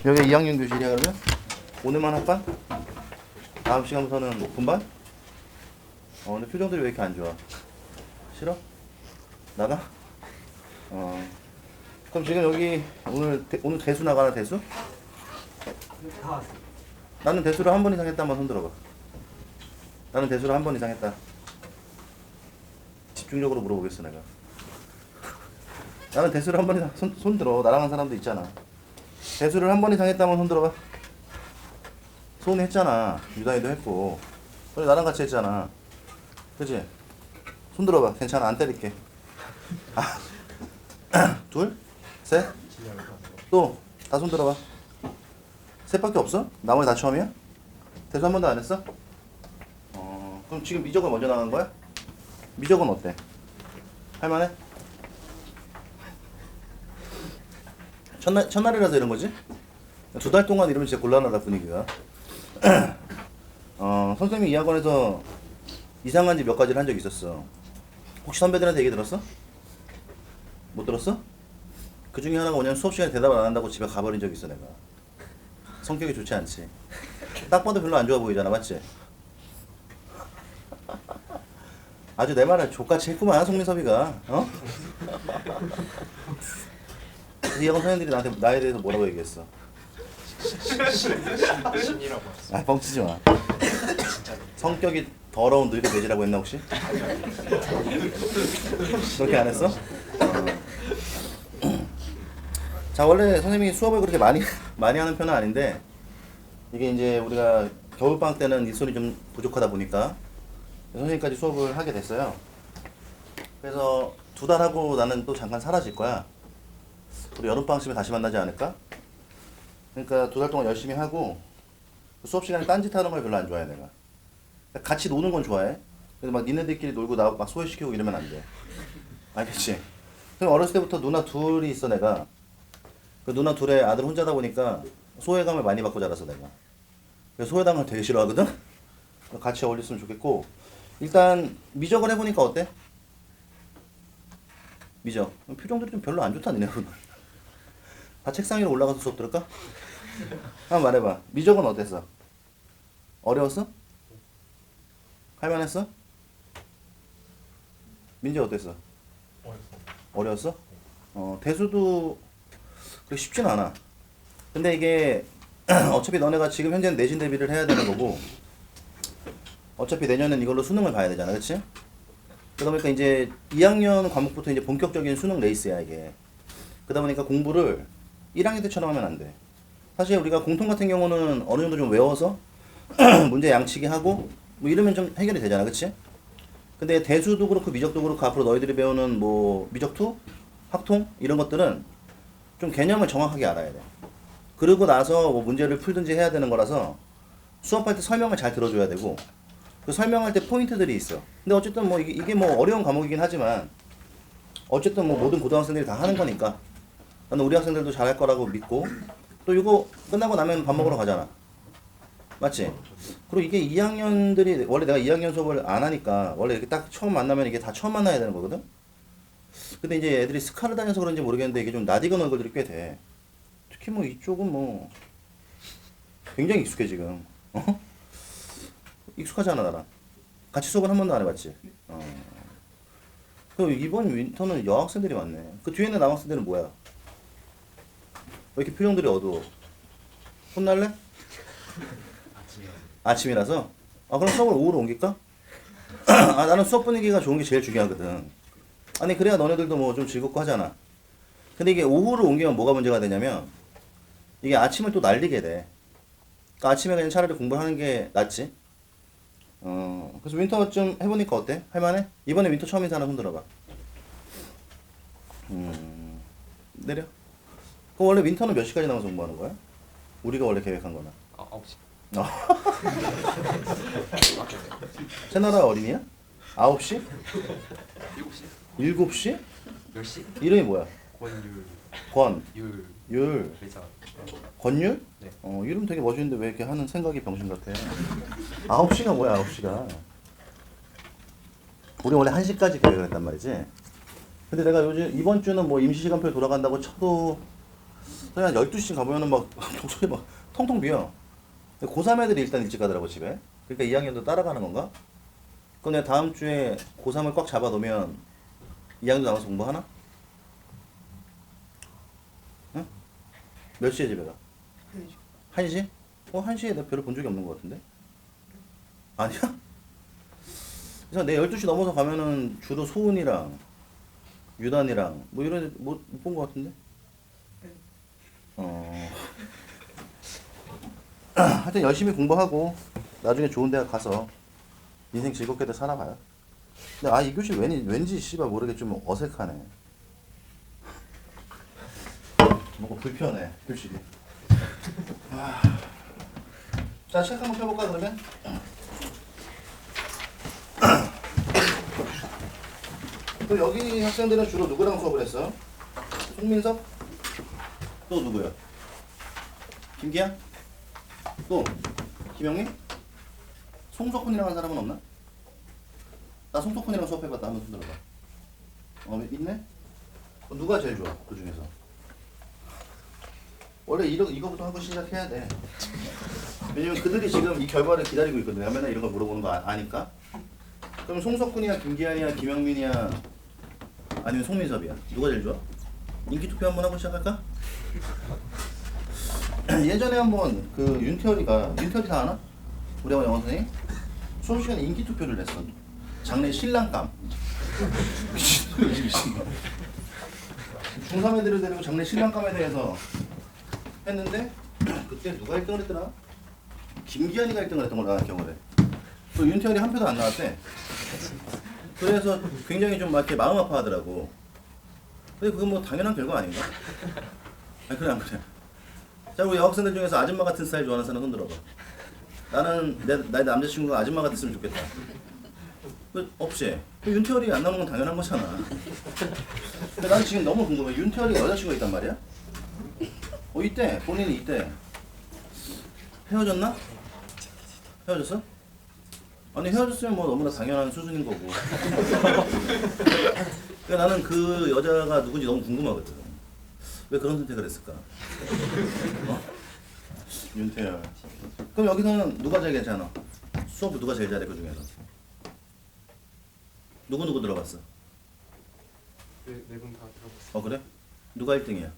여기 2학년 교실이야 그러면? 오늘만 합반? 다음 시간부터는 분반? 근데 표정들이 왜 이렇게 안 좋아? 싫어? 나가? 그럼 지금 여기 오늘 대수 나가나 대수? 다 왔어. 나는 대수를 한 번 이상 했다 한번 손 들어봐. 나는 대수를 한 번 이상 했다. 집중적으로 물어보겠어 내가. 나는 대수를 한 번 이상 손 들어. 나랑 한 사람도 있잖아. 대수를 한 번 이상 했다면 손 들어봐. 손 했잖아. 유다이도 했고. 그래 나랑 같이 했잖아. 그치? 손 들어봐. 괜찮아. 안 때릴게. 둘? 셋? 또? 다 손 들어봐. 셋밖에 없어? 나머지 다 처음이야? 대수 한 번도 안 했어? 그럼 지금 미적은 먼저 나간 거야? 미적은 어때? 할만해? 첫날이라서 이런 거지? 2달 동안 이러면 진짜 곤란하다 분위기가. 선생님이 이 학원에서 이상한 집 몇 가지를 한 적이 있었어. 혹시 선배들한테 얘기 들었어? 못 들었어? 그 중에 하나가 뭐냐면 수업 시간에 대답을 안 한다고 집에 가버린 적이 있어 내가. 성격이 좋지 않지. 딱 봐도 별로 안 좋아 보이잖아 맞지? 아주 내 말을 족같이 했구만 송민섭이가. 그래서 이 학원 선생님들이 나에 대해서 뭐라고 얘기했어? 신이라고 했어. 뻥치지 마. 성격이 더러운 늙은 돼지라고 했나 혹시? 그렇게 안 했어? 자 원래 선생님이 수업을 그렇게 많이 하는 편은 아닌데 이게 이제 우리가 겨울방학 때는 일손이 좀 부족하다 보니까 선생님까지 수업을 하게 됐어요. 그래서 2달 하고 나는 또 잠깐 사라질 거야. 우리 여름방학쯤에 다시 만나지 않을까? 그러니까 2달 동안 열심히 하고 수업 시간에 딴짓하는 걸 별로 안 좋아해 내가. 같이 노는 건 좋아해. 그래서 막 니네들끼리 놀고 나 막 소외시키고 이러면 안 돼. 알겠지? 그럼 어렸을 때부터 누나 둘이 있어 내가. 그 누나 둘의 아들 혼자다 보니까 소외감을 많이 받고 자라서 내가. 그래서 소외당한 걸 되게 싫어하거든? 같이 어울렸으면 좋겠고 일단 미적을 해보니까 어때? 미적. 표정들이 좀 별로 안 좋다 니네분. 다 책상 위로 올라가서 수업 들을까? 한번 말해봐. 미적은 어땠어? 어려웠어? 할만했어? 민재 어땠어? 어려웠어? 대수도 그렇게 쉽진 않아. 근데 이게 어차피 너네가 지금 현재는 내신 대비를 해야 되는 거고 어차피 내년엔 이걸로 수능을 봐야 되잖아 그치? 그러다 보니까 이제 2학년 과목부터 이제 본격적인 수능 레이스야 이게. 그러다 보니까 공부를 1학년 때처럼 하면 안 돼. 사실 우리가 공통 같은 경우는 어느 정도 좀 외워서 문제 양치기 하고 뭐 이러면 좀 해결이 되잖아 그치? 근데 대수도 그렇고 미적도 그렇고 앞으로 너희들이 배우는 뭐 미적2, 확통 이런 것들은 좀 개념을 정확하게 알아야 돼. 그러고 나서 뭐 문제를 풀든지 해야 되는 거라서 수업할 때 설명을 잘 들어줘야 되고 그 설명할 때 포인트들이 있어. 근데 어쨌든 뭐 이게 뭐 어려운 과목이긴 하지만 어쨌든 뭐 모든 고등학생들이 다 하는 거니까 나는 우리 학생들도 잘할 거라고 믿고 또 이거 끝나고 나면 밥 먹으러 가잖아. 맞지? 그리고 이게 2학년들이 원래 내가 2학년 수업을 안 하니까 원래 이렇게 딱 처음 만나면 이게 다 처음 만나야 되는 거거든? 근데 이제 애들이 스카를 다녀서 그런지 모르겠는데 이게 좀 낯익은 얼굴들이 꽤 돼. 특히 뭐 이쪽은 뭐 굉장히 익숙해 지금. 익숙하지 않아 나랑. 같이 수업은 한 번도 안 해봤지. 그 이번 윈터는 여학생들이 많네. 그 뒤에 있는 남학생들은 뭐야? 왜 이렇게 표정들이 어두워? 혼날래? 아침이라서? 그럼 수업을 오후로 옮길까? 나는 수업 분위기가 좋은 게 제일 중요하거든. 아니 그래야 너네들도 뭐 좀 즐겁고 하잖아. 근데 이게 오후로 옮기면 뭐가 문제가 되냐면 이게 아침을 또 날리게 돼. 그러니까 아침에 그냥 차라리 공부를 하는 게 낫지. 그래서 윈터 좀 해보니까 어때? 할만해? 이번에 윈터 처음인 사람 손 들어봐. 내려. 그럼 원래 윈터는 몇 시까지 나와서 공부하는 거야? 우리가 원래 계획한 거나. 9시. 채나라 어린이야? 9시? 7시. 7시? 몇 시? 이름이 뭐야? 권율. 권, 율. 율, 회사. 권율? 네. 이름 되게 멋있는데 왜 이렇게 하는 생각이 병신 같아? 9시가 뭐야 9시가? 우리 원래 1시까지 계획을 했단 말이지. 근데 내가 요즘 이번 주는 뭐 임시시간표 돌아간다고 쳐도 한 12시 가보면은 막 독서실 막 텅텅 비어. 고3 애들이 일단 일찍 가더라고 집에. 그러니까 2학년도 따라가는 건가? 그럼 내가 다음 주에 고3을 꽉 잡아놓으면 2학년 남아서 공부하나? 응? 몇 시에 집에 가? 1시? 1시에 내가 별로 본 적이 없는 것 같은데? 아니야? 그래서 내 12시 넘어서 가면은 주로 소은이랑 유단이랑 뭐 이런 애 못 본 것 같은데? 하여튼 열심히 공부하고 나중에 좋은 대학 가서 인생 즐겁게들 살아봐요. 근데 이 교실 왠지 씨발 모르게 좀 어색하네. 뭔가 불편해 교실이. 자, 책 한번 펴볼까 그러면? 그럼 여기 학생들은 주로 누구랑 수업을 했어? 송민석? 또 누구야? 김기현? 또? 김영민? 송석훈이랑 한 사람은 없나? 나 송석훈이랑 수업해봤다. 한번 손 들어봐. 있네? 누가 제일 좋아? 그 중에서? 원래 이거부터 하고 시작해야 돼. 왜냐면 그들이 지금 이 결과를 기다리고 있거든. 내가 맨날 이런 걸 물어보는 거 아니까? 그럼 송석훈이야, 김기현이야, 김영민이야, 아니면 송민섭이야? 누가 제일 좋아? 인기 투표 한번 하고 시작할까? 예전에 한번 그 윤태열이 다 아나? 우리하고 영어 선생님? 수업 시간에 인기 투표를 했어. 장래 신랑감. 미친. 중3 애들을 데리고 장래 신랑감에 대해서 했는데 그때 누가 1등을 했더라? 김기현이가 1등을 했던 걸로 나는 기억을 해. 또 윤태열이 한 표도 안 나왔대. 그래서 굉장히 좀 막 이렇게 마음 아파하더라고. 근데 그건 뭐 당연한 결과 아닌가? 아니 그래 안 그래? 자, 우리 여학생들 중에서 아줌마 같은 스타일 좋아하는 사람 손 들어봐. 나는 내 남자친구가 아줌마 같았으면 좋겠다. 없지? 윤태열이 안 나오는 건 당연한 거잖아. 근데 난 지금 너무 궁금해. 윤태열이 여자친구가 있단 말이야? 있대. 본인이 있대. 헤어졌나? 헤어졌어? 아니 헤어졌으면 뭐 너무나 당연한 수준인 거고. 그러니까 나는 그 여자가 누군지 너무 궁금하거든. 왜 그런 선택을 했을까? 윤태열. 그럼 여기서는 누가 제일 괜찮아? 수업을 누가 제일 잘해 그 중에서? 누구 들어갔어? 네 분 다 들어봤어요. 그래? 누가 1등이야?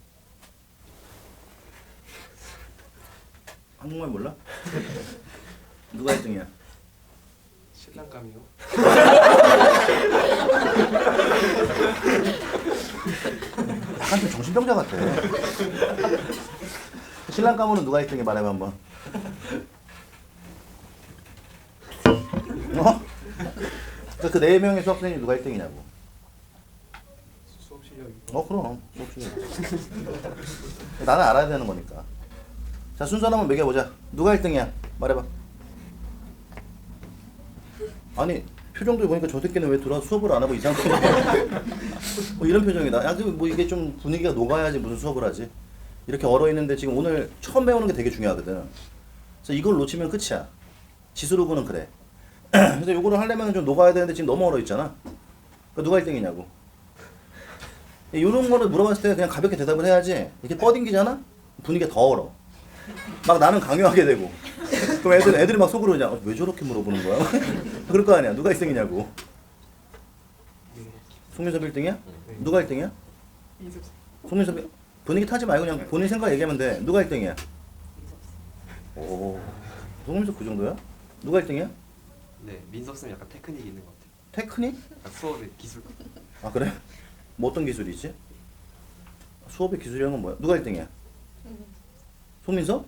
한국말 몰라? 누가 1등이야? 신랑감이요? 약간 좀 정신병자 같아. 신랑 가문은 누가 1등이 말해봐 한번. 그 4명의 수학생이 누가 1등이냐고. 수업 실력이. 그럼 수업 실력. 나는 알아야 되는 거니까. 자, 순서를 한번 매겨보자. 누가 1등이야? 말해봐. 아니 표정도 보니까 저 새끼는 왜 들어와서 수업을 안 하고 이상한 뭐 이런 표정이다. 야, 뭐 이게 좀 분위기가 녹아야지 무슨 수업을 하지. 이렇게 얼어 있는데 지금 오늘 처음 배우는 게 되게 중요하거든. 그래서 이걸 놓치면 끝이야. 지수로고는 그래. 그래서 요거를 하려면 좀 녹아야 되는데 지금 너무 얼어 있잖아. 그러니까 누가 1등이냐고. 이런 거를 물어봤을 때 그냥 가볍게 대답을 해야지. 이렇게 뻗ing기잖아? 분위기가 더 얼어. 막 나는 강요하게 되고. 그럼 애들이 막 속으로 그냥 왜 저렇게 물어보는 거야? 그럴 거 아니야. 누가 1등이냐고. 송민섭 1등이야? 누가 1등이야? 송민섭이 분위기 타지 말고 그냥 본인 생각 얘기하면 돼. 누가 1등이야? 오, 송민섭 그 정도야? 누가 1등이야? 네, 민석 쌤 약간 테크닉이 있는 것 같아요. 테크닉? 약간 수업의 기술. 아 그래? 뭐 어떤 기술이 있지? 수업의 기술이란 건 뭐야? 누가 1등이야? 송민섭?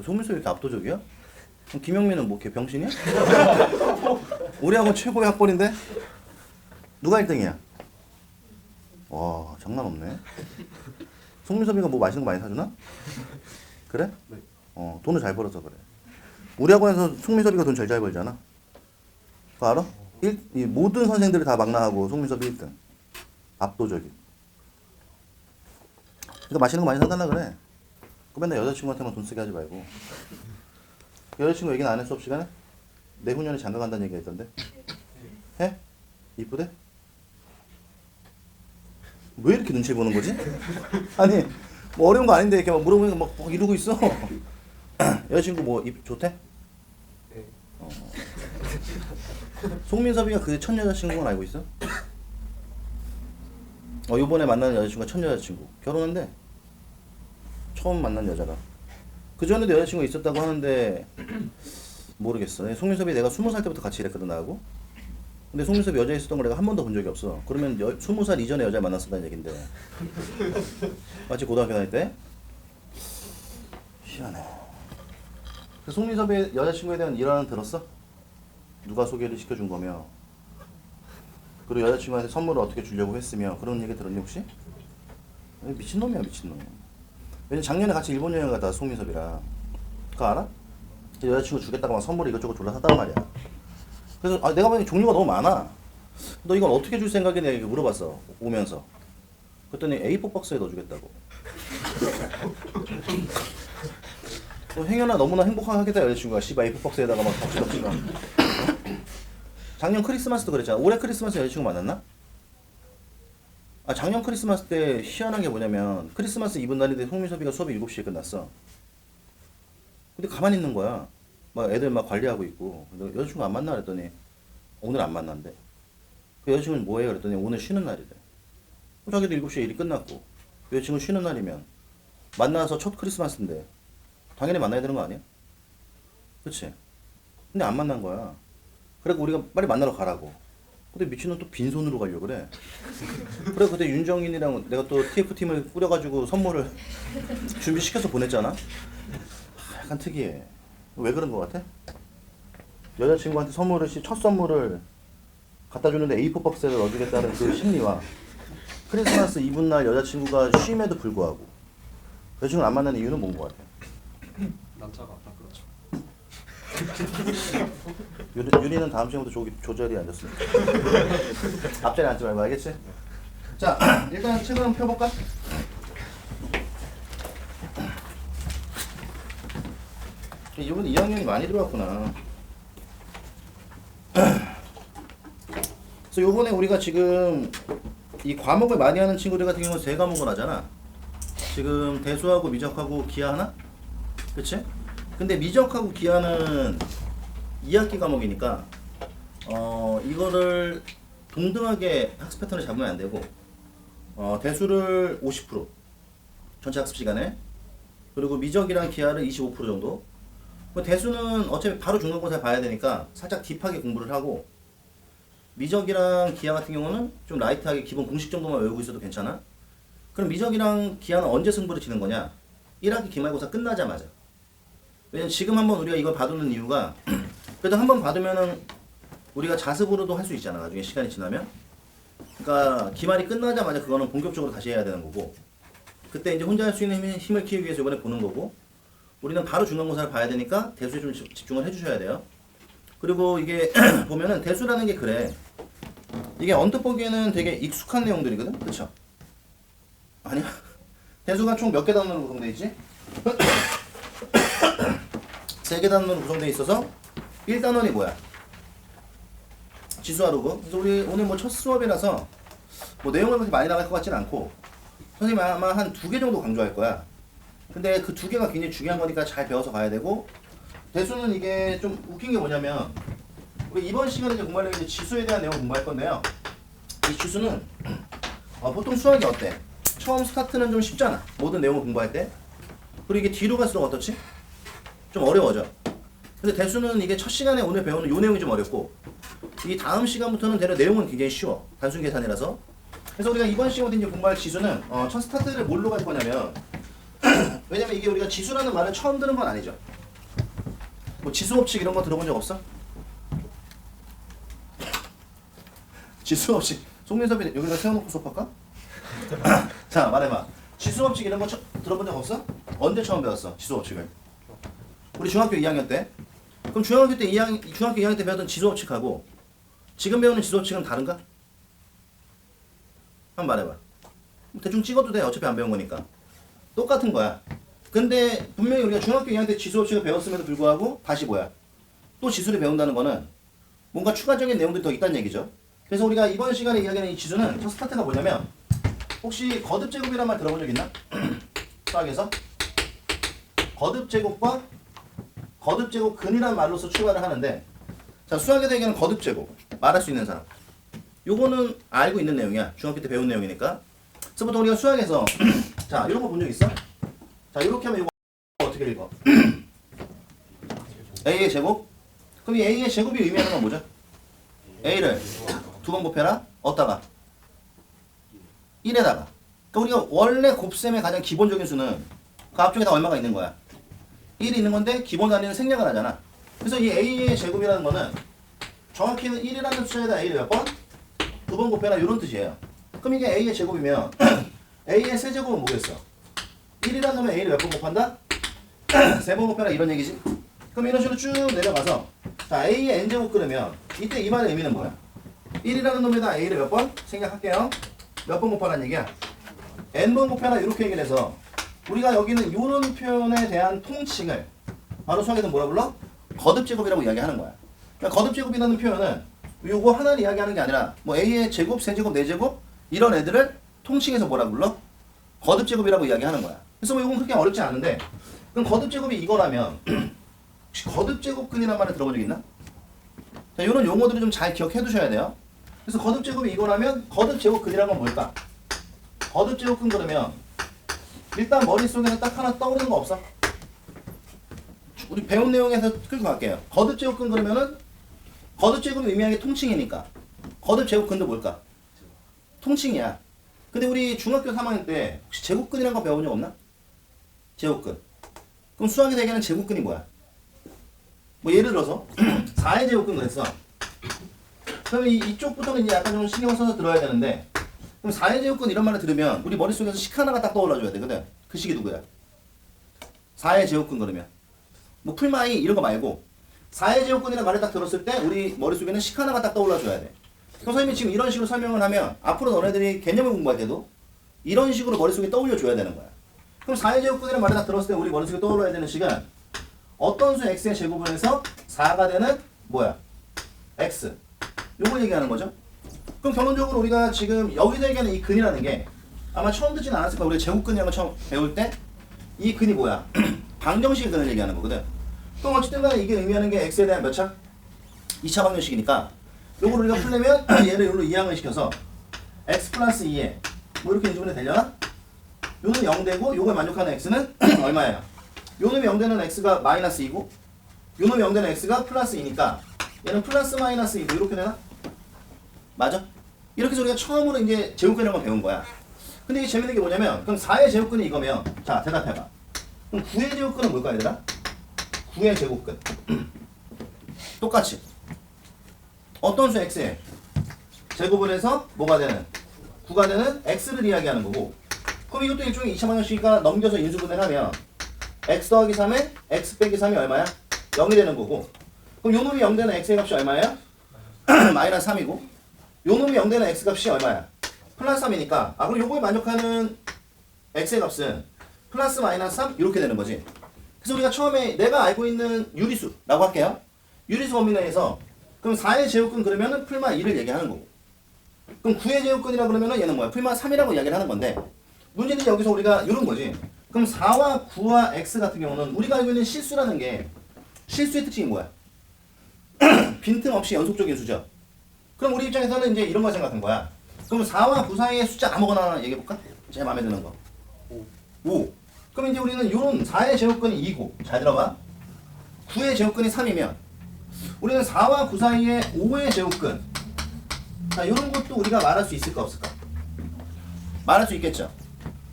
송민섭 이렇게 압도적이야? 그럼 김영민은 뭐 걔 병신이야? 우리 학원 최고의 학벌인데? 누가 1등이야? 와 장난 없네. 송민섭이가 뭐 맛있는 거 많이 사주나? 그래? 네. 돈을 잘 벌어서 그래. 우리 학원에서 송민섭이가 돈 제일 잘 벌잖아. 그거 알아? 이 모든 선생들이 다 망라하고 송민섭이 1등. 압도적인. 그러니까 맛있는 거 많이 사달라 그래. 그 맨날 여자친구한테만 돈 쓰게 하지 말고. 여자친구 얘기는 안 해 수업 시간에? 내후년에 장가 간다는 얘기 했던데? 해? 이쁘대? 왜 이렇게 눈치 보는 거지? 아니 뭐 어려운 거 아닌데 이렇게 막 물어보니까 막 이러고 있어. 여자친구 뭐 좋대? 네. 송민섭이가 그 첫 여자친구는 알고 있어? 요번에 만나는 여자친구가 첫 여자친구. 결혼한대. 처음 만난 여자가. 그 전에도 여자친구가 있었다고 하는데 모르겠어. 송민섭이 내가 20살 때부터 같이 일했거든 나하고. 근데 송민섭이 여자 있었던 걸 내가 한 번도 본 적이 없어. 그러면 20살 이전에 여자 만났었다는 얘긴데. 마치 고등학교 다닐 때? 희한해. 그 송민섭의 여자친구에 대한 일화는 들었어? 누가 소개를 시켜준 거며, 그리고 여자친구한테 선물을 어떻게 주려고 했으며, 그런 얘기 들었니 혹시? 미친놈이야 미친놈. 왜냐면 작년에 같이 일본 여행 갔다 송민섭이랑. 그거 알아? 여자친구 주겠다고 막 선물을 이것저것 졸라 샀단 말이야. 그래서 내가 보기엔 종류가 너무 많아. 너 이건 어떻게 줄 생각이냐 이렇게 물어봤어 오면서. 그랬더니 A4 박스에 넣어주겠다고. 행여나 너무나 행복하겠다 여자친구가. 씨발 A4 박스에다가 막 덕지덕지가. 작년 크리스마스도 그랬잖아. 올해 크리스마스 여자친구 만났나? 작년 크리스마스 때 희한한 게 뭐냐면 크리스마스 이브 날인데 송민섭이가 수업이 7시에 끝났어. 근데 가만히 있는 거야. 막 애들 막 관리하고 있고. 여자친구 안 만나 그랬더니 오늘 안 만난대. 그 여자친구는 뭐해 그랬더니 오늘 쉬는 날이래. 자기도 7시에 일이 끝났고 여자친구 쉬는 날이면 만나서 첫 크리스마스인데 당연히 만나야 되는 거 아니야? 그치? 근데 안 만난 거야. 그래서 우리가 빨리 만나러 가라고. 근데 미친놈 또 빈손으로 가려고 그래. 그래 그때 윤정인이랑 내가 또 TF팀을 꾸려가지고 선물을 준비시켜서 보냈잖아. 약간 특이해. 왜 그런 거 같아? 여자친구한테 첫 선물을 갖다 주는데 A4 박스에 넣어주겠다는 그 심리와 크리스마스 이브 날 여자친구가 쉼에도 불구하고 여자친구를 안 만나는 이유는 뭔 거 같아? 남자가 다 그렇죠. 유리는 다음 시간부터 조절이 앉았으면 앞자리에 앉지 말고 알겠지? 자 일단 책을 한번 펴볼까? 이번 2학년이 많이 들어왔구나. 그래서 요번에 우리가 지금 이 과목을 많이 하는 친구들 같은 경우는 3과목을 하잖아. 지금 대수하고 미적하고 기하 하나? 그치? 근데 미적하고 기하는 2학기 과목이니까 이거를 동등하게 학습 패턴을 잡으면 안 되고 대수를 50% 전체 학습 시간에, 그리고 미적이랑 기하를 25% 정도. 대수는 어차피 바로 중간고사 봐야 되니까 살짝 딥하게 공부를 하고, 미적이랑 기하 같은 경우는 좀 라이트하게 기본 공식 정도만 외우고 있어도 괜찮아. 그럼 미적이랑 기하는 언제 승부를 치는 거냐? 1학기 기말고사 끝나자마자. 왜냐면 지금 한번 우리가 이걸 봐두는 이유가 그래도 한번 받으면은 우리가 자습으로도 할 수 있잖아 나중에 시간이 지나면. 그러니까 기말이 끝나자마자 그거는 본격적으로 다시 해야 되는 거고, 그때 이제 혼자 할 수 있는 힘을 키우기 위해서 이번에 보는 거고, 우리는 바로 중간고사를 봐야 되니까 대수에 좀 집중을 해주셔야 돼요. 그리고 이게 보면은 대수라는 게 그래. 이게 언뜻 보기에는 되게 익숙한 내용들이거든, 그렇죠? 아니야. 대수가 총 몇 개 단원으로 구성되어 있지? 3개 단원으로 구성되어 있어서 1단원이 뭐야? 지수하루고. 그래서 우리 오늘 뭐 첫 수업이라서 뭐 내용을 그렇게 많이 나갈 것 같지는 않고, 선생님이 아마 한 2개 정도 강조할 거야. 근데 그 2개가 굉장히 중요한 거니까 잘 배워서 가야 되고, 대수는 이게 좀 웃긴 게 뭐냐면 우리 이번 시간에 이제 공부하려면 이제 지수에 대한 내용을 공부할 건데요. 이 지수는 보통 수학이 어때? 처음 스타트는 좀 쉽잖아. 모든 내용을 공부할 때. 그리고 이게 뒤로 갈수록 어떻지? 좀 어려워져. 근데 대수는 이게 첫 시간에 오늘 배우는 요 내용이 좀 어렵고, 이 다음 시간부터는 대략 내용은 굉장히 쉬워. 단순 계산이라서. 그래서 우리가 이번 시간부터 이제 공부할 지수는 첫 스타트를 뭘로 갈 거냐면 왜냐면 이게 우리가 지수라는 말을 처음 들은 건 아니죠. 뭐 지수법칙 이런 거 들어본 적 없어? 지수법칙. 송민섭이 여기다 세워놓고 수업할까? 자 말해봐. 지수법칙 이런 거 들어본 적 없어? 언제 처음 배웠어? 지수법칙을? 우리 중학교 2학년 때. 그럼 중학교 2학년 때 배웠던 지수법칙하고 지금 배우는 지수법칙은 다른가? 한번 말해봐. 대충 찍어도 돼. 어차피 안 배운 거니까. 똑같은 거야. 근데 분명히 우리가 중학교 2학년 때 지수법칙을 배웠음에도 불구하고 다시 뭐야? 또 지수를 배운다는 거는 뭔가 추가적인 내용들이 더 있다는 얘기죠. 그래서 우리가 이번 시간에 이야기하는 이 지수는 첫 스타트가 뭐냐면, 혹시 거듭제곱이란 말 들어본 적 있나? 수학에서 거듭제곱과 거듭제곱근이라는 말로서 출발을 하는데, 자, 수학에서 얘기하는 거듭제곱 말할 수 있는 사람, 요거는 알고 있는 내용이야. 중학교 때 배운 내용이니까. 그래서 보통 우리가 수학에서 자, 이런 거 본 적 있어? 자, 이렇게 하면 이거 어떻게 읽어? a의 제곱? 그럼 이 a의 제곱이 의미하는 건 뭐죠? a를 두 번 곱해라. 어디다가? 1에다가. 그러니까 우리가 원래 곱셈의 가장 기본적인 수는 그 앞쪽에다 얼마가 있는 거야? 1이 있는 건데 기본 단위는 생략을 하잖아. 그래서 이 a의 제곱이라는 거는 정확히는 1이라는 숫자에다 a를 몇 번? 두 번 곱해라, 이런 뜻이에요. 그럼 이게 a의 제곱이면 a의 세제곱은 뭐겠어? 1이라는 놈에 a를 몇 번 곱한다? 세 번 곱해라, 이런 얘기지. 그럼 이런 식으로 쭉 내려가서 자, a의 n제곱 그러면 이때 이 말의 의미는 뭐야? 1이라는 놈에다 a를 몇 번? 생략할게요. 몇 번 곱하라는 얘기야? n번 곱해라, 이렇게 얘기를 해서 우리가 여기는 이런 표현에 대한 통칭을 바로 수학에서 뭐라 불러? 거듭제곱이라고 이야기하는 거야. 그러니까 거듭제곱이라는 표현은 요거 하나를 이야기하는 게 아니라 뭐 a의 제곱, 세제곱, 네제곱 이런 애들을 통칭해서 뭐라 불러? 거듭제곱이라고 이야기하는 거야. 그래서 뭐 이건 그렇게 어렵지 않은데, 그럼 거듭제곱이 이거라면 혹시 거듭제곱근이라는 말을 들어본 적 있나? 자, 이런 용어들을 좀 잘 기억해 두셔야 돼요. 그래서 거듭제곱이 이거라면 거듭제곱근이라는 건 뭘까? 거듭제곱근 그러면 일단 머릿속에서 딱 하나 떠오르는 거 없어? 우리 배운 내용에서 끌고 갈게요. 거듭제곱근 그러면은 거듭제곱이 의미하는 게 통칭이니까 거듭제곱근도 뭘까? 통칭이야. 근데 우리 중학교 3학년 때 혹시 제곱근이라는 거 배워본 적 없나? 제곱근. 그럼 수학에서 얘기하는 제곱근이 뭐야? 뭐 예를 들어서 4의 제곱근 그랬어. 그러면 이쪽부터는 이제 약간 좀 신경 써서 들어야 되는데, 그럼 4의 제곱근 이런 말을 들으면 우리 머릿속에서 식 하나가 딱 떠올라줘야 되거든. 그 식이 누구야? 4의 제곱근 그러면 뭐 풀마이 이런 거 말고 4의 제곱근이라는 말을 딱 들었을 때 우리 머릿속에는 식 하나가 딱 떠올라줘야 돼. 선생님이 지금 이런 식으로 설명을 하면 앞으로 너네들이 개념을 공부할 때도 이런 식으로 머릿속에 떠올려줘야 되는 거야. 그럼 4의 제곱근이라는 말을 딱 들었을 때 우리 머릿속에 떠올라야 되는 식은 어떤 수 x의 제곱을 해서 4가 되는 뭐야? x. 요걸 얘기하는 거죠. 그럼 결론적으로 우리가 지금 여기서 얘기하는 이 근이라는 게 아마 처음 듣진 않았을 거야. 우리가 제곱근이라는 거 처음 배울 때 이 근이 뭐야? 방정식의 근을 얘기하는 거거든. 그럼 어쨌든 간에 이게 의미하는 게 x에 대한 몇 차? 2차 방정식이니까 요걸 우리가 풀려면 얘를 여기로 이항을 시켜서 x 플러스 2에 뭐 이렇게 인수분해 되려나? 요는 0되고 요거에 만족하는 x는 얼마예요? 요 놈이 0되는 x가 마이너스 2고 요 놈이 0되는 x가 플러스 2니까 얘는 플러스 마이너스 2고 이렇게 되나? 맞아? 이렇게 해서 우리가 처음으로 이제 제곱근이라는 걸 배운 거야. 근데 이게 재밌는 게 뭐냐면 그럼 4의 제곱근이 이거면 자 대답해봐. 그럼 9의 제곱근은 뭘까 얘들아? 9의 제곱근 똑같이 어떤 수 x에 제곱을 해서 뭐가 되는? 9가 되는 x를 이야기하는 거고, 그럼 이것도 일종의 2차 방정식이니까 넘겨서 인수분해를 하면 x 더하기 3에 x 빼기 3이 얼마야? 0이 되는 거고, 그럼 요 놈이 0 되는 x의 값이 얼마예요? 마이너스 3이고 요 놈이 0 되는 x 값이 얼마야? 플러스 3이니까 그럼 요거에 만족하는 x의 값은 플러스 마이너스 3 이렇게 되는 거지. 그래서 우리가 처음에 내가 알고 있는 유리수라고 할게요. 유리수 범위 내에서 그럼 4의 제곱근 그러면은 풀마 2를 얘기하는 거고, 그럼 9의 제곱근이라 그러면은 얘는 뭐야? 풀마 3이라고 이야기를 하는 건데, 문제는 여기서 우리가 이런 거지. 그럼 4와 9와 x 같은 경우는 우리가 알고 있는 실수라는 게 실수의 특징이 뭐야? 빈틈없이 연속적인 수죠. 그럼 우리 입장에서는 이제 이런 거 생각한 거야. 그럼 4와 9 사이의 숫자 아무거나 하나 얘기해볼까? 제일 마음에 드는 거 5. 그럼 이제 우리는 요런 4의 제곱근이 2고 잘 들어봐. 9의 제곱근이 3이면 우리는 4와 9 사이의 5의 제곱근, 자 요런 것도 우리가 말할 수 있을까 없을까? 말할 수 있겠죠.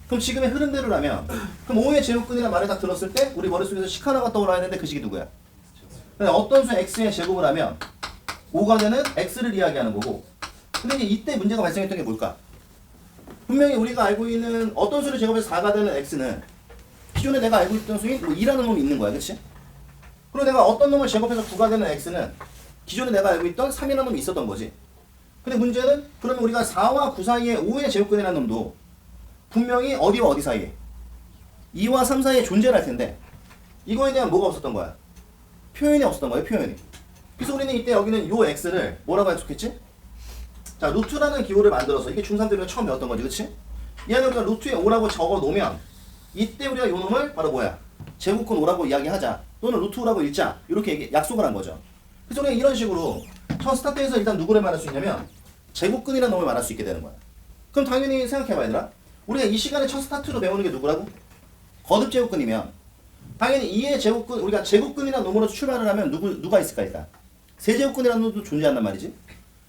그럼 지금의 흐름대로라면 그럼 5의 제곱근이라는 말을 딱 들었을 때 우리 머릿속에서 식 하나가 떠올라야 되는데 그 식이 누구야? 어떤 수 x의 제곱을 하면 5가 되는 x를 이야기하는 거고, 근데 이제 이때 문제가 발생했던 게 뭘까? 분명히 우리가 알고 있는 어떤 수를 제곱해서 4가 되는 x는 기존에 내가 알고 있던 수인 뭐 2라는 놈이 있는 거야, 그치? 그리고 내가 어떤 놈을 제곱해서 9가 되는 x는 기존에 내가 알고 있던 3이라는 놈이 있었던 거지. 근데 문제는 그러면 우리가 4와 9 사이에 5의 제곱근이라는 놈도 분명히 어디와 어디 사이에 2와 3 사이에 존재를 할 텐데 이거에 대한 뭐가 없었던 거야? 표현이 없었던 거예요, 표현이. 그래서 우리는 이때 여기는 요 x를 뭐라고 약속했지? 자, 루트라는 기호를 만들어서 이게 중3 때 우리가 처음 배웠던 거지, 그치? 얘는 우리가 루트에 5라고 적어 놓으면 이때 우리가 요 놈을 바로 뭐야? 제곱근 5라고 이야기하자. 또는 루트 5라고 읽자. 이렇게 약속을 한 거죠. 그래서 우리가 이런 식으로 첫 스타트에서 일단 누구를 말할 수 있냐면 제곱근이라는 놈을 말할 수 있게 되는 거야. 그럼 당연히 생각해봐 얘들아. 우리가 이 시간에 첫 스타트로 배우는 게 누구라고? 거듭 제곱근이면 당연히 2의 제곱근, 우리가 제곱근이라는 놈으로 출발을 하면 누가 있을까 일단? 세제곱근이라는 놈도 존재한단 말이지.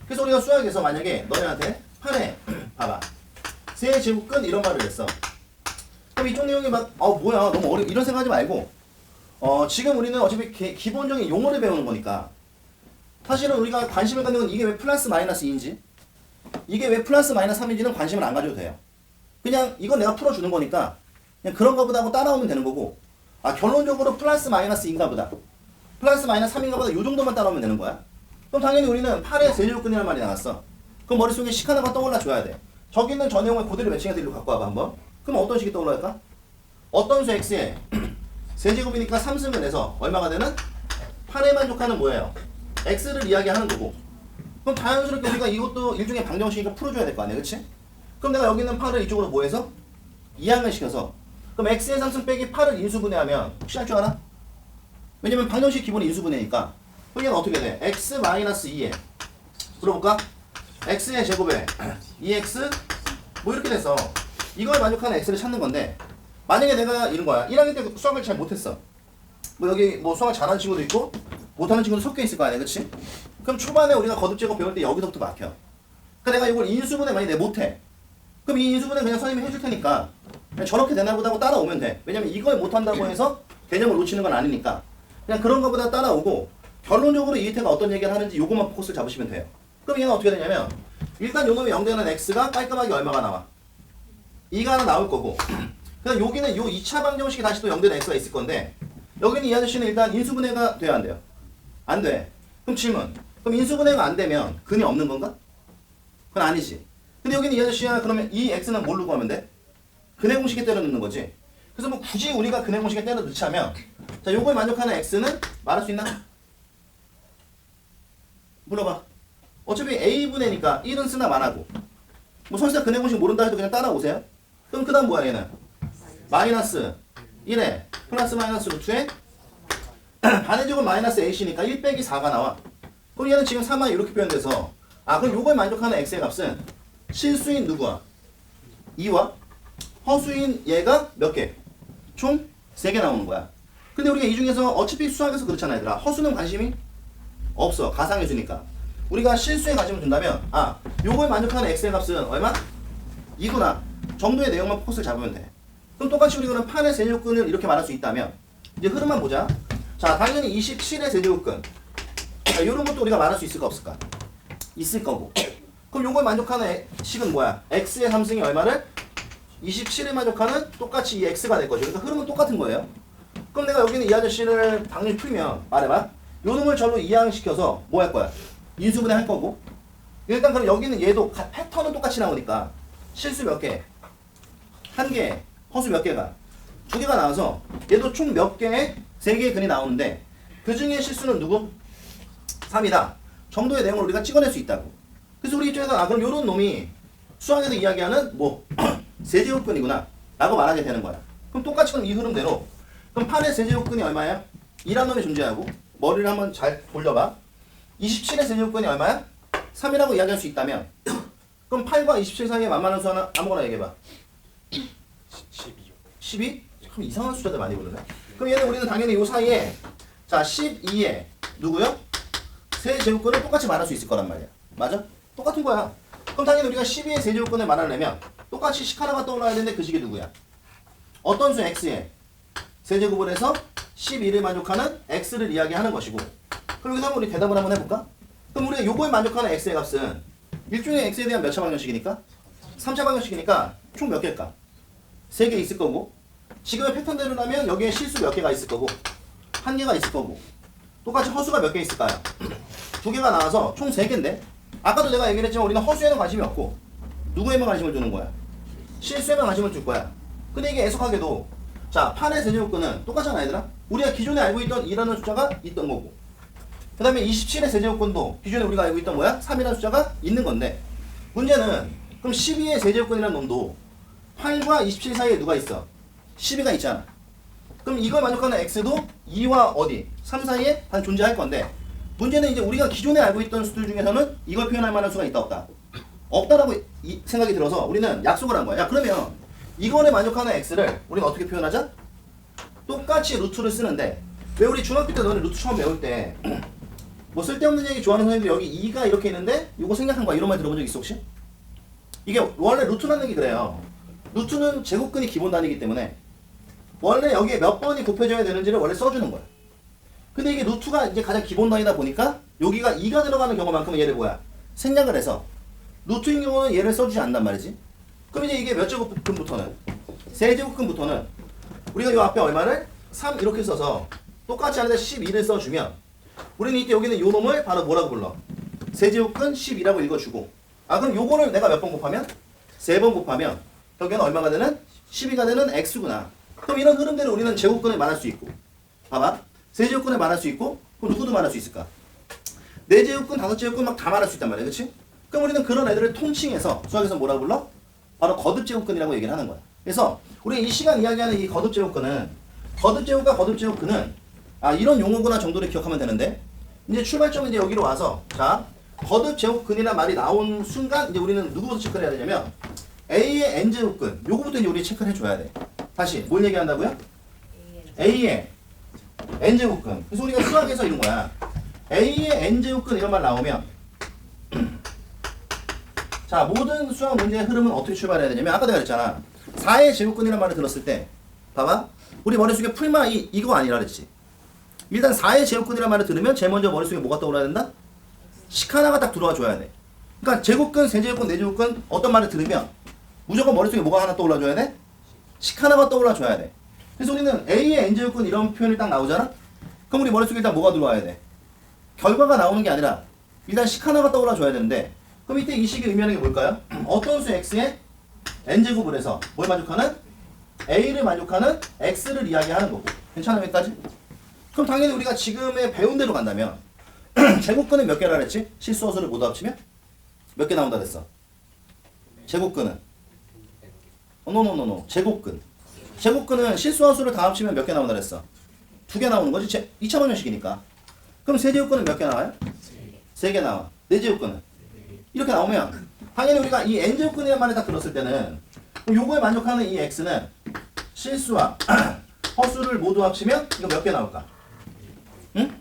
그래서 우리가 수학에서 만약에 너네한테 8에 봐봐 세제곱근 이런 말을 했어. 그럼 이쪽 내용이 막 뭐야 너무 어려 이런 생각하지 말고 지금 우리는 어차피 기본적인 용어를 배우는 거니까 사실은 우리가 관심을 갖는 건 이게 왜 플러스 마이너스 2인지 이게 왜 플러스 마이너스 3인지는 관심을 안 가져도 돼요. 그냥 이건 내가 풀어주는 거니까 그냥 그런 거보다 하고 따라오면 되는 거고 결론적으로 플러스 마이너스 2인가 보다 플러스 마이너스 3인가 보다 요 정도만 따라오면 되는 거야. 그럼 당연히 우리는 8의 세제곱근이라는 말이 나왔어. 그럼 머릿속에 식 하나가 떠올라 줘야 돼. 저기 있는 저 내용을 그대로 매칭해서 일로 갖고 와봐 한번. 그럼 어떤 식이 떠올라할까? 어떤 수 x에 세제곱이니까 3승을 내서 얼마가 되는? 8에 만족하는 뭐예요? x를 이야기하는 거고. 그럼 자연스럽게 우리가 이것도 일종의 방정식이니까 풀어줘야 될 거 아니야, 그치? 그럼 내가 여기 있는 8을 이쪽으로 뭐 해서? 이항을 시켜서 그럼 x의 3승 빼기 8을 인수분해하면 혹시 할 줄 알아? 왜냐면 방정식 기본이 인수분해니까 그럼 얘는 어떻게 돼? x-2에 풀어볼까? x의 제곱에 2x 뭐 이렇게 돼서 이걸 만족하는 x를 찾는 건데 만약에 내가 이런 거야 1학년 때 수학을 잘 못했어 뭐 여기 뭐 수학을 잘하는 친구도 있고 못하는 친구도 섞여 있을 거 아니야 그치? 그럼 초반에 우리가 거듭제곱 배울 때 여기서부터 막혀. 그러니까 내가 이걸 인수분해 만약에 내 못해 그럼 이 인수분해 그냥 선생님이 해줄 테니까 그냥 저렇게 되나 보다 하고 따라오면 돼. 왜냐면 이걸 못한다고 해서 개념을 놓치는 건 아니니까 그냥 그런 거보다 따라오고 결론적으로 이태가 어떤 얘기를 하는지 요것만 포커스를 잡으시면 돼요. 그럼 얘는 어떻게 되냐면 일단 요 놈이 0되는 x가 깔끔하게 얼마가 나와? 2가 하나 나올 거고 그다음 여기는 요 2차 방정식이 다시 또 0되는 x가 있을 건데 여기는 이 아저씨는 일단 인수분해가 돼야 안 돼요? 안 돼. 그럼 질문. 그럼 인수분해가 안 되면 근이 없는 건가? 그건 아니지. 근데 여기는 이 아저씨야 그러면 이 x는 뭘로 구하면 돼? 근의 공식에 때려 넣는 거지. 그래서 뭐 굳이 우리가 근의 공식에 때려 넣자면 자 요걸 만족하는 x는 말할 수 있나? 물어봐. 어차피 a분의니까 1은 쓰나 만하고 뭐 설사 근의 공식 모른다 해도 그냥 따라오세요. 그럼 그 다음 뭐야 얘는? 마이너스 1에 플러스 마이너스 루트에 반의 제곱 마이너스 ac니까 1 빼기 4가 나와. 그럼 얘는 지금 3이 이렇게 표현돼서 그럼 요걸 만족하는 x의 값은 실수인 누구야? 2와 허수인 얘가 몇 개? 총 3개 나오는 거야. 근데 우리가 이 중에서 어차피 수학에서 그렇잖아 얘들아. 허수는 관심이 없어. 가상의수니까. 우리가 실수에 관심을 둔다면 요걸 만족하는 x의 값은 얼마? 2구나 정도의 내용만 포커스를 잡으면 돼. 그럼 똑같이 우리가 8의 세제곱근을 이렇게 말할 수 있다면 이제 흐름만 보자. 자 당연히 27의 세제곱근 이런 것도 우리가 말할 수 있을까 없을까? 있을 거고. 그럼 요걸 만족하는 식은 뭐야? x의 3승이 얼마를? 27을 만족하는 똑같이 이 x가 될 거죠. 그러니까 흐름은 똑같은 거예요. 그럼 내가 여기는 이 아저씨를 당연히 풀면 말해봐. 요 놈을 절로 이항시켜서 뭐 할 거야? 인수분해 할 거고. 일단 그럼 여기는 얘도 패턴은 똑같이 나오니까 실수 몇 개? 1개. 허수 몇 개가? 2개가 나와서 얘도 총 몇 개의 3개의 근이 나오는데 그 중에 실수는 누구? 3이다. 정도의 내용을 우리가 찍어낼 수 있다고. 그래서 우리 입장에서 그럼 요런 놈이 수학에서 이야기하는 뭐 세제곱근이구나 라고 말하게 되는 거야. 그럼 똑같이 그럼 이 흐름대로 그럼 8의 세제곱근이 얼마야? 2라는 놈이 존재하고 머리를 한번 잘 돌려봐. 27의 세제곱근이 얼마야? 3이라고 이야기할 수 있다면 그럼 8과 27 사이에 만만한 수 하나 아무거나 얘기해봐. 12요. 12? 참 이상한 숫자들 많이 부르네. 그럼 얘는 우리는 당연히 요 사이에 자 12에 누구요? 세제곱근을 똑같이 말할 수 있을 거란 말이야. 맞아? 똑같은 거야. 그럼 당연히 우리가 12의 세제곱근을 말하려면 똑같이 식 하나가 떠올라야 되는데 그 식이 누구야? 어떤 수 x에 세제곱을 해서 12를 만족하는 x를 이야기하는 것이고 그럼 여기서 한번 우리 대답을 한번 해볼까? 그럼 우리가 요거에 만족하는 x의 값은 일종의 x에 대한 몇 차 방정식이니까? 3차 방정식이니까 총 몇 개일까? 3개 있을 거고 지금의 패턴대로라면 여기에 실수 몇 개가 있을 거고 1개가 있을 거고 똑같이 허수가 몇 개 있을까요? 2개가 나와서 총 3개인데 아까도 내가 얘기를 했지만 우리는 허수에는 관심이 없고 누구에만 관심을 두는 거야? 실수에만 관심을 줄 거야. 근데 이게 애석하게도 자 8의 세제곱근은 똑같잖아 얘들아. 우리가 기존에 알고 있던 2라는 숫자가 있던 거고 그 다음에 27의 세제곱근도 기존에 우리가 알고 있던 뭐야? 3이라는 숫자가 있는 건데 문제는 그럼 12의 세제곱근이라는 놈도 8과 27 사이에 누가 있어? 12가 있잖아. 그럼 이걸 만족하는 x도 2와 어디? 3 사이에 단 존재할 건데 문제는 이제 우리가 기존에 알고 있던 수들 중에서는 이걸 표현할 만한 수가 있다 없다? 없다라고 생각이 들어서 우리는 약속을 한 거야. 야 그러면 이거를 만족하는 x를 우리는 어떻게 표현하자? 똑같이 루트를 쓰는데 왜 우리 중학교 때 너네 루트 처음 배울 때 뭐 쓸데없는 얘기 좋아하는 선생님들 여기 2가 이렇게 있는데 이거 생략한 거야 이런 말 들어본 적 있어 혹시? 이게 원래 루트라는 게 그래요. 루트는 제곱근이 기본 단위이기 때문에 원래 여기에 몇 번이 곱해져야 되는지를 원래 써주는 거야. 근데 이게 루트가 이제 가장 기본 단위다 보니까 여기가 2가 들어가는 경우만큼은 얘를 뭐야? 생략을 해서 루트인 경우는 얘를 써주지 않단 말이지. 그럼 이제 이게 몇 제곱근부터는? 세제곱근부터는 우리가 요 앞에 얼마를? 3 이렇게 써서 똑같이 하는데 12를 써주면 우리는 이때 여기는 요 놈을 바로 뭐라고 불러? 세제곱근 12라고 읽어주고 그럼 요거를 내가 몇 번 곱하면? 3번 곱하면 여기는 얼마가 되는? 12가 되는 x구나. 그럼 이런 흐름대로 우리는 제곱근을 말할 수 있고 봐봐 세제곱근을 말할 수 있고 그럼 누구도 말할 수 있을까? 4제곱근, 5제곱근 막 다 말할 수 있단 말이야 그치? 그럼 우리는 그런 애들을 통칭해서 수학에서 뭐라고 불러? 바로 거듭제곱근이라고 얘기를 하는 거야. 그래서 우리 이 시간 이야기하는 이 거듭제곱근은 거듭제곱과 거듭제곱근은 이런 용어구나 정도를 기억하면 되는데 이제 출발점은 이제 여기로 와서 자 거듭제곱근이란 말이 나온 순간 이제 우리는 누구부터 체크를 해야 되냐면 A의 n제곱근 요거부터 이제 우리 체크를 해줘야 돼. 다시 뭘 얘기한다고요? A의 n제곱근. 그래서 우리가 수학에서 이런 거야. A의 n제곱근 이런 말 나오면 자 모든 수학 문제의 흐름은 어떻게 출발해야 되냐면 아까 내가 그랬잖아. 4의 제곱근이란 말을 들었을 때 봐봐 우리 머릿속에 풀마 이거 아니라 그랬지. 일단 4의 제곱근이란 말을 들으면 제일 먼저 머릿속에 뭐가 떠올라야 된다? 식 하나가 딱 들어와 줘야 돼. 그러니까 제곱근, 세제곱근, 네제곱근 어떤 말을 들으면 무조건 머릿속에 뭐가 하나 떠올라 줘야 돼? 식 하나가 떠올라 줘야 돼. 그래서 우리는 A의 n제곱근 이런 표현이 딱 나오잖아? 그럼 우리 머릿속에 일단 뭐가 들어와야 돼? 결과가 나오는 게 아니라 일단 식 하나가 떠올라 줘야 되는데 그럼 이때 이 식이 의미하는 게 뭘까요? 어떤 수 x의 n제곱을 해서 뭘 만족하는? A를 만족하는 x를 이야기하는 거고. 괜찮아 여기까지? 그럼 당연히 우리가 지금의 배운 대로 간다면 제곱근은 몇 개라 그랬지? 실수어수를 모두 합치면? 몇 개 나온다 그랬어? 제곱근은? 노노노노 제곱근. 제곱근은 실수어수를 다 합치면 몇 개 나온다 그랬어? 2개 나오는 거지? 2차 방정식이니까. 그럼 세제곱근은 몇 개 나와요? 3개 나와. 4제곱근은? 이렇게 나오면 당연히 우리가 이 n제곱근이라는 말을 딱 들었을 때는 요거에 만족하는 이 x는 실수와 허수를 모두 합치면 이거 몇 개 나올까? 응?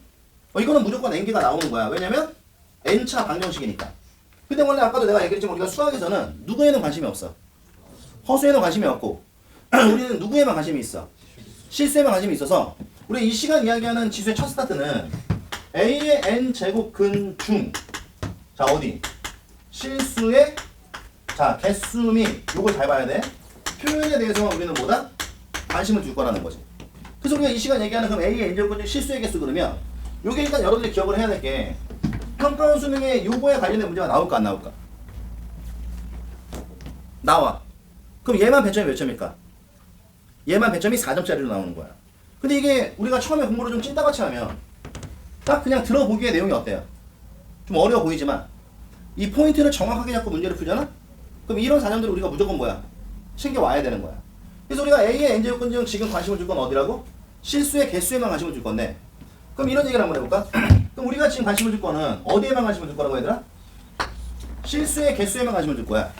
이거는 무조건 n개가 나오는 거야. 왜냐면 n차 방정식이니까. 근데 원래 아까도 내가 얘기했지만 우리가 수학에서는 누구에는 관심이 없어. 허수에는 관심이 없고 우리는 누구에만 관심이 있어. 실수에만 관심이 있어서 우리 이 시간 이야기하는 지수의 첫 스타트는 A의 n제곱근 중 자 어디? 실수의 자 개수 및 요걸 잘 봐야 돼. 표현에 대해서 우리는 뭐다? 관심을 둘 거라는 거지. 그래서 우리가 이 시간 얘기하는 그럼 A의 n제곱근 중 실수의 개수 그러면 요게 일단 여러분들이 기억을 해야 될 게 평가원 수능에 요거에 관련된 문제가 나올까 안 나올까? 나와. 그럼 얘만 배점이 몇 점일까? 얘만 배점이 4점짜리로 나오는 거야. 근데 이게 우리가 처음에 공부를 좀 찐따같이 하면 딱 그냥 들어보기에 내용이 어때요? 좀 어려워 보이지만 이 포인트를 정확하게 잡고 문제를 풀잖아? 그럼 이런 4점들을 우리가 무조건 뭐야? 챙겨와야 되는 거야. 그래서 우리가 A의 n제곱근 중 지금 관심을 줄 건 어디라고? 실수의 개수에만 관심을 줄 건데 그럼 이런 얘기를 한번 해볼까? 그럼 우리가 지금 관심을 줄 거는 어디에만 관심을 줄 거라고 얘들아? 실수의 개수에만 관심을 줄 거야.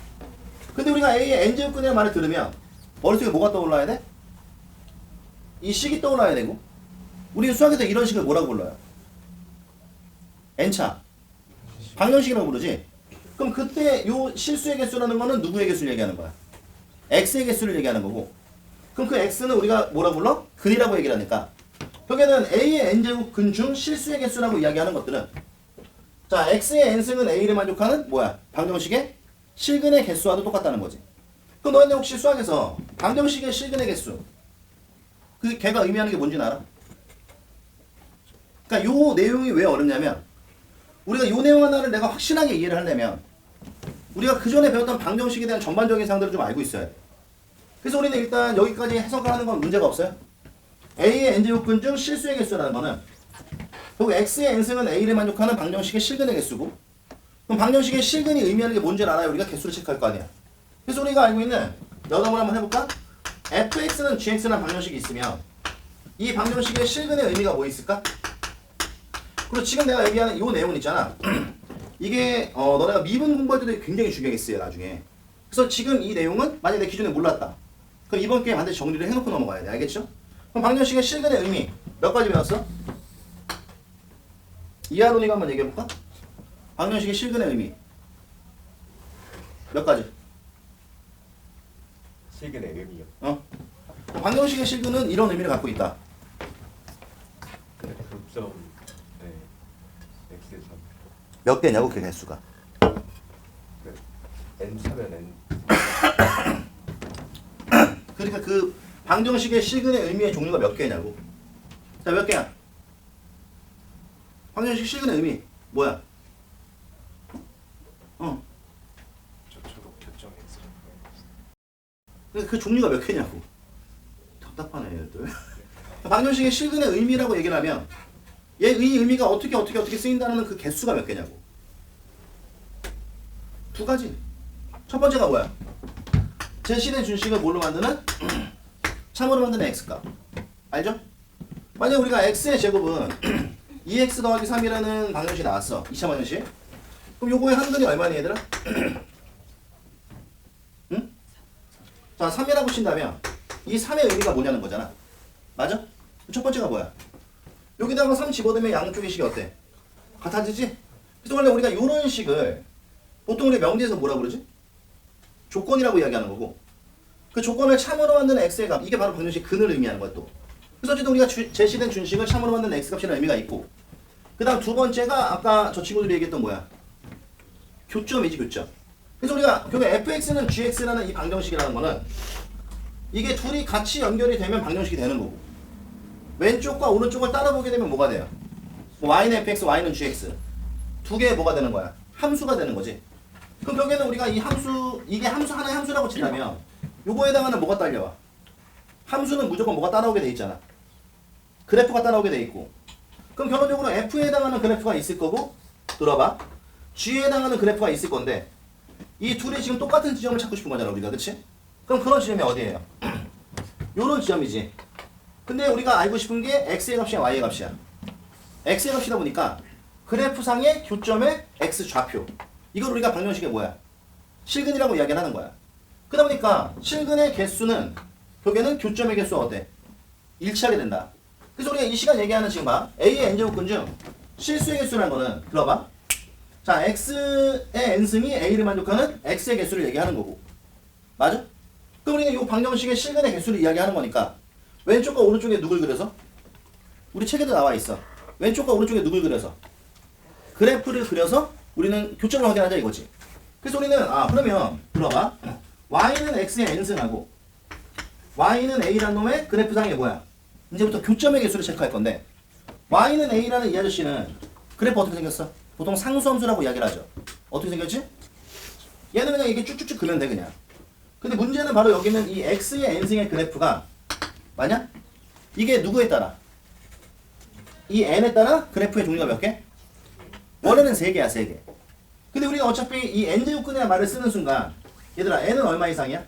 근데 우리가 A의 n제곱근이라는 말을 들으면 머릿속에 뭐가 떠올라야 돼? 이 식이 떠올라야 되고 우리 수학에서 이런 식을 뭐라고 불러요? n차 방정식이라고 부르지? 그럼 그때 요 실수의 개수라는 거는 누구의 개수를 얘기하는 거야? x의 개수를 얘기하는 거고 그럼 그 x는 우리가 뭐라고 불러? 근이라고 얘기를 하니까 여기는 A의 n제곱근 중 실수의 개수라고 이야기하는 것들은 자 x의 n승은 A를 만족하는 뭐야? 방정식의 실근의 개수와도 똑같다는 거지. 그럼 너희들 혹시 수학에서 방정식의 실근의 개수 그 걔가 의미하는 게 뭔지 알아? 그러니까 요 내용이 왜 어렵냐면 우리가 요 내용 하나를 내가 확실하게 이해를 하려면 우리가 그 전에 배웠던 방정식에 대한 전반적인 사항들을 좀 알고 있어야 돼. 그래서 우리는 일단 여기까지 해석을 하는 건 문제가 없어요. A의 n제곱근 중 실수의 개수라는 거는 그리고 X의 n승은 A를 만족하는 방정식의 실근의 개수고 그럼 방정식의 실근이 의미하는 게 뭔지 알아야 우리가 개수를 체크할 거 아니야. 그래서 우리가 알고 있는 여담을 한번 해볼까? fx는 gx라는 방정식이 있으면 이 방정식의 실근의 의미가 뭐 있을까? 그리고 지금 내가 얘기하는 이 내용은 있잖아. 이게 너네가 미분 공부할 때도 굉장히 중요하게 쓰여 나중에. 그래서 지금 이 내용은 만약에 내 기준에 몰랐다. 그럼 이번 기회에 반드시 정리를 해놓고 넘어가야 돼. 알겠죠? 그럼 방정식의 실근의 의미 몇 가지 배웠어? 이하론이가 한번 얘기해볼까? 방정식의 실근의 의미 몇 가지? 실근의 의미요. 방정식의 실근은 이런 의미를 갖고 있다. 교점 네 x 점 몇 개냐고 그 개수가. n 차면 n 그러니까 그 방정식의 실근의 의미의 종류가 몇 개냐고. 자, 몇 개야? 방정식 실근의 의미 뭐야? 저도 교점 x 그러니까 그 종류가 몇 개냐고. 답답하네 얘들. 방정식의 실근의 의미라고 얘기를 하면 얘 이 의미가 어떻게 쓰인다는 그 개수가 몇 개냐고. 두 가지. 첫 번째가 뭐야? 제시된 준식을 뭘로 만드는? 참으로 만드는 x값. 알죠? 만약 우리가 x의 제곱은 2x 더하기 3이라는 방정식이 나왔어. 2차 방정식. 그럼 요거의 한근이 얼마니 얘들아? 응? 자, 3이라고 친다면 이 3의 의미가 뭐냐는 거잖아. 맞아? 첫 번째가 뭐야? 여기다가 3 집어넣으면 양쪽의 식이 어때? 같아지지? 그래서 원래 우리가 이런 식을 보통 우리 명제에서 뭐라 그러지? 조건이라고 이야기하는 거고, 그 조건을 참으로 만드는 x의 값, 이게 바로 방정식 근을 의미하는 거야 또. 그래서 어쨌든 우리가 제시된 준식을 참으로 만드는 x값이라는 의미가 있고, 그 다음 두 번째가 아까 저 친구들이 얘기했던 뭐야? 교점이지, 교점. 그래서 우리가 결국 fx는 gx라는 이 방정식이라는 거는 이게 둘이 같이 연결이 되면 방정식이 되는 거고, 왼쪽과 오른쪽을 따라보게 되면 뭐가 돼요? 뭐 y는 fx, y는 gx. 두 개의 뭐가 되는 거야? 함수가 되는 거지. 그럼 여기에는 우리가 이 함수, 이게 함수 하나의 함수라고 치려면 요거에 해당하는 뭐가 딸려와? 함수는 무조건 뭐가 따라오게 돼 있잖아. 그래프가 따라오게 돼 있고. 그럼 결론적으로 f에 해당하는 그래프가 있을 거고, 들어봐. g에 해당하는 그래프가 있을 건데 이 둘이 지금 똑같은 지점을 찾고 싶은 거잖아 우리가. 그치? 그럼 그런 지점이 어디예요? 요런 지점이지. 근데 우리가 알고 싶은 게 x의 값이야 y의 값이야. x의 값이다 보니까 그래프상의 교점의 x 좌표, 이걸 우리가 방정식의 뭐야? 실근이라고 이야기를 하는 거야. 그러다 보니까 실근의 개수는 결국에는 교점의 개수가 어때? 일치하게 된다. 그래서 우리가 이 시간 얘기하는 지금 봐, a의 n제곱근 중 실수의 개수라는 거는 들어봐. 자, x의 n승이 a를 만족하는 x의 개수를 얘기하는 거고, 맞아? 그럼 우리가 이 방정식의 실근의 개수를 이야기하는 거니까 왼쪽과 오른쪽에 누굴 그려서? 우리 책에도 나와 있어. 왼쪽과 오른쪽에 누굴 그려서? 그래프를 그려서 우리는 교점을 확인하자 이거지. 그래서 우리는 그러면 들어봐. y는 x의 n승하고 y는 a라는 놈의 그래프상의 뭐야? 이제부터 교점의 개수를 체크할 건데, y는 a라는 이 아저씨는 그래프 어떻게 생겼어? 보통 상수함수라고 이야기를 하죠. 어떻게 생겼지? 얘는 그냥 이게 쭉쭉쭉 그면 돼 그냥. 근데 문제는 바로 여기는 이 x의 n승의 그래프가 맞냐? 이게 누구에 따라? 이 n에 따라 그래프의 종류가 몇 개? 원래는 3개야 3개. 근데 우리가 어차피 이 n제곱근이라는 말을 쓰는 순간 얘들아 n은 얼마 이상이야?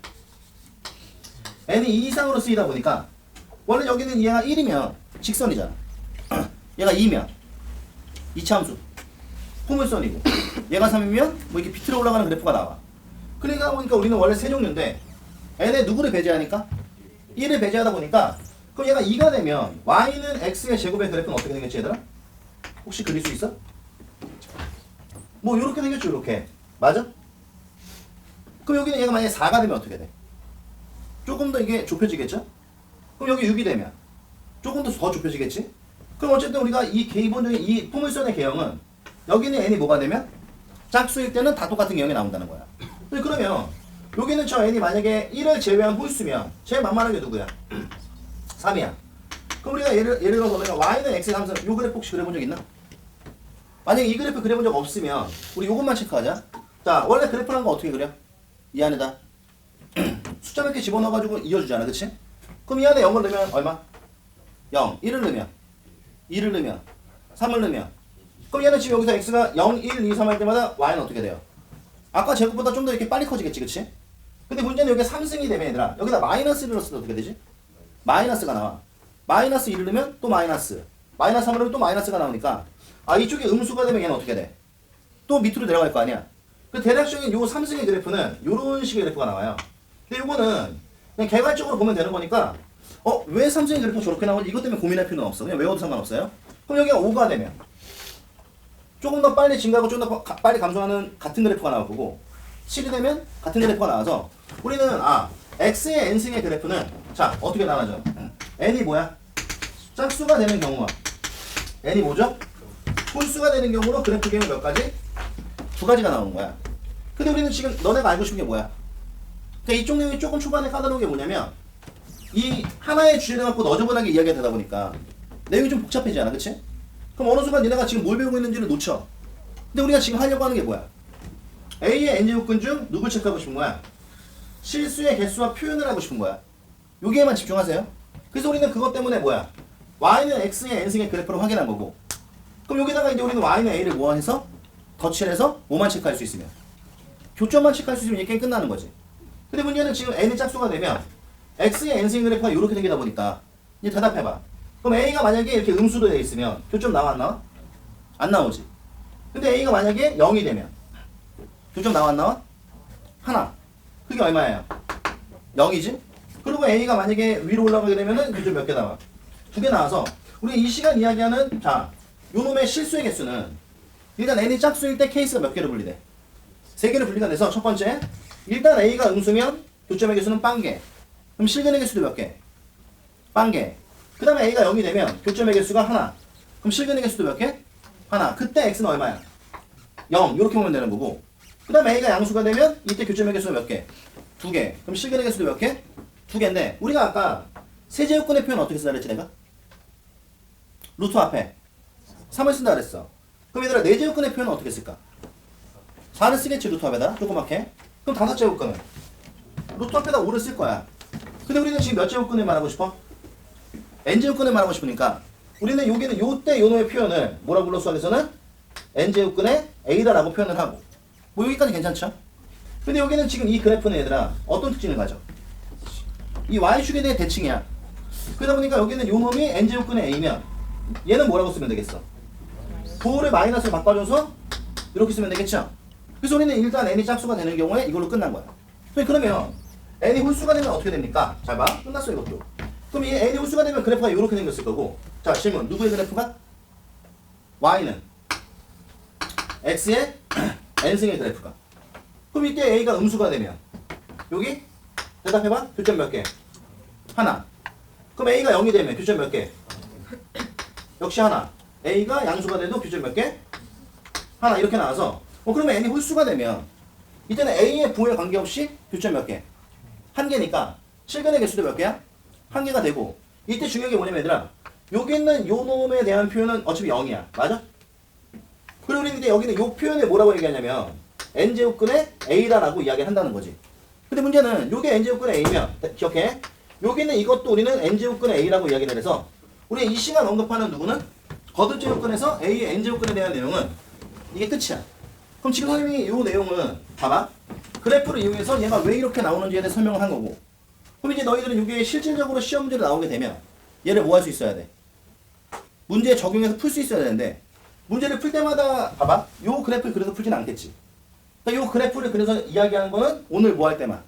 n이 2 이상으로 쓰이다 보니까 원래 여기는 얘가 1이면 직선이잖아. 얘가 2면 2차함수 포물선이고, 얘가 3이면 뭐 이렇게 비틀어 올라가는 그래프가 나와. 그러니까 보니까 우리는 원래 세 종류인데 n에 누구를 배제하니까? 1을 배제하다 보니까 그럼 얘가 2가 되면 y는 x의 제곱의 그래프는 어떻게 생겼지 얘들아? 혹시 그릴 수 있어? 뭐 요렇게 생겼죠 요렇게. 맞아? 그럼 여기는 얘가 만약에 4가 되면 어떻게 돼? 조금 더 이게 좁혀지겠죠? 그럼 여기 6이 되면 조금 더 좁혀지겠지? 그럼 어쨌든 우리가 이 기본적인 이 포물선의 개형은 여기는 n이 뭐가 되면 짝수일 때는 다 똑같은 개형이 나온다는 거야. 그러면 여기는 저 n이 만약에 1을 제외한 홀수면 제일 만만한 게 누구야? 3이야. 그럼 우리가 예를 들어서 우리가 y는 x의 3승, 요 그래프 혹시 그려본 적 있나? 만약에 이 그래프 그려본 적 없으면 우리 요것만 체크하자. 자, 원래 그래프란 거 어떻게 그려? 이 안에다 숫자 몇 개 집어넣어가지고 이어주잖아, 그치? 그럼 이 안에 0을 넣으면 얼마? 0, 1을 넣으면 2를 넣으면 3을 넣으면, 그럼 얘는 지금 여기서 x가 0, 1, 2, 3 할 때마다 y는 어떻게 돼요? 아까 제곱보다 좀 더 이렇게 빨리 커지겠지, 그치? 근데 문제는 여기 3승이 되면 얘들아 여기다 마이너스를 넣었을 때 어떻게 되지? 마이너스가 나와. 마이너스 1을 넣으면 또 마이너스. 마이너스 3을 넣으면 또 마이너스가 나오니까 아 이쪽이 음수가 되면 얘는 어떻게 돼? 또 밑으로 내려갈 거 아니야. 그 대략적인 요 3승의 그래프는 요런 식의 그래프가 나와요. 근데 요거는 그냥 개괄적으로 보면 되는 거니까 왜 3승의 그래프가 저렇게 나오는지 이것 때문에 고민할 필요는 없어. 그냥 외워도 상관없어요. 그럼 여기가 5가 되면 조금 더 빨리 증가하고 좀 더 빨리 감소하는 같은 그래프가 나올 거고 7이 되면 같은 그래프가 나와서 우리는 x의 n승의 그래프는 자 어떻게 나눠져? n이 뭐야? 짝수가 되는 경우와 n이 뭐죠? 홀수가 되는 경우로 그래프 개념 몇 가지? 두 가지가 나오는 거야. 근데 우리는 지금 너네가 알고 싶은 게 뭐야? 그러니까 이쪽 내용이 조금 초반에 까다로운 게 뭐냐면 이 하나의 주제를 갖고 너저분하게 이야기가 되다 보니까 내용이 좀 복잡해지지 않아? 그치? 그럼 어느 순간 니네가 지금 뭘 배우고 있는지를 놓쳐. 근데 우리가 지금 하려고 하는 게 뭐야? A의 n제곱근 중 누굴 체크하고 싶은 거야? 실수의 개수와 표현을 하고 싶은 거야. 여기에만 집중하세요. 그래서 우리는 그것 때문에 뭐야? y는 x의 n승의 그래프를 확인한 거고 그럼 여기다가 이제 우리는 y는 a를 모아해서 덧칠해서 뭐만 체크할 수 있으면 교점만 체크할 수 있으면 이 게임 끝나는 거지. 근데 문제는 지금 n이 짝수가 되면 x의 n승의 그래프가 이렇게 생기다 보니까 이제 대답해봐. 그럼 a가 만약에 이렇게 음수로 되어 있으면 교점 나와 안 나와? 안 나오지. 근데 a가 만약에 0이 되면 교점 나와 안 나와? 하나. 그게 얼마예요? 0이지? 그리고 a가 만약에 위로 올라가게 되면은 교점 몇 개 나와? 2개 나와서 우리 이 시간 이야기하는 자 요놈의 실수의 개수는 일단 n이 짝수일 때 케이스가 몇 개로 분리돼? 3개로 분리가 돼서 첫 번째 일단 a가 음수면 교점의 개수는 빵개. 그럼 실근의 개수도 몇 개? 빵개. 그 다음에 a가 0이 되면 교점의 개수가 하나. 그럼 실근의 개수도 몇 개? 하나. 그때 x는 얼마야? 0. 이렇게 보면 되는 거고 그 다음에 a가 양수가 되면 이때 교점의 개수가 몇 개? 2개. 그럼 실근의 개수도 몇 개? 2개인데 우리가 아까 세제곱근의 표현 어떻게 쓰라 그랬지 내가? 루트 앞에 3을 쓴다 그랬어. 그럼 얘들아 4제곱근의 표현은 어떻게 쓸까? 4를 쓰겠지 루트 앞에다 조그맣게. 그럼 5제곱근은? 루트 앞에다 5를 쓸 거야. 근데 우리는 지금 몇 제곱근을 말하고 싶어? n제곱근을 말하고 싶으니까 우리는 여기는 요때 요놈의 표현을 뭐라고 불러 수학에서는 n제곱근의 a다라고 표현을 하고 뭐 여기까지 괜찮죠? 근데 여기는 지금 이 그래프는 얘들아 어떤 특징을 가져? 이 y축에 대해 대칭이야. 그러다 보니까 여기는 요 놈이 n제곱근의 a면 얘는 뭐라고 쓰면 되겠어? 도를 마이너스로 바꿔줘서 이렇게 쓰면 되겠죠? 그래서 우리는 일단 n이 짝수가 되는 경우에 이걸로 끝난 거야. 그러면 n이 홀수가 되면 어떻게 됩니까? 잘 봐. 끝났어 이것도. 그럼 이 n이 홀수가 되면 그래프가 이렇게 생겼을 거고 자 질문 누구의 그래프가? y는 x의 n승의 그래프가. 그럼 이때 a가 음수가 되면 여기 대답해봐. 교점 몇 개? 하나. 그럼 a가 0이 되면 교점 몇 개? 역시 하나. a가 양수가 돼도 교점 몇 개? 하나. 이렇게 나와서 그러면 n이 홀수가 되면 이때는 a의 부호에 관계없이 교점 몇 개? 한 개니까 실근의 개수도 몇 개야? 한 개가 되고 이때 중요한 게 뭐냐면 얘들아 여기 있는 요 놈에 대한 표현은 어차피 0이야. 맞아? 그리고 우리는 이제 여기는 요 표현을 뭐라고 얘기하냐면 n제곱근의 a다라고 이야기를 한다는 거지. 근데 문제는 요게 n제곱근의 a면 기억해. 여기는 이것도 우리는 n제곱근의 a라고 이야기를 해서 우리 이 시간 언급하는 누구는 거듭제곱근에서 a의 n제곱근에 대한 내용은 이게 끝이야. 그럼 지금 선생님이 요 내용은 봐봐. 그래프를 이용해서 얘가 왜 이렇게 나오는지에 대해 설명을 한 거고 그럼 이제 너희들은 이게 실질적으로 시험 문제로 나오게 되면 얘를 뭐 할 수 있어야 돼? 문제에 적용해서 풀 수 있어야 되는데 문제를 풀 때마다 봐봐. 요 그래프를 그래서 풀진 않겠지. 그러니까 요 그래프를 그래서 이야기하는 거는 오늘 뭐 할 때만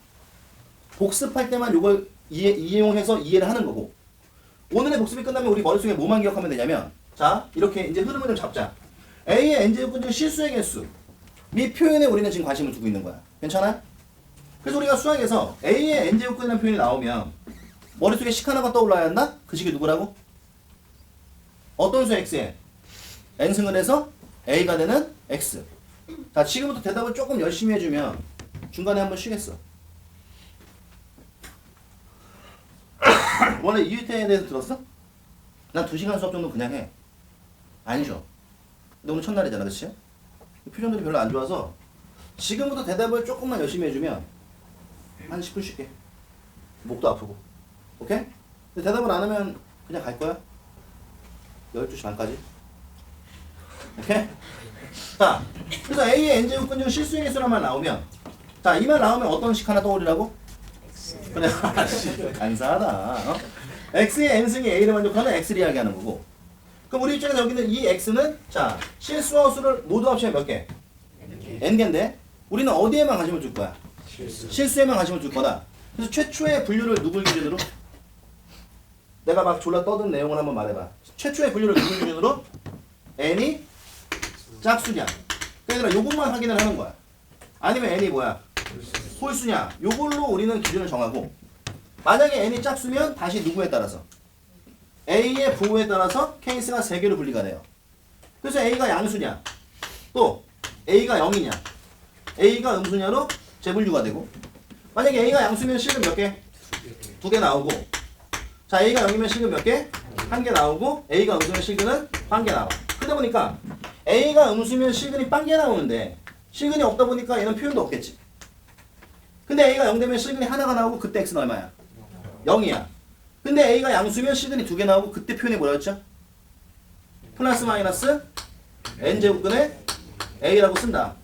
복습할 때만 요걸 이용해서 이해를 하는 거고 오늘의 복습이 끝나면 우리 머릿속에 뭐만 기억하면 되냐면 자 이렇게 이제 흐름을 좀 잡자. A의 n제곱근 중 실수의 개수 이 표현에 우리는 지금 관심을 두고 있는 거야. 괜찮아? 그래서 우리가 수학에서 A의 n제곱근이라는 표현이 나오면 머릿속에 식 하나가 떠올라야 한다? 그 식이 누구라고? 어떤 수 x에 n승을 해서 a가 되는 x. 자 지금부터 대답을 조금 열심히 해주면 중간에 한번 쉬겠어. 원래 이유태에 대해서 들었어? 난 2시간 수업 정도 그냥 해. 안 쉬어. 근데 오늘 첫날이잖아, 그치? 표정들이 별로 안 좋아서 지금부터 대답을 조금만 열심히 해주면 한 10분 쉴게. 목도 아프고. 오케이? 근데 대답을 안 하면 그냥 갈 거야. 12시 반까지. 오케이? 자, 그래서 A의 n제곱근 중 실수의 개수란만 나오면 자, 이 말 나오면 어떤 식 하나 떠올리라고? 그래, 간사하다. x의 n승이 a를 만족하는 x를 이야기하는 거고. 그럼 우리 입장에서 여기는 이 x는 자 실수와 수를 모두 합치면 몇 개? n개인데 우리는 어디에만 관심을 줄 거야? 실수에만 관심을 줄 거다. 그래서 최초의 분류를 누굴 기준으로? 내가 막 졸라 떠든 내용을 한번 말해봐. 최초의 분류를 누굴 기준으로? n이 짝수냐? 그러니까 요것만 확인을 하는 거야. 아니면 n이 뭐야? 홀수냐? 요걸로 우리는 기준을 정하고, 만약에 n이 짝수면 다시 누구에 따라서? a의 부호에 따라서 케이스가 3개로 분리가 돼요. 그래서 a가 양수냐? 또 a가 0이냐? a가 음수냐로 재분류가 되고, 만약에 a가 양수면 실은 몇 개? 2개 나오고, 자 a가 0이면 실은 몇 개? 1개 나오고, a가 음수면 실근은 1개 나와. 그러다 보니까 a가 음수면 실근이 1개 나오는데 실근이 없다 보니까 얘는 표현도 없겠지. 근데 a가 0 되면 실근이 하나가 나오고 그때 x는 얼마야? 0이야. 근데 a가 양수면 실근이 2개 나오고 그때 표현이 뭐였죠? 플러스 마이너스 n제곱근의 a라고 쓴다.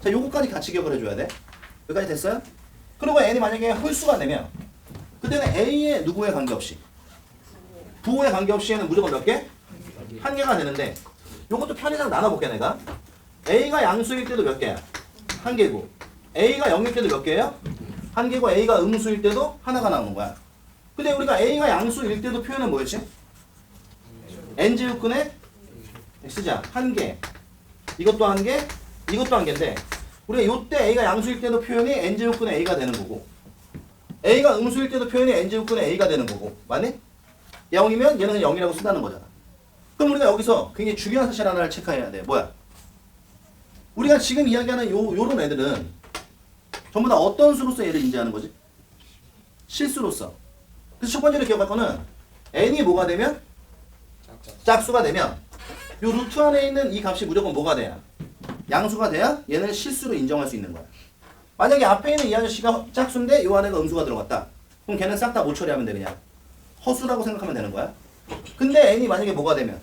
자, 요거까지 같이 기억을 해줘야 돼. 여기까지 됐어요? 그리고 n이 만약에 홀수가 되면 그때는 a의 누구에 관계없이 부호에 관계없이 얘는 무조건 몇 개? 1개가 되는데, 요것도 편의상 나눠볼게 내가. a가 양수일 때도 몇 개야? 1개고, a가 0일 때도 몇 개예요? 1개고, a가 음수일 때도 하나가 나오는 거야. 근데 우리가 a가 양수일 때도 표현은 뭐였지? n제곱근의 x자 1개, 이것도 1개, 이것도 1개인데 우리가 요때 a가 양수일 때도 표현이 n제곱근의 a가 되는 거고, a가 음수일 때도 표현이 n제곱근의 a가 되는 거고, 맞니? 0이면 얘는 0이라고 쓴다는 거잖아. 그럼 우리가 여기서 굉장히 중요한 사실 하나를 체크해야 돼. 뭐야? 우리가 지금 이야기하는 요런 애들은 전부 다 어떤 수로서 얘를 인지하는 거지? 실수로서. 그래서 첫 번째로 기억할 거는 n이 뭐가 되면? 짝수가 되면 요 루트 안에 있는 이 값이 무조건 뭐가 돼야? 양수가 돼야 얘는 실수로 인정할 수 있는 거야. 만약에 앞에 있는 이 아저씨가 짝수인데 요 안에가 음수가 들어갔다. 그럼 걔는 싹 다 못 처리하면 돼. 그냥 허수라고 생각하면 되는 거야. 근데 n이 만약에 뭐가 되면?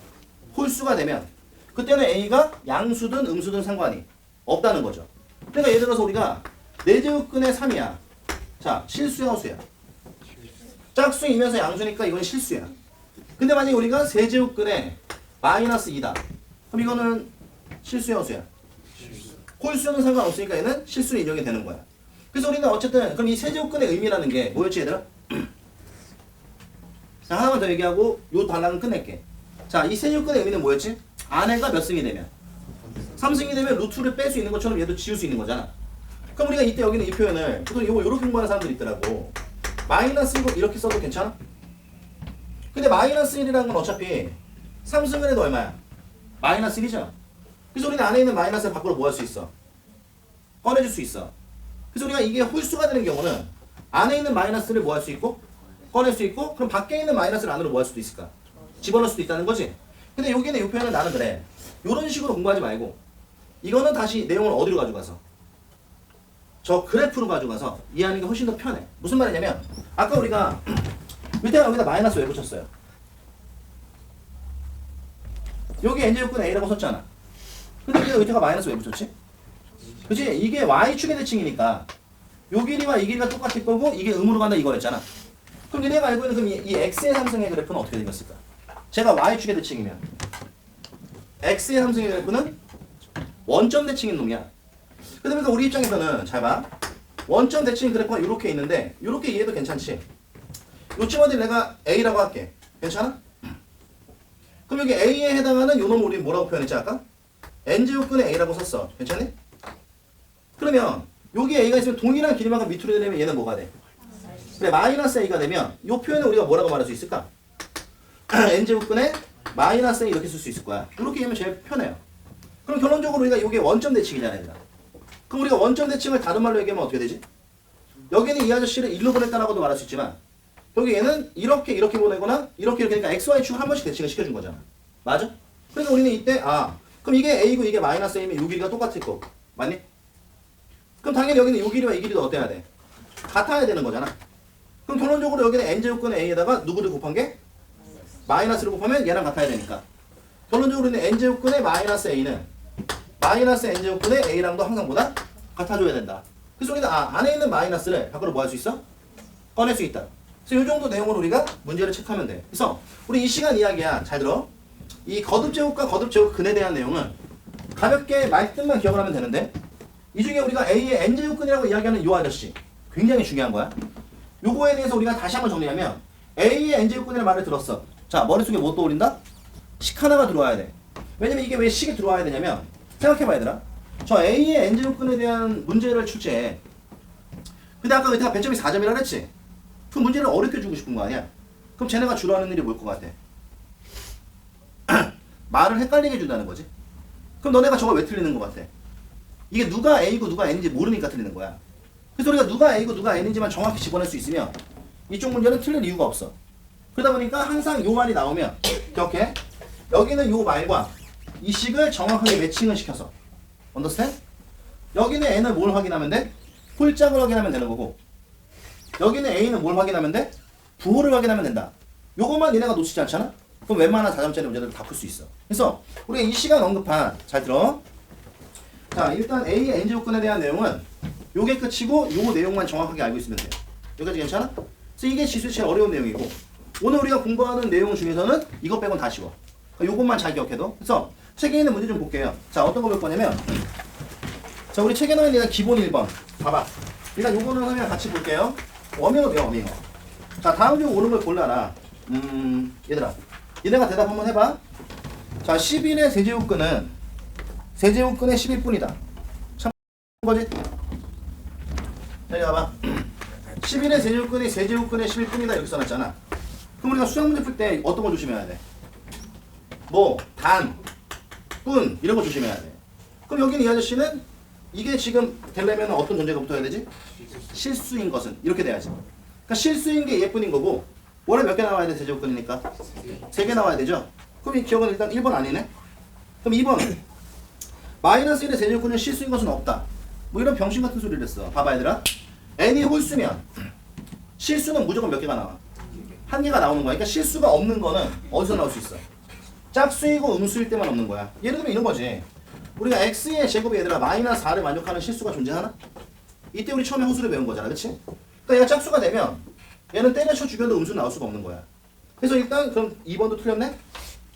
홀수가 되면 그때는 a가 양수든 음수든 상관이 없다는 거죠. 그러니까 예를 들어서 우리가 4제곱근의 3이야. 자, 실수야 허수야? 짝수이면서 양수니까 이건 실수야. 근데 만약에 우리가 3제곱근의 마이너스 2다. 그럼 이거는 실수야 허수야? 홀수는 상관없으니까 얘는 실수로 인정이 되는 거야. 그래서 우리는 어쨌든 그럼 이 3제곱근의 의미라는 게 뭐였지 얘들아? 자, 하나만 더 얘기하고 요 단락은 끝낼게. 자, 이 세제곱근의 의미는 뭐였지? 안에가 몇 승이 되면? 3승이 되면 루트를 뺄 수 있는 것처럼 얘도 지울 수 있는 거잖아. 그럼 우리가 이때 여기는 이 표현을 보통 요거 요렇게 공부하는 사람들이 있더라고. 마이너스 1고 이렇게 써도 괜찮아? 근데 마이너스 1이라는 건 어차피 3승을 해도 얼마야? 마이너스 1이죠. 그래서 우리는 안에 있는 마이너스를 밖으로 뭐 할 수 있어? 꺼내줄 수 있어. 그래서 우리가 이게 홀수가 되는 경우는 안에 있는 마이너스를 뭐 할 수 있고? 꺼낼 수 있고, 그럼 밖에 있는 마이너스를 안으로 뭐 할 수도 있을까? 집어넣을 수도 있다는 거지. 근데 여기는 이 표현은 나는 그래. 요런 식으로 공부하지 말고 이거는 다시 내용을 어디로 가져가서 저 그래프로 가져가서 이해하는 게 훨씬 더 편해. 무슨 말이냐면 아까 우리가 밑에가 여기다 마이너스 왜 붙였어요? 여기 n제곱근 a라고 썼잖아. 근데 우리가 밑에가 마이너스 왜 붙였지? 그치? 이게 y축의 대칭이니까 요 길이와 이 길이가 똑같을 거고 이게 음으로 간다 이거였잖아. 그럼 얘네가 알고 있는 그럼 이 x의 삼승의 그래프는 어떻게 생겼을까? 제가 y축의 대칭이면 x의 삼승의 그래프는 원점 대칭인 놈이야. 그러니까 우리 입장에서는 잘 봐. 원점 대칭 그래프가 이렇게 있는데 이렇게 이해도 괜찮지? 요쯤 내가 a라고 할게. 괜찮아? 그럼 여기 a에 해당하는 요 놈을 우리 뭐라고 표현했지 아까? n제곱근의 a라고 썼어. 괜찮니? 그러면 여기 a가 있으면 동일한 길이만큼 밑으로 내리면 얘는 뭐가 돼? 그래, 마이너스 a가 되면 이 표현을 우리가 뭐라고 말할 수 있을까? n제곱근의 마이너스 a 이렇게 쓸 수 있을 거야. 이렇게 하면 제일 편해요. 그럼 결론적으로 우리가 이게 원점 대칭이잖아, 얘들아. 그럼 우리가 원점 대칭을 다른 말로 얘기하면 어떻게 되지? 여기는 이 아저씨를 1로 보냈다라고도 말할 수 있지만 여기 얘는 이렇게 보내거나 이렇게 그러니까 xy축을 한 번씩 대칭을 시켜준 거잖아. 맞아? 그러니까 우리는 이때 그럼 이게 a고 이게 마이너스 a면 요 길이가 똑같을 거고. 맞니? 그럼 당연히 여기는 요 길이와 이 길이도 어때야 돼? 같아야 되는 거잖아. 그럼 결론적으로 여기는 n제곱근의 a에다가 누구를 곱한 게? 마이너스를 곱하면 얘랑 같아야 되니까. 결론적으로 우리는 n제곱근의 마이너스 a는 마이너스 n제곱근의 a랑도 항상 보다 같아줘야 된다. 그래서 우리가 안에 있는 마이너스를 밖으로 뭐 할 수 있어? 꺼낼 수 있다. 그래서 이 정도 내용으로 우리가 문제를 체크하면 돼. 그래서 우리 이 시간 이야기야. 잘 들어. 이 거듭제곱과 거듭제곱근에 대한 내용은 가볍게 말뜻만 기억을 하면 되는데 이 중에 우리가 A의 n제곱근이라고 이야기하는 요 아저씨 굉장히 중요한 거야. 요거에 대해서 우리가 다시 한번 정리하면 A의 n제곱근이라는 말을 들었어. 자, 머릿속에 뭐 떠올린다? 식 하나가 들어와야 돼. 왜냐면 이게 왜 식이 들어와야 되냐면 생각해봐 얘들아. 저 A의 n제곱근에 대한 문제를 출제해. 근데 아까 내가 배점이 4점이라 그랬지? 그 문제를 어렵게 주고 싶은 거 아니야? 그럼 쟤네가 주로 하는 일이 뭘 것 같아? 말을 헷갈리게 해준다는 거지. 그럼 너네가 저거 왜 틀리는 것 같아? 이게 누가 A고 누가 N인지 모르니까 틀리는 거야. 그래서 우리가 누가 A고 누가 N인지만 정확히 집어낼 수 있으면 이쪽 문제는 틀릴 이유가 없어. 그러다 보니까 항상 요 말이 나오면 기억해. 여기는 요 말과 이 식을 정확하게 매칭을 시켜서 understand? 여기는 N을 뭘 확인하면 돼? 홀짝을 확인하면 되는 거고 여기는 A는 뭘 확인하면 돼? 부호를 확인하면 된다. 요것만 얘네가 놓치지 않잖아? 그럼 웬만한 4점짜리 문제들 다 풀 수 있어. 그래서 우리가 이 시간 언급한 잘 들어. 자, 일단 A의 n제곱근에 대한 내용은 요게 끝이고 요 내용만 정확하게 알고 있으면 돼. 여기까지 괜찮아? 그래서 이게 지수의 제일 어려운 내용이고 오늘 우리가 공부하는 내용 중에서는 이것 빼곤 다 쉬워. 그러니까 요것만 잘 기억해도. 그래서 책에 있는 문제 좀 볼게요. 자, 어떤 거 볼 거냐면 자, 우리 책에 나와 있는 기본 1번 봐봐. 일단 요거는 그냥 같이 볼게요. 워밍업 배워, 워밍업. 자, 다음 중 오는 걸 골라라. 얘들아 얘네가 대답 한번 해봐. 자, 11의 세제곱근은 세제곱근의 11분이다. 참 거지? 여기 봐봐. 11의 세제곱근이 세제곱근의 11분이다 이렇게 써놨잖아. 그럼 우리가 수학 문제 풀 때 어떤 거 조심해야 돼? 뭐, 단, 분 이런 거 조심해야 돼. 그럼 여기는 이 아저씨는 이게 지금 되려면 어떤 존재가 붙어야 되지? 실수인 것은 이렇게 돼야지. 그러니까 실수인 게 예쁜인 거고 원래 몇 개 나와야 돼? 세제곱근이니까 3개 나와야 되죠? 그럼 이 기억은 일단 1번 아니네? 그럼 2번 마이너스 1의 세제곱근은 실수인 것은 없다. 뭐 이런 병신 같은 소리를 했어. 봐봐 얘들아. n이 홀수면 실수는 무조건 몇 개가 나와? 한 개가 나오는 거야. 그러니까 실수가 없는 거는 어디서 나올 수 있어? 짝수이고 음수일 때만 없는 거야. 예를 들면 이런 거지. 우리가 x의 제곱이 얘들아 마이너스 4를 만족하는 실수가 존재하나? 이때 우리 처음에 호수를 배운 거잖아. 그치? 그러니까 얘가 짝수가 되면 얘는 때려쳐 죽여도 음수 나올 수가 없는 거야. 그래서 일단 그럼 2번도 틀렸네?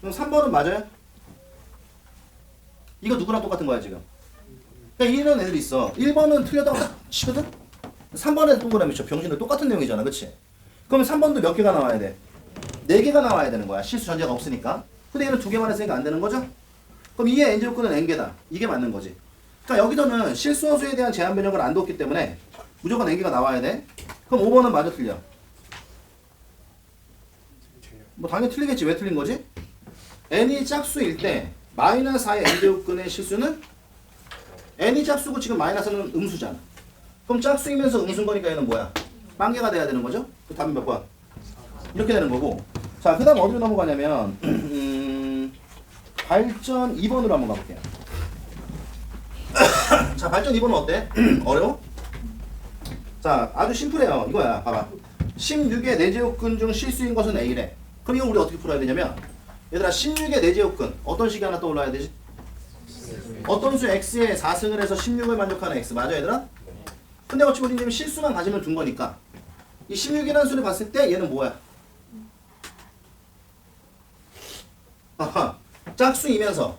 그럼 3번은 맞아요? 이거 누구랑 똑같은 거야 지금? 그러니까 이런 애들이 있어. 1번은 틀렸다고 딱 치거든? 3번에 동그라미 쳐. 병신들 똑같은 내용이잖아. 그치? 그러면 3번도 몇 개가 나와야 돼? 4개가 나와야 되는 거야. 실수 전제가 없으니까. 근데 얘는 2개만 했으니까 안 되는 거죠? 그럼 이의 n제곱근은 n개다. 이게 맞는 거지. 그러니까 여기서는 실수원수에 대한 제한 변형을 안 뒀기 때문에 무조건 n개가 나와야 돼. 그럼 5번은 맞아 틀려? 뭐 당연히 틀리겠지. 왜 틀린 거지? n이 짝수일 때 마이너스 4의 n제곱근의 실수는 n이 짝수고 지금 마이너스는 음수잖아. 그럼 짝수이면서 음수인 거니까 얘는 뭐야? 빵개가 돼야 되는 거죠? 그 답은 몇 번? 이렇게 되는 거고. 자, 그 다음 어디로 넘어가냐면 발전 2번으로 한번 가볼게요. 자, 발전 2번은 어때? 어려워? 자, 아주 심플해요. 이거야. 봐봐. 16의 4제곱근 중 실수인 것은 A래. 그럼 이거 우리 어떻게 풀어야 되냐면 얘들아 16의 4제곱근 어떤 식이 하나 떠올라야 되지? 어떤 수 x에 4승을 해서 16을 만족하는 x 맞아 얘들아? 근데 어찌 보면 실수만 가지면 둔 거니까 이 16이라는 수를 봤을 때 얘는 뭐야? 아하, 짝수이면서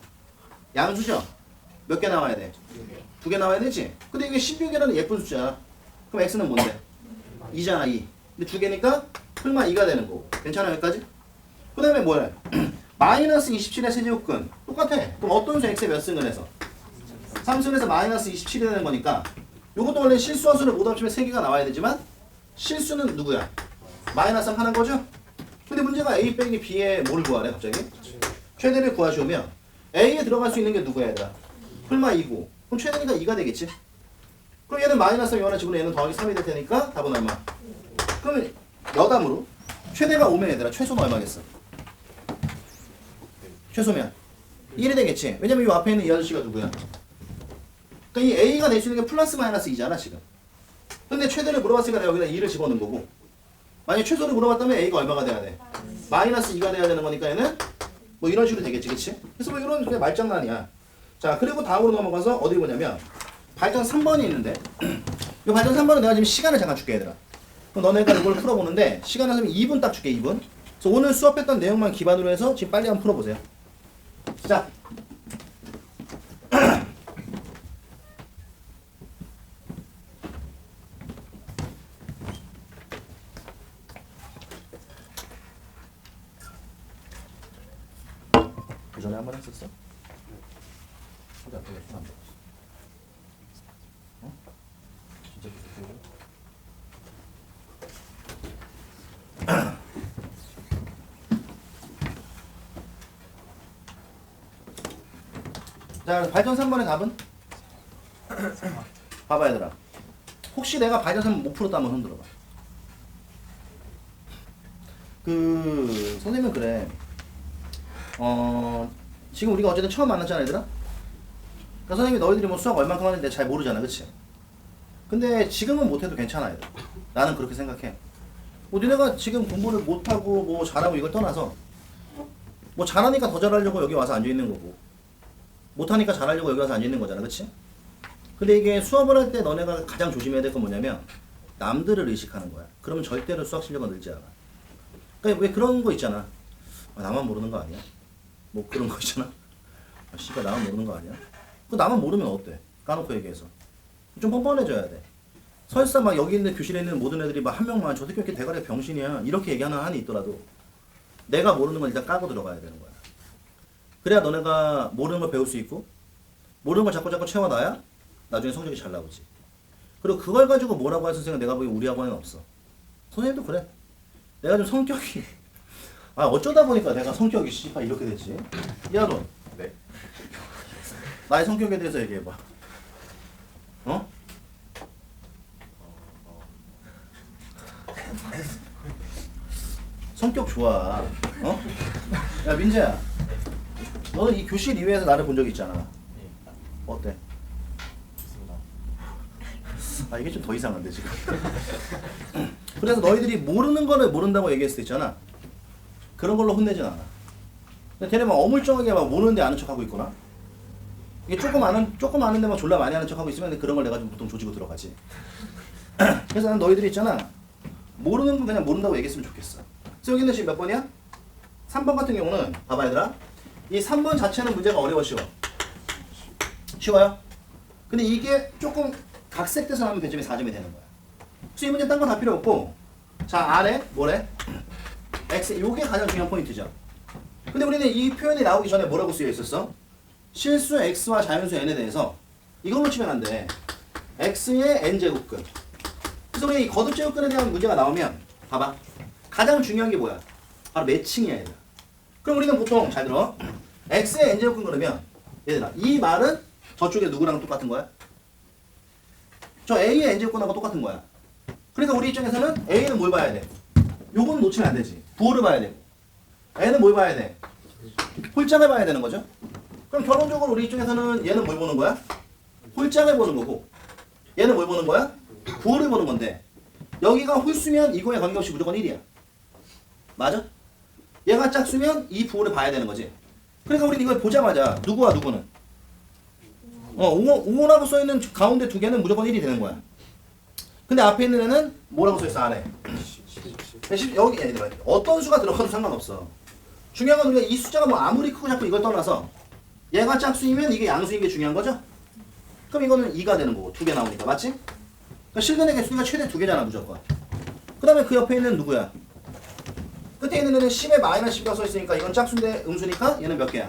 양수죠? 몇 개 나와야 돼? 2개 나와야 되지? 근데 이게 16이라는 예쁜 숫자야. 그럼 x는 뭔데? 2잖아 2. 근데 2개니까 풀만 2가 되는 거고. 괜찮아 여기까지? 그 다음에 뭐야? 마이너스 27의 세제곱근 똑같아. 그럼 어떤 수 x에 몇 승을 해서? 3승에서 마이너스 27이 되는 거니까 요것도 원래 실수와 수를 못 합치면 3개가 나와야 되지만 실수는 누구야? 마이너스 3 하는 거죠? 근데 문제가 a 빼기 b에 뭐를 구하래 갑자기? 최대를 구하시오면 a에 들어갈 수 있는 게 누구야 얘들아? 풀마 2고 그럼 최대니까 2가 되겠지? 그럼 얘는 마이너스 3이 집으로 얘는 더하기 3이 될 테니까 답은 얼마? 그러면 여담으로 최대가 5면 얘들아 최소는 얼마겠어? 최소면 1이 되겠지? 왜냐면 이 앞에 있는 이 아저씨가 누구야? 그러니까 이 a가 될 수 있는 게 플러스 마이너스 2잖아 지금. 근데 최대를 물어봤으니까 내가 여기다 2를 집어넣은 거고 만약에 최소를 물어봤다면 a가 얼마가 돼야 돼? 마이너스 2가 돼야 되는 거니까 얘는 뭐 이런 식으로 되겠지 그치? 그래서 뭐 이런 그냥 말장난이야. 자 그리고 다음으로 넘어가서 어디 보냐면 발전 3번이 있는데 이 발전 3번은 내가 지금 시간을 잠깐 줄게 얘들아. 그럼 너네가 이걸 풀어보는데 시간을 하면 2분 딱 줄게 2분. 그래서 오늘 수업했던 내용만 기반으로 해서 지금 빨리 한번 풀어보세요. 자. 그 전에 한 번 했었어? 근데 안 되겠어. 어? 진짜 비슷해요? 자, 발전 3번의 답은? 봐봐 얘들아. 혹시 내가 발전 3번 못 풀었다면 손 들어봐. 그 선생님은 그래. 지금 우리가 어쨌든 처음 만났잖아 얘들아. 그러니까 선생님이 너희들이 뭐 수학 얼만큼 하는지 잘 모르잖아, 그치? 근데 지금은 못해도 괜찮아 얘들아. 나는 그렇게 생각해. 뭐 니네가 지금 공부를 못하고 뭐 잘하고 이걸 떠나서 뭐 잘하니까 더 잘하려고 여기 와서 앉아있는 거고 못하니까 잘하려고 여기 와서 앉아있는 거잖아, 그치? 근데 이게 수업을 할 때 너네가 가장 조심해야 될 건 뭐냐면 남들을 의식하는 거야. 그러면 절대로 수학 실력은 늘지 않아. 그러니까 왜 그런 거 있잖아. 아, 나만 모르는 거 아니야? 뭐 그런 거 있잖아. 아, 씨발 나만 모르는 거 아니야? 그 나만 모르면 어때? 까놓고 얘기해서 좀 뻔뻔해져야 돼. 설사 막 여기 있는 교실에 있는 모든 애들이 막 한 명만 저 새끼 이렇게 대가리가 병신이야 이렇게 얘기하는 한이 있더라도 내가 모르는 건 일단 까고 들어가야 되는 거야. 그래야 너네가 모르는 걸 배울 수 있고 모르는 걸 자꾸 채워놔야 나중에 성적이 잘 나오지. 그리고 그걸 가지고 뭐라고 할 선생님은 내가 보기엔 우리 학원에는 없어. 선생님도 그래. 내가 좀 성격이 어쩌다 보니까 내가 성격이 씨발 이렇게 됐지. 야론 네. 나의 성격에 대해서 얘기해봐. 어? 성격 좋아. 어? 야 민재야, 너는 이 교실 이외에서 나를 본 적 있잖아. 네. 어때? 좋습니다. 아 이게 좀 더 이상한데 지금. 그래서 너희들이 모르는 거를 모른다고 얘기했을 때 있잖아. 그런 걸로 혼내진 않아. 근데 걔네 막 어물쩡하게 막 모르는데 아는 척하고 있거나 이게 조금 아는데 막 졸라 많이 아는 척하고 있으면 그런 걸 내가 좀 보통 조지고 들어가지. 그래서 난 너희들이 있잖아. 모르는 건 그냥 모른다고 얘기했으면 좋겠어. 그래서 여기는 지금 몇 번이야? 3번 같은 경우는 봐봐 얘들아. 이 3번 자체는 문제가 어려워 쉬워? 쉬워요? 근데 이게 조금 각색돼서 나면 배점이 4점이 되는 거야. 그래서 이 문제 딴 거 다 필요 없고 자 아래 뭐래? x 요게 가장 중요한 포인트죠. 근데 우리는 이 표현이 나오기 전에 뭐라고 쓰여 있었어? 실수 x와 자연수 n에 대해서 이걸로 치면 안 돼. x의 n제곱근. 그래서 우리 이 거듭제곱근에 대한 문제가 나오면 봐봐. 가장 중요한 게 뭐야? 바로 매칭이야 얘들아. 그럼 우리는 보통 잘 들어. x의 n제곱근 그러면 얘들아 이 말은 저쪽에 누구랑 똑같은 거야? 저 a의 n제곱근하고 똑같은 거야. 그러니까 우리 입장에서는 a는 뭘 봐야 돼? 요거는 놓치면 안 되지. 부호를 봐야 되고 n은 뭘 봐야 돼? 홀장을 봐야 되는 거죠. 그럼 결론적으로 우리 입장에서는 얘는 뭘 보는 거야? 홀장을 보는 거고 얘는 뭘 보는 거야? 부호를 보는 건데 여기가 홀수면 이거에 관계없이 무조건 1이야. 맞아? 얘가 짝수면 이 부호를 봐야 되는 거지. 그러니까 우리는 이걸 보자마자 누구와 누구는 옹호라고 써있는 가운데 두 개는 무조건 1이 되는 거야. 근데 앞에 있는 애는 뭐라고 써있어 안에? 여기 얘들아 어떤 수가 들어가도 상관없어. 중요한 건 우리가 이 숫자가 뭐 아무리 크고 작고 이걸 떠나서 얘가 짝수이면 이게 양수인 게 중요한 거죠? 그럼 이거는 2가 되는 거고 2개 나오니까 맞지? 그러니까 실근의 개수가 최대 2개잖아 무조건. 그 다음에 그 옆에 있는 누구야? 끝에 있는 애는 10에 마이너스 10이라고 써있으니까 이건 짝수인데 음수니까 얘는 몇 개야?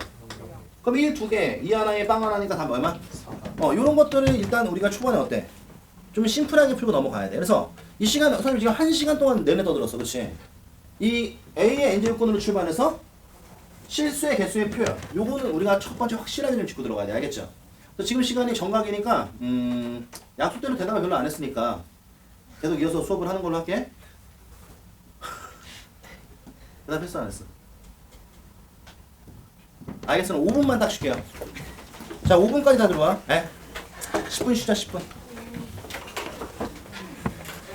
그럼 1, 2개, 이 하나에 빵 하나니까 다 얼마? 요런 것들을 일단 우리가 초반에 어때? 좀 심플하게 풀고 넘어가야 돼. 그래서 이 시간, 선생님 지금 1시간 동안 내내 떠들었어. 그치? 이 A의 n제곱근으로 출발해서 실수의 개수의 표현. 요거는 우리가 첫 번째 확실하게 좀 짚고 들어가야 돼. 알겠죠? 그래서 지금 시간이 정각이니까, 약속대로 대답을 별로 안 했으니까 계속 이어서 수업을 하는 걸로 할게. 대답했어, 안 했어? 알겠어. 5분만 딱 쉴게요. 자, 5분까지 다 들어와. 10분 쉬자, 10분.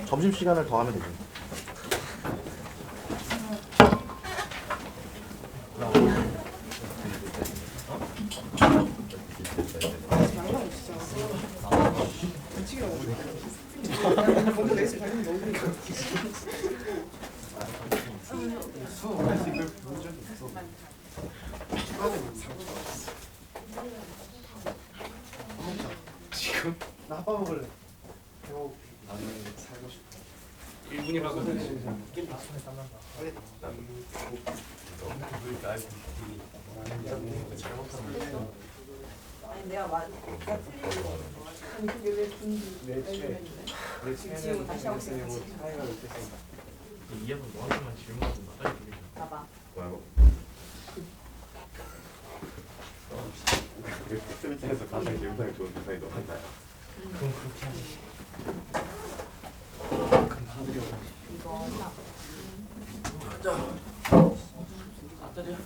점심시간을 더 하면 되지. 나 핫바 먹을래. 나는 살고 싶어. 1분이라고 게임 다 손에 땀난다. 왜 알고 잘못하면 아니 내가 틀린 거. 아니 그게 왜 분기? 우리 지우고 다시 하고 있어. 차이가 있겠습니다. 이해는 너한테만 질문하고 나까지 들리죠. 봐봐. 뭐라고? 트위터에서 가장 기분이 좋은 대상이 너한테. 그럼 그렇게 하지. 이거 사. 아따리야.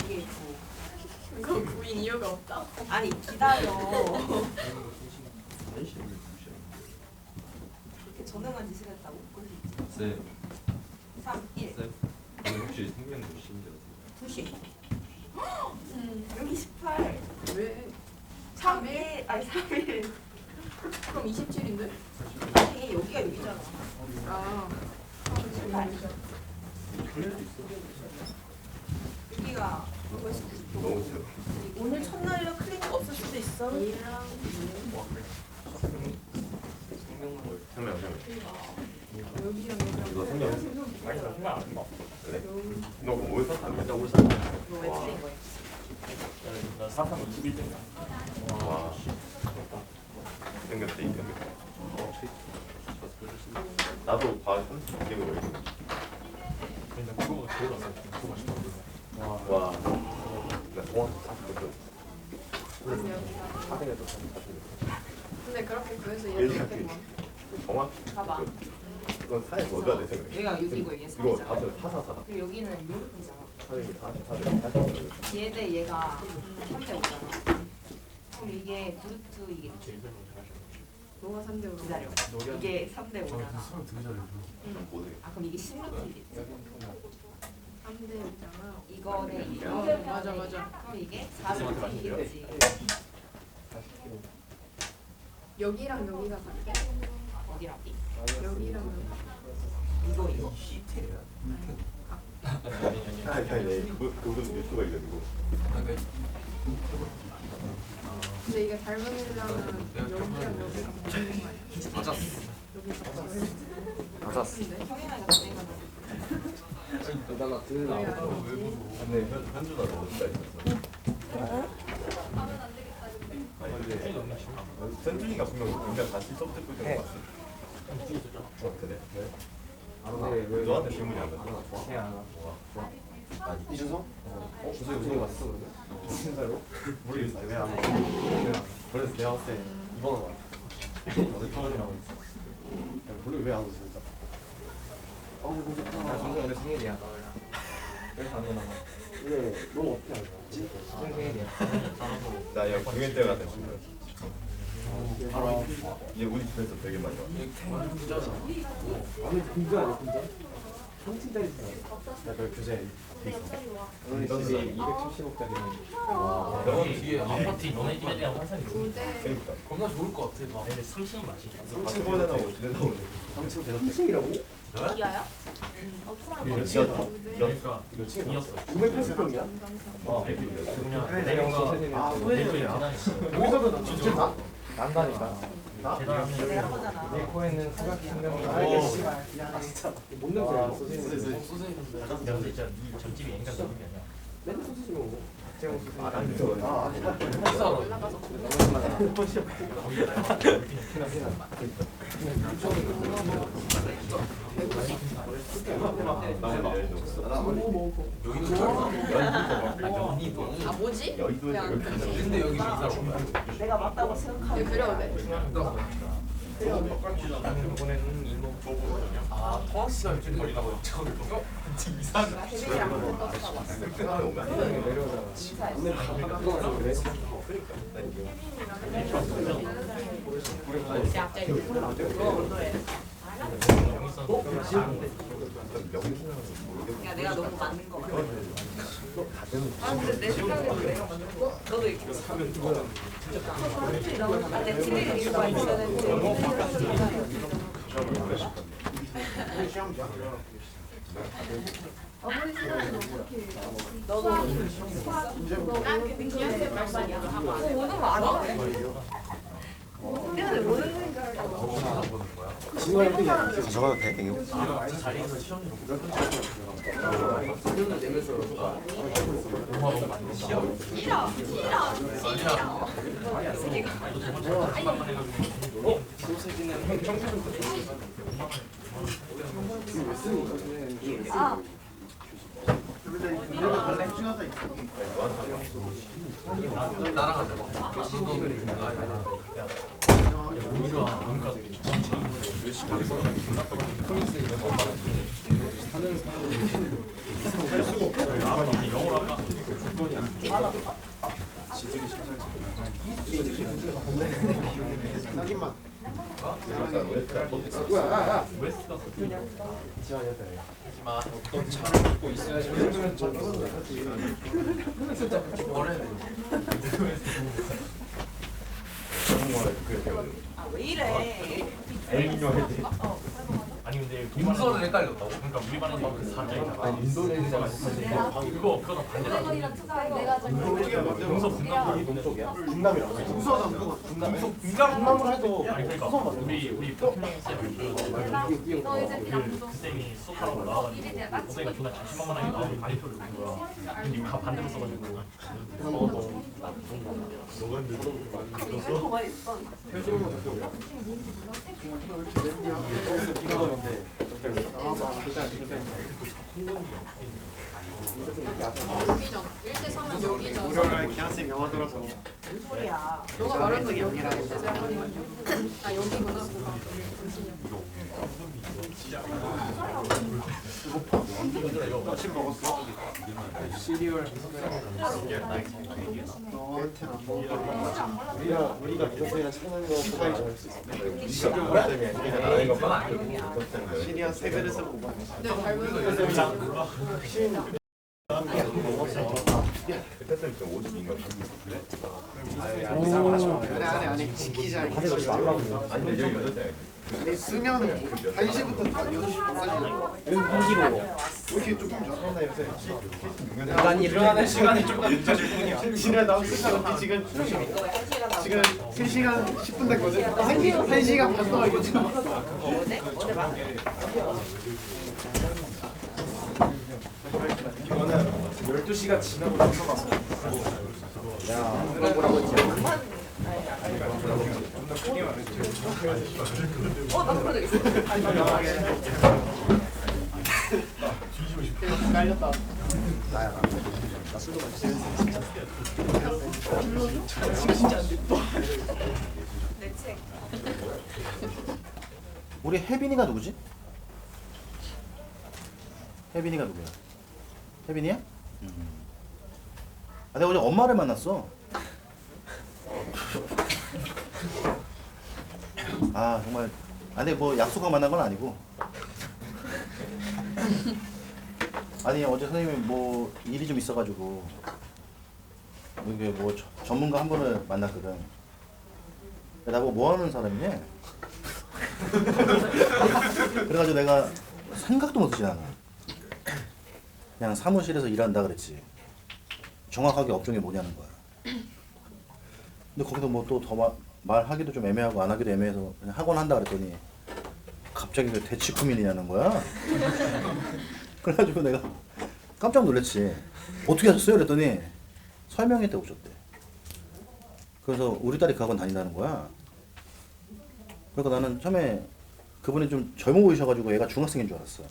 이게 9. 그거 구인 이유가 없다. 아니 기다려. 이렇게 전능한 짓을 했다고? 네. 3, 1. 오늘 혹시 생명도 신기하세요? 2시. 여기 18. 왜? 3일. 아니 3일. 그럼 27인데? 아니 여기가 여기잖아. 아. 18. 여기가 너무 싫어. 오늘 첫날이라 클리닉 없을 수도 있어. 생명. 여기랑 너 생명. 아니 나 생각 안 해. 그래? 너 오늘 샀다. 맨날 오늘 이거 왜 틀린 거야? 나 사상 21등이야. 와. 생겼대 이겼네. 나도 봐. 이기는 거 이거. 근데 그거 제일 왔어. 그거 맛있더라고. 와. 나 공항 샀거든. 사대가 또 근데 그렇게 구해서 얘기가 이렇게 뭐. 정확. 봐봐. 이건 사야 얻어야 돼 생각. 여기가 6이고 이게 이거 3이잖아. 다들 사사사. 그리고 여기는 6이잖아. 사장님 다들. 얘 대 얘가 3대 5잖아. 그럼 이게 루트 이게 제일 설명 잘하시는 뭐가 3대 5? 기다려. 이게 3대 5잖아. 되게 잘해. 보세. 아 그럼 이게 10루트이겠지. 3대 5잖아. 이거 대 이거. 맞아 맞아. 그럼 이게 4루트이겠지. 여기랑 여기가 같아. 어디랑 비? 여기랑 이거. 아니 그분 유튜버 이거. 근데 이게 잘 보내려면 여기랑 여기가 맞는 거 아니야? 맞았어. 맞았어. 근데 형이랑 같이 내가 내가 그 근데 현주가 너 어디다 있었어? 아니 근데 현준이가 분명 우리가 같이 수업 듣고 있던 거 봤어. 그래? 왜 너한테 질문이 안 갔어? 그냥 아니 이준성? 주석이 우승이 왔어 그러면? 진짜로? 모르겠어. 왜안 왔어? 그래서 내가 봤을 때 이번 와. 어제 터널이라고 했어. 별로 왜안 왔어 진짜? 나 준성 오늘 생일이야. 그래서 안 오나 봐. 이게 너무 어떻게 알아? 준성 생일이야. 나 여기 공연 때 갔다 지금. 얘 우리 집에서 되게 많이 와. 아니 공부야 진짜? 3층짜리 나 그 교재 오늘 집이 270억짜리 여기 뒤에 아파트 너네 집이랑 환상이 좋은. 근데 그러니까. 겁나 좋을 것 같아. 막 근데 3층 맛이. 3층 보내 나오고 집에 나오고. 3층 대낮 3층이라고? 기아야? 토랑 몇 거. 층이야? 그러니까 몇 층이야? 이었어. 980평이야? 그냥 내가 내가 여기서도 진짜 난다니까 내가 한 거잖아. 내 코에는 사각형 생명이 아 진짜 못 냄새야 소세지 내가 진짜 이 점집이 앵간 느낌이 아니야. 맨날 소세지 먹어 박재홍 소세지 올라가서 아 뭐지? 왜 안 돼? 근데 여기 이사 내가 맞다고 얘 생각하는 그려도 돼? 이번에는 이모 아 통학 시간 좀 걸리나고 역적을 또 이사 내가 혜진이랑 한번 떴어 봤어. 내려오잖아 인사했어. 그래? 내 앞자리 그거 온도에. 야 내가 너무 맞는 거 같아. 아 근데 내 생각에는 내가 맞는 거. 너도 이렇게. 아, 내 틀릴 이유가 있어야 되는데. 아무리 싫어도 어떻게 너도 난 근데 기한세 말씀이야. 오는 거 알아? 근데 오는 거인 줄 알고. 적어도 돼 이거. 자리에서 시험 아, 나랑 하자. 왜 이래? 아니 근데 동서는 헷갈렸다고. 그러니까 우리 반은 막 4장이잖아. 인도네시아가 그거랑 반대다. 동서 분남 동쪽이야. 분남을 해도 아니 그러니까 우리 팀장님 너 이제 그냥 묻어. 쌤이 수업하라고 나와가지고 선생님가 존나 자신만만하게 나오고 발표를 준 거야. 근데 이거 다 반대로 써가지고 이거 가만히 있어. 여기전 1대 3은 여기전. 우리가 기한쌤 영화 들어서 무슨 소리야? 너가 말한 거 여기가 1대 3이야. 아 여기구나. 아침 먹었어? 시리얼 우리가 민호쌤이랑 차는 거 뽑아야 잘할 수 있어. 시리얼 3그릇을 뽑아. 네, 닮은 아니 지키자. 수면 1시부터 6시까지. 이렇게 조금 줬나 요새? 인간이 일어나는 시간이 조금 늦어질 뿐이야. 지난 나온 시간 지금 3시간 10분 됐거든. 1시간 반 동안 이거 지금 이거는 12시가 지나고 나서 봤어. 야, 그건 뭐라고 했지? 나도 그런 적 있어. 깔렸다. 내 책. 우리 혜빈이가 누구지? 혜빈이가 누구야? 혜빈이야? 아, 내가 어제 엄마를 만났어. 아 정말. 아 근데 뭐 약속하고 만난 건 아니고. 아니 어제 선생님이 뭐 일이 좀 있어가지고 이게 뭐 전문가 한 분을 만났거든. 나보고 뭐 하는 사람이냐? 그래가지고 내가 생각도 못하지 나는. 그냥 사무실에서 일한다 그랬지. 정확하게 업종이 뭐냐는 거야. 근데 거기서 뭐 또 더 말하기도 좀 애매하고 안 하기도 애매해서 그냥 학원 한다 그랬더니 갑자기 그 대치쿠민이냐는 거야. 그래가지고 내가 깜짝 놀랐지. 어떻게 하셨어요? 그랬더니 설명회 때 오셨대. 그래서 우리 딸이 그 학원 다닌다는 거야. 그러니까 나는 처음에 그분이 좀 젊어 보이셔가지고 얘가 중학생인 줄 알았어.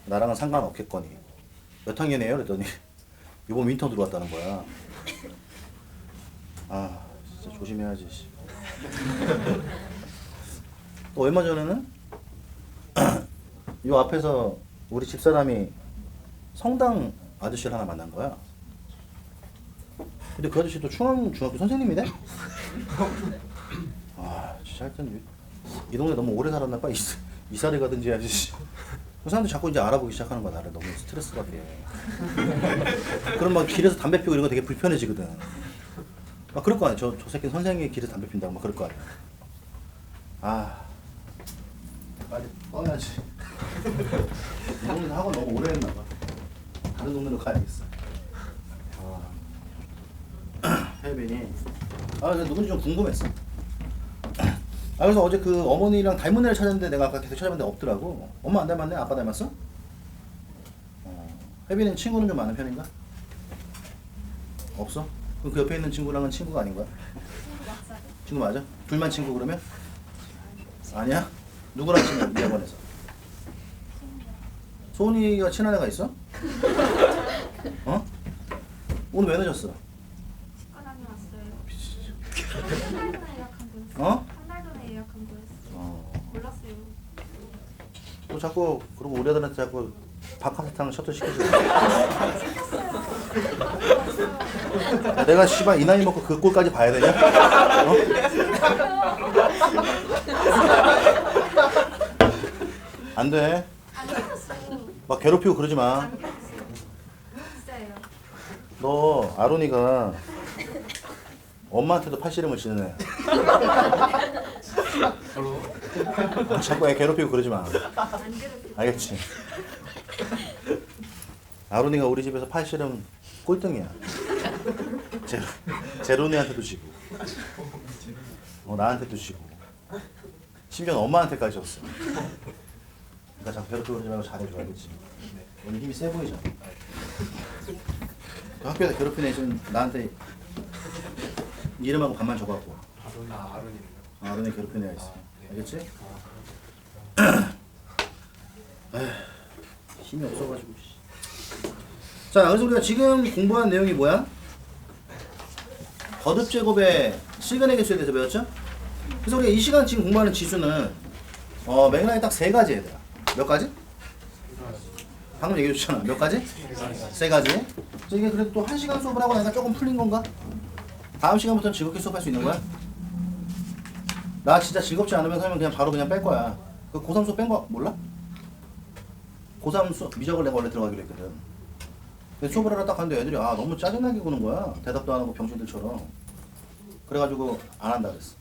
나랑은 상관없겠거니. 몇 학년이에요? 그랬더니 이번 윈터 들어왔다는 거야. 아 진짜 조심해야지. 또 얼마 전에는 요 앞에서 우리 집사람이 성당 아저씨를 하나 만난 거야. 근데 그 아저씨도 중학교 선생님이래? 아 진짜 하여튼 이 동네 너무 오래 살았나 봐. 이사를 가든지 해야지. 그 사람들 자꾸 이제 알아보기 시작하는 거야. 나를 너무 스트레스 받게. 그럼 막 길에서 담배 피우고 이런 거 되게 불편해지거든. 막 그럴 거 아니야. 저 새끼 선생님이 길에서 담배 핀다고 막 그럴 거 아니야. 아 빨리 꺼야지. 이 동네 학원 너무 오래 했나 봐. 다른 동네로 가야겠어. 혜빈이 그래서 누군지 좀 궁금했어. 그래서 어제 그 어머니랑 닮은 애를 찾았는데 내가 아까 계속 찾아봤는데 없더라고. 엄마 안 닮았네? 아빠 닮았어? 혜빈이는 친구는 좀 많은 편인가? 없어? 그럼 그 옆에 있는 친구랑은 친구가 아닌 거야? 친구 맞아? 둘만 친구 그러면? 아니야? 누구랑 친구야? 이 학원에서? 소은이가 친한 애가 있어? 어? 오늘 왜 늦었어? 치과 다녀왔어요. 한 달 전에 예약한 거였어요. 어? 한 달 전에 예약한 거였어요. 몰랐어요. 또 자꾸 그러고 우리 아들한테 자꾸 박하사탕 셔틀 시켜줘. 야, 내가 씨발 이 나이 먹고 그 꼴까지 봐야 되냐? 어? 안 돼. 안 그랬어요. 막 괴롭히고 그러지 마. 안 그랬어요. 진짜예요. 너 아론이가 엄마한테도 팔씨름을 치는 애야. 자꾸 애 괴롭히고 그러지 마. 안 그랬어요. 알겠지? 아론이가 우리 집에서 팔씨름 꼴등이야. 제로니한테도 지고 나한테도 지고 심지어 엄마한테까지 졌어. 그러니까 자꾸 괴롭히고 그러지 말고 잘해줘. 알겠지? 너는 힘이 세 보이잖아. 그 학교에서 괴롭히는 애 좀 나한테 이름하고 반만 줘갖고 아론이 괴롭히는 애가 있어. 알겠지? 에휴, 힘이 없어가지고. 자, 그래서 우리가 지금 공부한 내용이 뭐야? 거듭 제곱의 시그널 개수에 대해서 배웠죠? 그래서 우리가 이 시간 지금 공부하는 지수는 맥락이 딱 세 가지 얘들아. 몇 가지? 방금 얘기해 줬잖아. 몇 가지? 세 가지. 그래서 이게 그래도 또 1시간 수업을 하고 나니까 조금 풀린 건가? 다음 시간부터는 즐겁게 수업할 수 있는 거야? 나 진짜 즐겁지 않으면 그냥 바로 그냥 뺄 거야. 그 고3 수업 뺀 거 몰라? 고3 수업 미적을 내가 원래 들어가기로 했거든. 근데 수업을 하러 딱 갔는데 애들이 너무 짜증나게 구는 거야. 대답도 안 하고 병신들처럼. 그래가지고 안 한다 그랬어.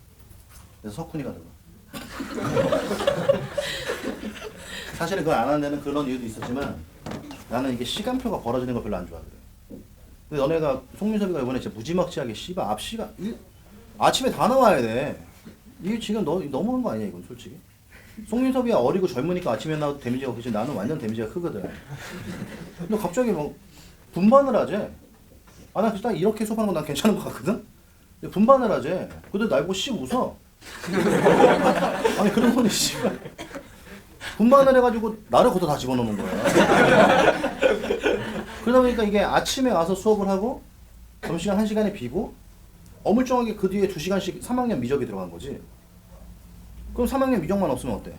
그래서 석훈이가 들어. 사실은 그걸 안 하는 데는 그런 이유도 있었지만 나는 이게 시간표가 벌어지는 거 별로 안 좋아하거든. 근데 너네가 송민섭이가 이번에 진짜 무지막지하게 씨발 앞시간 아침에 다 나와야 돼. 이게 지금 너무한 거 아니야 이건 솔직히. 송민섭이야 어리고 젊으니까 아침에 나와도 데미지가 크지 나는 완전 데미지가 크거든. 근데 갑자기 뭐 분반을 하재. 나 그냥 이렇게 수업하는 건 난 괜찮은 것 같거든? 근데 분반을 하재. 근데 날 보고 씨 웃어. 아니 그런 거는 씨발 분반을 해가지고 나를 거기다 다 집어넣는 거야. 그러다 보니까 이게 아침에 와서 수업을 하고 점심시간 1시간에 비고 어물쩡하게 그 뒤에 2시간씩 3학년 미적이 들어간 거지. 그럼 3학년 미적만 없으면 어때?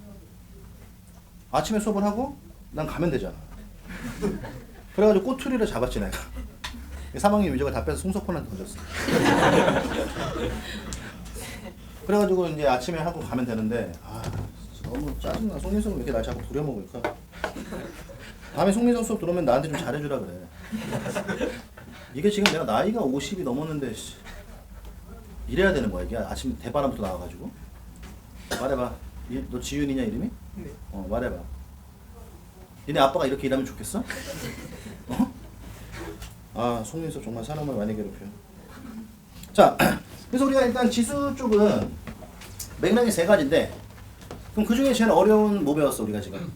아침에 수업을 하고 난 가면 되잖아. 그래가지고 꼬투리를 잡았지 내가. 3학년 미적을 다 빼서 송석훈한테 던졌어. 그래가지고 이제 아침에 하고 가면 되는데 너무 짜증나. 송민석은 왜 이렇게 날 자꾸 부려먹을까? 다음에 송민석 수업 들어오면 나한테 좀 잘해주라 그래. 이게 지금 내가 나이가 50이 넘었는데 이래야 되는 거야. 이게 아침 대바람부터 나와가지고. 말해봐. 너 지윤이냐 이름이? 네. 말해봐. 니네 아빠가 이렇게 일하면 좋겠어? 송민석 정말 사람을 많이 괴롭혀. 자, 그래서 우리가 일단 지수 쪽은 맥락이 세 가지인데 그럼 그 중에 제일 어려운 뭐 배웠어 우리가 지금?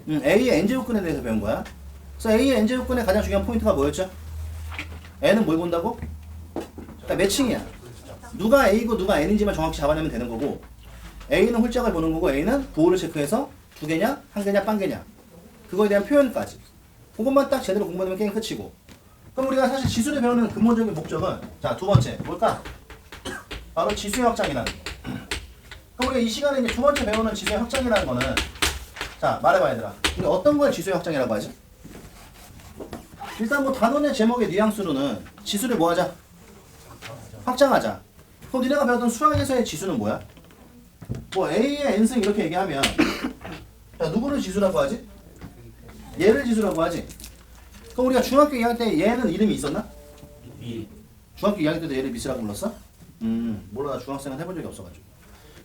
A의 n제 요건에 대해서 배운 거야. 그래서 A의 n제 요건의 가장 중요한 포인트가 뭐였죠? N은 뭘 본다고? 그러니까 매칭이야. 누가 A고 누가 N인지만 정확히 잡아내면 되는 거고 A는 홀짝을 보는 거고 A는 부호를 체크해서 두 개냐, 한 개냐, 빵 개냐 그거에 대한 표현까지 그것만 딱 제대로 공부하면 게임 끝이고 그럼 우리가 사실 지수를 배우는 근본적인 목적은 자, 두 번째 뭘까? 바로 지수의 확장이라는 거. 그럼 우리가 이 시간에 이제 두 번째 배우는 지수의 확장이라는 거는 자, 말해봐 얘들아. 우리 어떤 걸 지수의 확장이라고 하지? 일단 뭐 단원의 제목의 뉘앙스로는 지수를 뭐 하자? 확장하자. 그럼 니네가 배웠던 수학에서의 지수는 뭐야? 뭐 A의 n승 이렇게 얘기하면 자, 누구를 지수라고 하지? 얘를 지수라고 하지. 그럼 우리가 중학교 2학년 때 얘는 이름이 있었나? 중학교 2학년 때도 얘를 미스라고 불렀어? 몰라. 나 중학생은 해본 적이 없어가지고.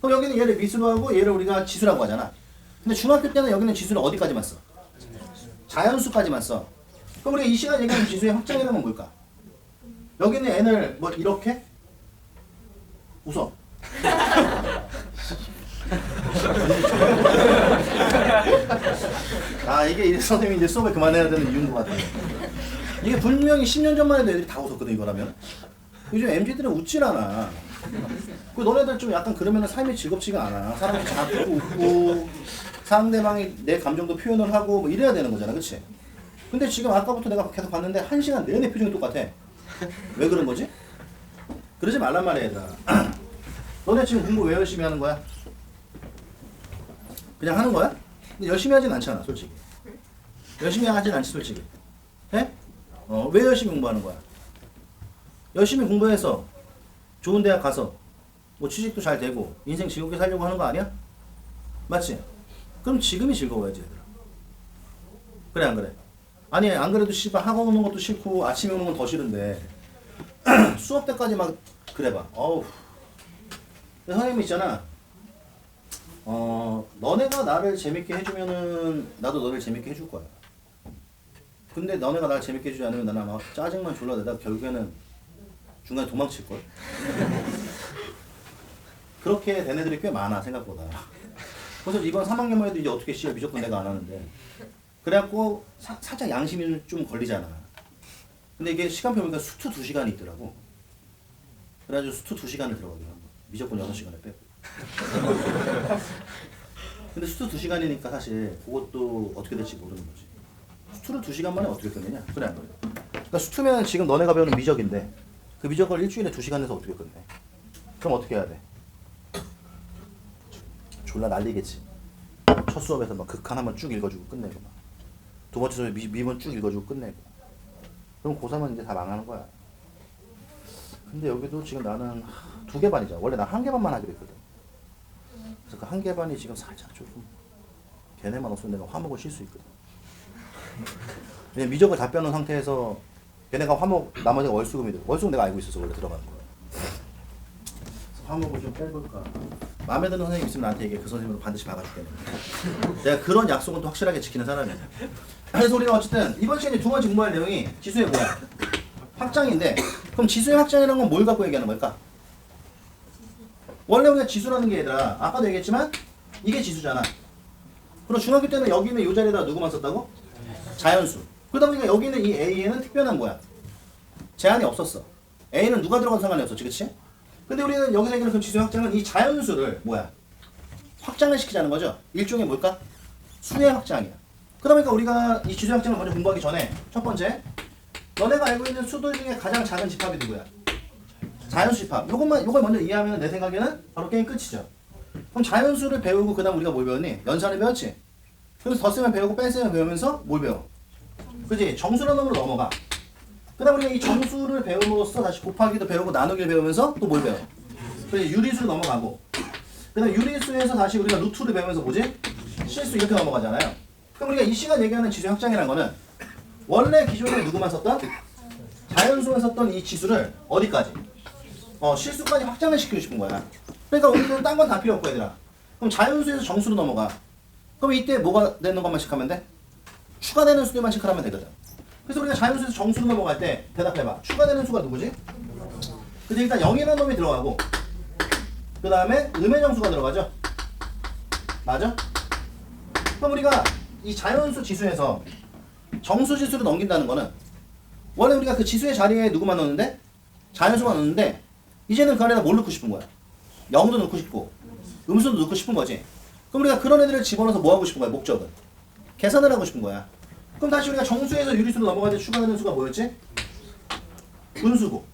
그럼 여기는 얘를 미스로 하고 얘를 우리가 지수라고 하잖아. 근데 중학교 때는 여기는 지수를 어디까지만 써? 자연수까지만 써. 그럼 우리가 이 시간 얘기하는 지수의 확장이라는 건 뭘까? 여기는 n을 뭐 이렇게 웃어. 아 이게 이래서 선생님이 이제 수업을 그만해야 되는 이유인 것 같아요. 이게 분명히 10년 전만 해도 애들이 다 웃었거든 이거라면. 요즘 MZ들은 웃질 않아. 그 너네들 좀 약간 그러면 삶이 즐겁지가 않아. 사람이 자꾸 웃고 상대방이 내 감정도 표현을 하고 뭐 이래야 되는 거잖아, 그렇지? 근데 지금 아까부터 내가 계속 봤는데 1시간 내내 표정이 똑같아. 왜 그런 거지? 그러지 말란 말이야 얘들아. 너네 지금 공부 왜 열심히 하는 거야? 그냥 하는 거야? 근데 열심히 하진 않잖아 솔직히. 열심히 하진 않지 솔직히. 예? 왜 열심히 공부하는 거야? 열심히 공부해서 좋은 대학 가서 뭐 취직도 잘 되고 인생 즐겁게 살려고 하는 거 아니야? 맞지? 그럼 지금이 즐거워야지 얘들아. 그래 안 그래? 아니 안 그래도 씨발 학원 오는 것도 싫고 아침에 오는 건 더 싫은데 수업 때까지 막 그래봐. 어우. 선생님 있잖아. 너네가 나를 재밌게 해주면은 나도 너를 재밌게 해줄 거야. 근데 너네가 나를 재밌게 해주지 않으면 나는 막 짜증만 졸라 내다 결국에는 중간에 도망칠걸? 그렇게 된 애들이 꽤 많아 생각보다. 그래서 이번 3학년만 해도 이제 어떻게 씨발 무조건 내가 안 하는데 그래갖고 살짝 양심이 좀 걸리잖아. 근데 이게 시간표 보니까 수트 2시간이 있더라고. 그래가지고 수트 2시간을 들어가기로 한 거야. 무조건 6시간을 빼고. 근데 수트 2시간이니까 사실 그것도 어떻게 될지 모르는 거지. 수트를 2시간 만에 어떻게 끝내냐? 그래 안 그래? 그러니까 수트면 지금 너네가 배우는 미적인데 그 미적을 일주일에 2시간 내서 어떻게 끝내? 그럼 어떻게 해야 돼? 졸라 난리겠지. 첫 수업에서 막 극한 한번 쭉 읽어주고 끝내고 막. 두 번째 수업에 미분 쭉 읽어주고 끝내고. 그럼 고3은 이제 다 망하는 거야. 근데 여기도 지금 나는 2개 반이잖아. 원래 나 1개 반만 하기로 했거든. 그래서 그 1개 반이 지금 살짝 조금 걔네만 없으면 내가 화목을 쉴 수 있거든. 왜냐면 미적을 다 빼놓은 상태에서 걔네가 화목 나머지가 월수금이거든. 월수금 내가 알고 있어서 원래 들어가는 거야. 그래서 화목을 좀 빼볼까. 마음에 드는 선생님 있으면 나한테 얘기해. 그 선생님으로 반드시 박아줄게. 내가 그런 약속은 또 확실하게 지키는 사람이야. 그래서 우리가 어쨌든 이번 시간에 두 번째 공부할 내용이 지수의 뭐야? 확장인데 그럼 지수의 확장이라는 건 뭘 갖고 얘기하는 걸까? 원래 우리가 지수라는 게 얘들아 아까도 얘기했지만 이게 지수잖아. 그럼 중학교 때는 여기 있는 이 자리에다 누구만 썼다고? 자연수. 그러다 보니까 여기 있는 이 A에는 특별한 뭐야? 제한이 없었어. A는 누가 들어가도 상관이 없었지, 그치? 근데 우리는 여기서 얘기하는 그 지수의 확장은 이 자연수를 뭐야? 확장을 시키자는 거죠. 일종의 뭘까? 수의 확장이야. 그러니까 우리가 이 지수의 확장을 먼저 공부하기 전에 첫 번째 너네가 알고 있는 수들 중에 가장 작은 집합이 누구야? 자연수 집합. 요걸 먼저 이해하면 내 생각에는 바로 게임 끝이죠. 그럼 자연수를 배우고 그 다음 우리가 뭘 배웠니? 연산을 배웠지? 그래서 덧셈을 배우고 뺄셈을 배우면서 뭘 배워? 그지? 정수라는 놈으로 넘어가. 그 다음 우리가 이 정수를 배움으로써 다시 곱하기도 배우고 나누기를 배우면서 또 뭘 배워? 그래서 유리수로 넘어가고 그 다음 유리수에서 다시 우리가 루트를 배우면서 뭐지? 실수 이렇게 넘어가잖아요. 그럼 우리가 이 시간 얘기하는 지수 확장이라는 거는 원래 기존에 누구만 썼던? 자연수만 썼던 이 지수를 어디까지? 실수까지 확장을 시키고 싶은 거야. 그러니까 우리는 딴 건 다 필요 없고 얘들아. 그럼 자연수에서 정수로 넘어가. 그럼 이때 뭐가 되는 것만 씩하면 돼? 추가되는 수들만 씩하면 되거든. 그래서 우리가 자연수에서 정수로 넘어갈 때 대답해봐. 추가되는 수가 누구지? 그래서 일단 0이라는 놈이 들어가고 그 다음에 음의 정수가 들어가죠? 맞아? 그럼 우리가 이 자연수 지수에서 정수 지수로 넘긴다는 거는 원래 우리가 그 지수의 자리에 누구만 넣는데? 자연수만 넣는데 이제는 그 안에다 뭘 넣고 싶은 거야? 0도 넣고 싶고 음수도 넣고 싶은 거지. 그럼 우리가 그런 애들을 집어넣어서 뭐 하고 싶은 거야? 목적은 계산을 하고 싶은 거야. 그럼 다시 우리가 정수에서 유리수로 넘어갈 때 추가되는 수가 뭐였지? 분수고.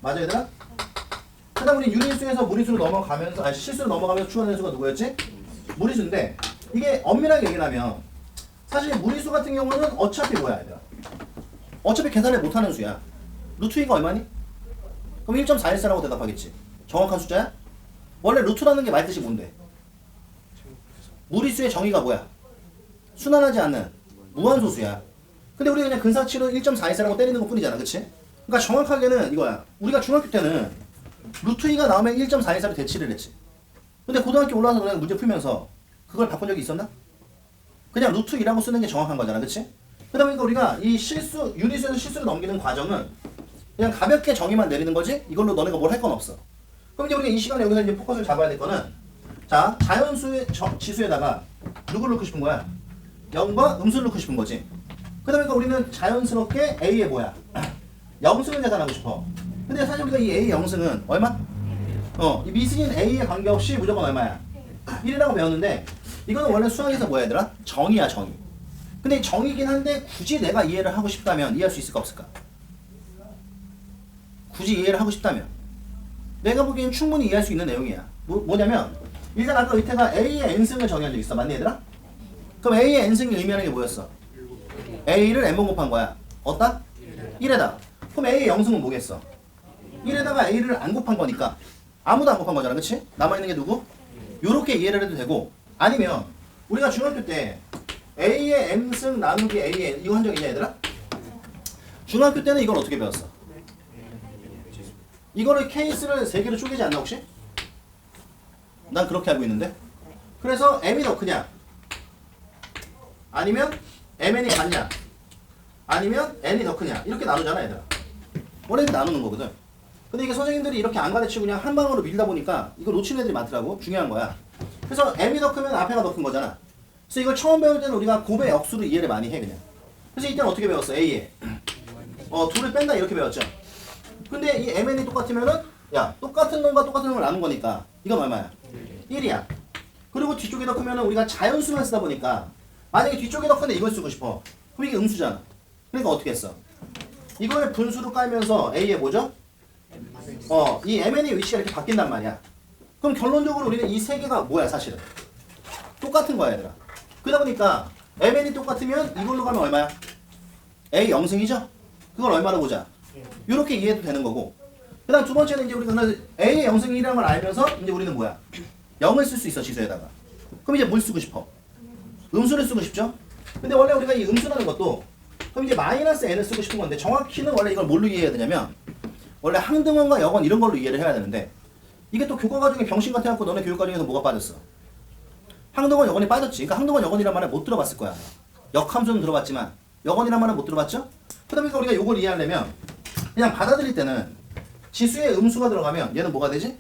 맞아 얘들아? 그 다음 우리 유리수에서 무리수로 넘어가면서 실수로 넘어가면서 추가되는 수가 누구였지? 무리수인데 이게 엄밀하게 얘기를 하면 사실 무리수 같은 경우는 어차피 뭐야 얘들아? 어차피 계산을 못하는 수야. 루트 2가 얼마니? 그럼 1.414라고 대답하겠지. 정확한 숫자야? 원래 루트라는 게 말뜻이 뭔데? 무리수의 정의가 뭐야? 순환하지 않는 무한소수야. 근데 우리가 그냥 근사치로 1.414라고 때리는 것 뿐이잖아. 그치? 그러니까 정확하게는 이거야. 우리가 중학교 때는 루트 2가 나오면 1.414로 대치를 했지. 근데 고등학교 올라와서 너네가 문제 풀면서 그걸 바꾼 적이 있었나? 그냥 루트 2라고 쓰는 게 정확한 거잖아. 그치? 그러다 보니까 우리가 이 실수, 유리수에서 실수를 넘기는 과정은 그냥 가볍게 정의만 내리는 거지 이걸로 너네가 뭘 할 건 없어. 그럼 이제 우리가 이 시간에 여기서 이제 포커스를 잡아야 될 거는 자, 자연수의 지수에다가 누구를 넣고 싶은 거야? 0과 음수를 넣고 싶은 거지. 그러다 보니까 우리는 자연스럽게 A의 뭐야? 0승을 계산하고 싶어. 근데 사실 우리가 이 A 0승은 얼마? 이 미승인 A에 관계없이 무조건 얼마야? 1이라고 배웠는데 이거는 원래 수학에서 뭐야 얘들아? 정의야 정의. 근데 정의긴 한데 굳이 내가 이해를 하고 싶다면 이해할 수 있을까 없을까? 굳이 이해를 하고 싶다면 내가 보기엔 충분히 이해할 수 있는 내용이야. 뭐냐면 일단 아까 의태가 A의 n승을 정의한 적 있어. 맞니 얘들아? 그럼 A의 n승이 의미하는 게 뭐였어? A를 n번 곱한 거야. 어따? 1에다. 그럼 A의 0승은 뭐겠어? 1에다가 A를 안 곱한 거니까 아무도 안 곱한 거잖아. 그치? 남아있는 게 누구? 요렇게 이해를 해도 되고 아니면 우리가 중학교 때 A의 m승 나누기 A의 이거 한 적 있냐 얘들아? 중학교 때는 이걸 어떻게 배웠어? 이거를 케이스를 3개로 쪼개지 않나 혹시? 난 그렇게 알고 있는데 그래서 m이 더 크냐 아니면 mn이 같냐 아니면 n이 더 크냐 이렇게 나누잖아 얘들아. 원래 이렇게 나누는 거거든. 근데 이게 선생님들이 이렇게 안 가르치고 그냥 한 방으로 밀다 보니까 이거 놓치는 애들이 많더라고. 중요한 거야. 그래서 m이 더 크면 앞에가 더 큰 거잖아. 그래서 이걸 처음 배울 때는 우리가 곱의 역수로 이해를 많이 해 그냥. 그래서 이때는 어떻게 배웠어? A에 둘을 뺀다 이렇게 배웠죠. 근데 이 mn이 똑같으면은 야 똑같은 놈과 똑같은 놈을 나눈 거니까 이건 얼마야? 1이야. 그리고 뒤쪽이 더 크면은 우리가 자연수만 쓰다 보니까 만약에 뒤쪽이 더 큰데 이걸 쓰고 싶어. 그럼 이게 음수잖아. 그러니까 어떻게 했어? 이걸 분수로 깔면서 A에 뭐죠? 이 mn의 위치가 이렇게 바뀐단 말이야. 그럼 결론적으로 우리는 이 세 개가 뭐야 사실은? 똑같은 거야 얘들아. 그러다 보니까 mn이 똑같으면 이걸로 가면 얼마야? A 0승이죠? 그걸 얼마로 보자. 이렇게 이해해도 되는 거고 그 다음 두 번째는 이제 우리가 A의 0승이라는 걸 알면서 이제 우리는 뭐야? 0을 쓸 수 있어 지수에다가. 그럼 이제 뭘 쓰고 싶어? 음수를 쓰고 싶죠? 근데 원래 우리가 이 음수라는 것도 그럼 이제 마이너스 n을 쓰고 싶은 건데 정확히는 원래 이걸 뭘로 이해해야 되냐면 원래 항등원과 역원 이런 걸로 이해를 해야 되는데 이게 또 교과과정에 병신 같아갖고 너네 교육과정에서 뭐가 빠졌어? 항등원 역원이 빠졌지. 그러니까 항등원 역원이란 말을 못 들어봤을 거야. 역함수는 들어봤지만 역원이란 말은 못 들어봤죠? 그러다 보니까 우리가 이걸 이해하려면 그냥 받아들일 때는 지수에 음수가 들어가면 얘는 뭐가 되지?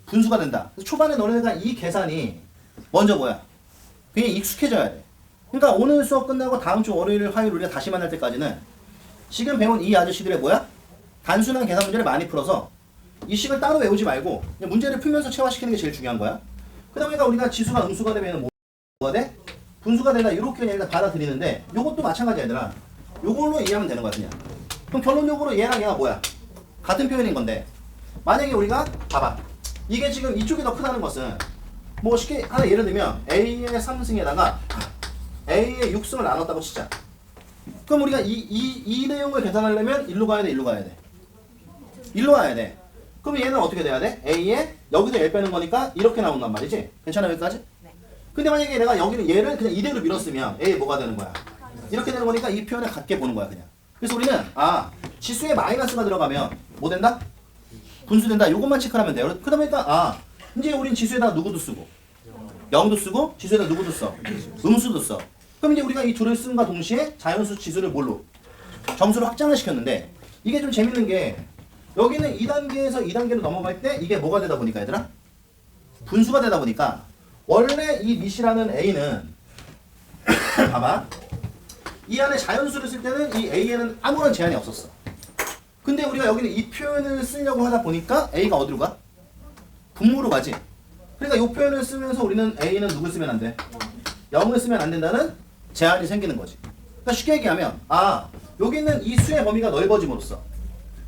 분수가 된다. 그래서 초반에 너네가 이 계산이 먼저 뭐야? 그게 익숙해져야 돼. 그러니까 오늘 수업 끝나고 다음 주 월요일, 화요일 우리가 다시 만날 때까지는 지금 배운 이 아저씨들의 뭐야? 단순한 계산 문제를 많이 풀어서 이 식을 따로 외우지 말고 그냥 문제를 풀면서 체화시키는 게 제일 중요한 거야. 그러다 보니까 우리가 지수가 음수가 되면 뭐가 돼? 분수가 된다. 이렇게 그냥 일단 받아들이는데 요것도 마찬가지야 얘들아. 요걸로 이해하면 되는 거야 그냥. 그럼 결론적으로 얘랑 얘가 뭐야? 같은 표현인 건데 만약에 우리가 봐봐. 이게 지금 이쪽이 더 크다는 것은 뭐 쉽게 하나 예를 들면 A의 3승에다가 A의 6승을 나눴다고 치자. 그럼 우리가 이 내용을 계산하려면 일로 가야 돼, 일로 가야 돼? 일로 가야 돼. 그럼 얘는 어떻게 돼야 돼? A에 여기서 1 빼는 거니까 이렇게 나온단 말이지? 괜찮아 여기까지? 근데 만약에 내가 여기는 얘를 그냥 이대로 밀었으면 A 뭐가 되는 거야? 이렇게 되는 거니까 이 표현을 같게 보는 거야 그냥. 그래서 우리는 지수에 마이너스가 들어가면 뭐 된다? 분수된다. 요것만 체크하면 돼요. 그러다 보니까 이제 우린 지수에다 누구도 쓰고 0도 쓰고 지수에다 누구도 써? 음수도 써. 그럼 이제 우리가 이 둘을 쓴과 동시에 자연수 지수를 뭘로? 점수로 확장을 시켰는데 이게 좀 재밌는 게 여기는 2단계에서 2단계로 넘어갈 때 이게 뭐가 되다 보니까 얘들아? 분수가 되다 보니까 원래 이 밑이라는 A는 봐봐. 이 안에 자연수를 쓸 때는 이 A에는 아무런 제한이 없었어. 근데 우리가 여기는 이 표현을 쓰려고 하다 보니까 A가 어디로 가? 분모로 가지. 그러니까 이 표현을 쓰면서 우리는 A는 누굴 쓰면 안 돼? 0을 쓰면 안 된다는 제한이 생기는 거지. 그러니까 쉽게 얘기하면 여기는 이 수의 범위가 넓어짐으로써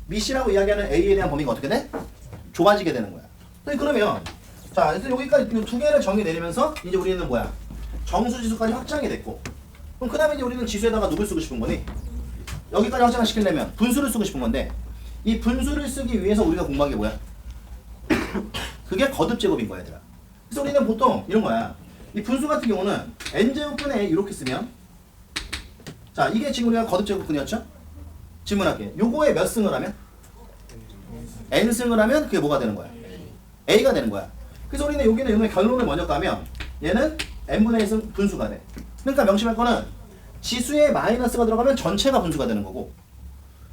밑이라고 이야기하는 A에 대한 범위가 어떻게 돼? 좁아지게 되는 거야. 그러면 자, 그래서 여기까지 두 개를 정의 내리면서 이제 우리는 뭐야? 정수지수까지 확장이 됐고 그럼 그 다음에 이제 우리는 지수에다가 누굴 쓰고 싶은 거니? 여기까지 확장을 시키려면 분수를 쓰고 싶은 건데 이 분수를 쓰기 위해서 우리가 공부한 게 뭐야? 그게 거듭제곱인 거야 얘들아. 그래서 우리는 보통 이런 거야. 이 분수 같은 경우는 n제곱분의 a 이렇게 쓰면 자 이게 지금 우리가 거듭제곱분이었죠? 질문할게. 요거에 몇 승을 하면? n승을 하면 그게 뭐가 되는 거야? a가 되는 거야. 그래서 우리는 여기는 결론을 먼저 까면 얘는 n분의 1승 분수가 돼. 그러니까 명심할 거는 지수에 마이너스가 들어가면 전체가 분수가 되는 거고,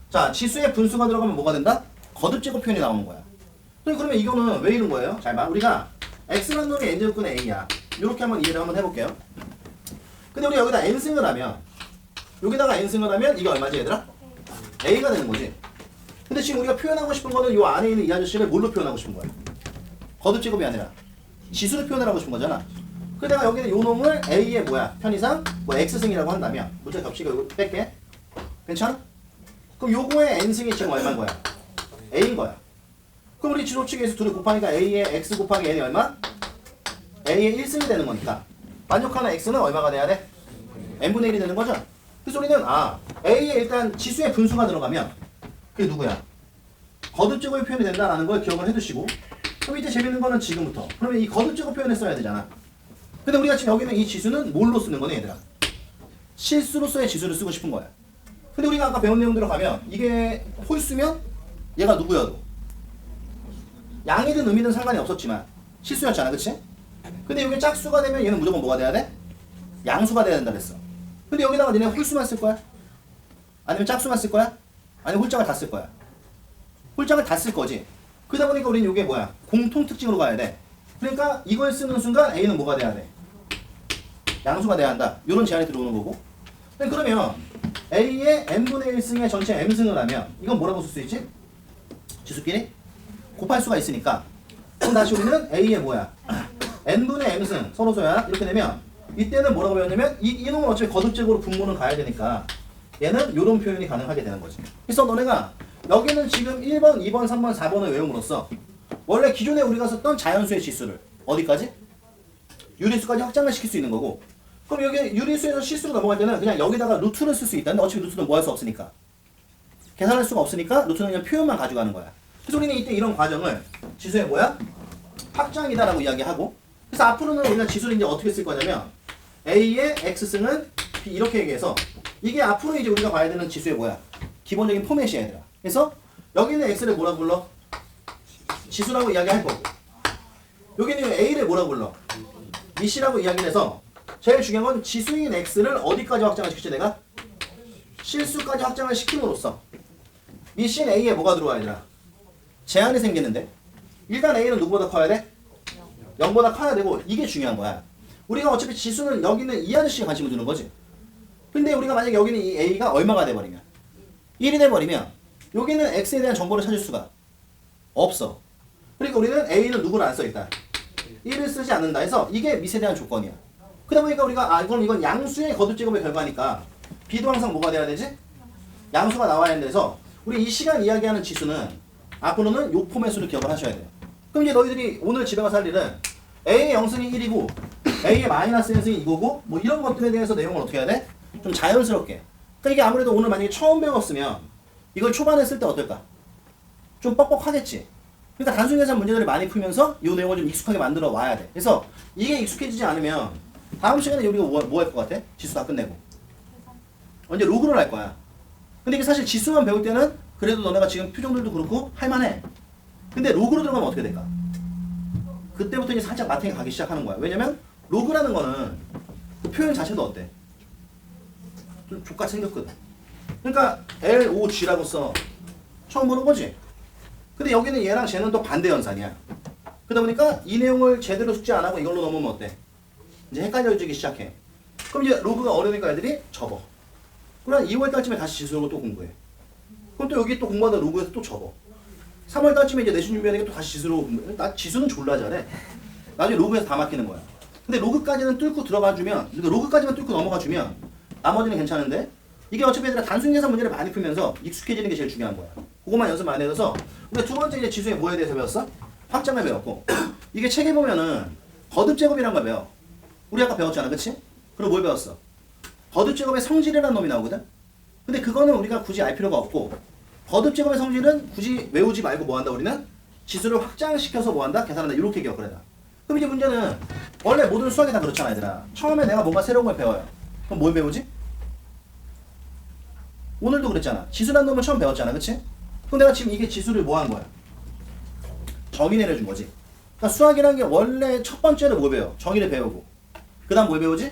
자 지수에 분수가 들어가면 뭐가 된다? 거듭제곱 표현이 나오는 거야. 그러면 이거는 왜 이런 거예요? 잘 봐. 우리가 x라는 놈이 n 제곱분의 a야. 이렇게 한번 이해를 한번 해볼게요. 근데 우리 여기다 n승을 하면, 여기다가 n승을 하면 이게 얼마지 얘들아? a가 되는 거지. 근데 지금 우리가 표현하고 싶은 거는 이 안에 있는 이 아저씨를 뭘로 표현하고 싶은 거야? 거듭제곱이 아니라 지수로 표현을 하고 싶은 거잖아. 그래서 내가 여기는 요 놈을 a의 뭐야? 편의상 뭐 x승이라고 한다면, 문제 겹치고 이거 뺄게. 괜찮아? 그럼 요거의 n승이 지금 얼마인 거야? a인 거야. 그럼 우리 지도 측에서 둘이 곱하니까 a의 x 곱하기 n이 얼마? a의 1승이 되는 거니까 만족하는 x는 얼마가 돼야 돼? n분의 1이 되는 거죠? 그래서 우리는 a에 일단 지수의 분수가 들어가면 그게 누구야? 거듭제곱이 표현이 된다는 걸 기억을 해두시고, 그럼 이제 재밌는 거는 지금부터 그러면 이 거듭제곱 표현을 써야 되잖아. 근데 우리가 지금 여기는 이 지수는 뭘로 쓰는 거네 얘들아? 실수로서의 지수를 쓰고 싶은 거야. 근데 우리가 아까 배운 내용대로 가면 이게 홀수면 얘가 누구여도 양이든 음이든 상관이 없었지만 실수였잖아, 그치? 근데 여기 짝수가 되면 얘는 무조건 뭐가 돼야 돼? 양수가 돼야 된다 그랬어. 근데 여기다가 니네 홀수만 쓸 거야? 아니면 짝수만 쓸 거야? 아니면 홀짝을 다 쓸 거야? 홀짝을 다 쓸 거지. 그러다 보니까 우리는 이게 뭐야? 공통 특징으로 가야 돼. 그러니까 이걸 쓰는 순간 A는 뭐가 돼야 돼? 양수가 돼야 한다. 이런 제한이 들어오는 거고. 그러면 A의 n분의 1승의 전체 m승을 하면 이건 뭐라고 쓸 수 있지? 지수끼리? 곱할 수가 있으니까. 그럼 다시 우리는 A의 뭐야? n분의 m승 서로소야. 이렇게 되면 이때는 뭐라고 배웠냐면 이 놈은 어차피 거듭제곱으로 분모는 가야 되니까 얘는 이런 표현이 가능하게 되는 거지. 그래서 너네가 여기는 지금 1번, 2번, 3번, 4번을 외움으로써 원래 기존에 우리가 썼던 자연수의 지수를 어디까지? 유리수까지 확장을 시킬 수 있는 거고, 그럼 여기 유리수에서 실수로 넘어갈 때는 그냥 여기다가 루트를 쓸 수 있다. 근데 어차피 루트는 뭐 할 수 없으니까, 계산할 수가 없으니까 루트는 그냥 표현만 가져가는 거야. 그래서 우리는 이때 이런 과정을 지수의 뭐야? 확장이다라고 이야기하고, 그래서 앞으로는 우리가 지수를 이제 어떻게 쓸 거냐면 A의 X승은 B 이렇게 얘기해서 이게 앞으로 이제 우리가 봐야 되는 지수의 뭐야? 기본적인 포맷이야 얘들아. 그래서 여기는 X를 뭐라고 불러? 지수라고 이야기할 거고, 여기는 A를 뭐라고 불러? 미시라고 이야기를 해서 제일 중요한 건 지수인 X를 어디까지 확장을 시키지 내가? 실수까지 확장을 시킴으로써 미신 A에 뭐가 들어와야 되나? 제한이 생기는데 일단 A는 누구보다 커야 돼? 0보다 커야 되고, 이게 중요한 거야. 우리가 어차피 지수는 여기는 이 아저씨에 관심을 두는 거지. 근데 우리가 만약에 여기는 이 A가 얼마가 돼버리면 1이 돼버리면 여기는 X에 대한 정보를 찾을 수가 없어. 그러니까 우리는 A는 누구를 안 써 일단 1을 쓰지 않는다 해서 이게 미세에 대한 조건이야. 그러다 보니까 우리가 그럼 이건 양수의 거듭제곱의 결과니까 B도 항상 뭐가 돼야 되지? 양수가 나와야 된대서 우리 이 시간 이야기하는 지수는 앞으로는 요 포맷으로 기억을 하셔야 돼요. 그럼 이제 너희들이 오늘 집에 가서 할 일은 A의 0승이 1이고 A의 마이너스 1승이 이거고 뭐 이런 것들에 대해서 내용을 어떻게 해야 돼? 좀 자연스럽게. 그러니까 이게 아무래도 오늘 만약에 처음 배웠으면 이걸 초반에 쓸 때 어떨까? 좀 뻑뻑하겠지. 그러니까 단순 계산 문제들을 많이 풀면서 이 내용을 좀 익숙하게 만들어 와야 돼. 그래서 이게 익숙해지지 않으면 다음 시간에 우리가 뭐 할 것 같아? 지수 다 끝내고 언제 로그를 할 거야. 근데 이게 사실 지수만 배울 때는 그래도 너네가 지금 표정들도 그렇고 할만해. 근데 로그로 들어가면 어떻게 될까? 그때부터 이제 살짝 마탱이 가기 시작하는 거야. 왜냐면 로그라는 거는 그 표현 자체도 어때? 좀 족같이 생겼거든. 그러니까 LOG라고 써. 처음 보는 거지. 근데 여기는 얘랑 쟤는 또 반대 연산이야. 그러다 보니까 이 내용을 제대로 숙지 안 하고 이걸로 넘으면 어때? 이제 헷갈려지기 시작해. 그럼 이제 로그가 어려우니까 애들이 접어. 그럼 2월달쯤에 다시 지수로 또 공부해. 그럼 또 여기 또 공부하다 로그에서 또 접어. 3월달쯤에 이제 내신 준비하니까 또 다시 지수로 공부해. 나 지수는 졸라 잘해. 나중에 로그에서 다 막히는 거야. 근데 로그까지는 뚫고 들어가 주면, 그러니까 로그까지만 뚫고 넘어가 주면 나머지는 괜찮은데 이게 어차피 얘들아 단순 계산 문제를 많이 풀면서 익숙해지는 게 제일 중요한 거야. 그것만 연습 많이 해서 우리가 두 번째 이제 지수의 뭐에 대해서 배웠어? 확장을 배웠고, 이게 책에 보면은 거듭제곱이란 걸 배워. 우리 아까 배웠잖아, 그치? 그리고 뭘 배웠어? 거듭제곱의 성질이라는 놈이 나오거든? 근데 그거는 우리가 굳이 알 필요가 없고, 거듭제곱의 성질은 굳이 외우지 말고 뭐 한다 우리는? 지수를 확장시켜서 뭐 한다? 계산한다. 이렇게 기억을 해라. 그럼 이제 문제는 원래 모든 수학이 다 그렇잖아 얘들아. 처음에 내가 뭔가 새로운 걸 배워요. 그럼 뭘 배우지? 오늘도 그랬잖아. 지수라는 놈을 처음 배웠잖아, 그치? 그럼 내가 지금 이게 지수를 뭐 한 거야? 정의 내려준 거지. 그러니까 수학이라는 게 원래 첫 번째로 뭘 배워? 정의를 배우고 그 다음 뭘 배우지?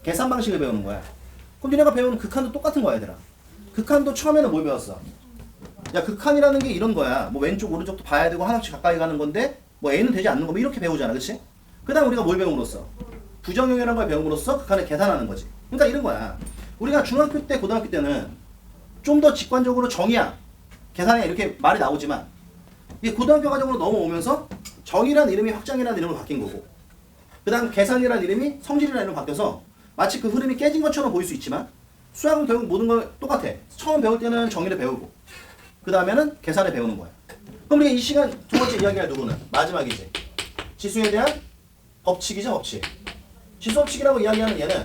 계산 방식을 배우는 거야. 그럼 니네가 배운 극한도 똑같은 거야 얘들아. 극한도 처음에는 뭘 배웠어? 야 극한이라는 게 이런 거야. 뭐 왼쪽 오른쪽도 봐야 되고 하나씩 가까이 가는 건데 뭐 A는 되지 않는 거 뭐 이렇게 배우잖아. 그치? 그 다음 우리가 뭘 배움으로써? 부정형이라는 걸 배움으로써 극한을 계산하는 거지. 그러니까 이런 거야. 우리가 중학교 때 고등학교 때는 좀 더 직관적으로 정의야 계산해 이렇게 말이 나오지만 이게 고등학교 과정으로 넘어오면서 정의란 이름이 확장이라는 이름으로 바뀐 거고 그 다음 계산이라는 이름이 성질이라는 이름으로 바뀌어서 마치 그 흐름이 깨진 것처럼 보일 수 있지만 수학은 결국 모든 걸 똑같아. 처음 배울 때는 정의를 배우고 그 다음에는 계산을 배우는 거야. 그럼 우리가 이 시간 두 번째 이야기할 누구는? 마지막이지. 지수에 대한 법칙이죠. 법칙. 지수 법칙이라고 이야기하는 얘는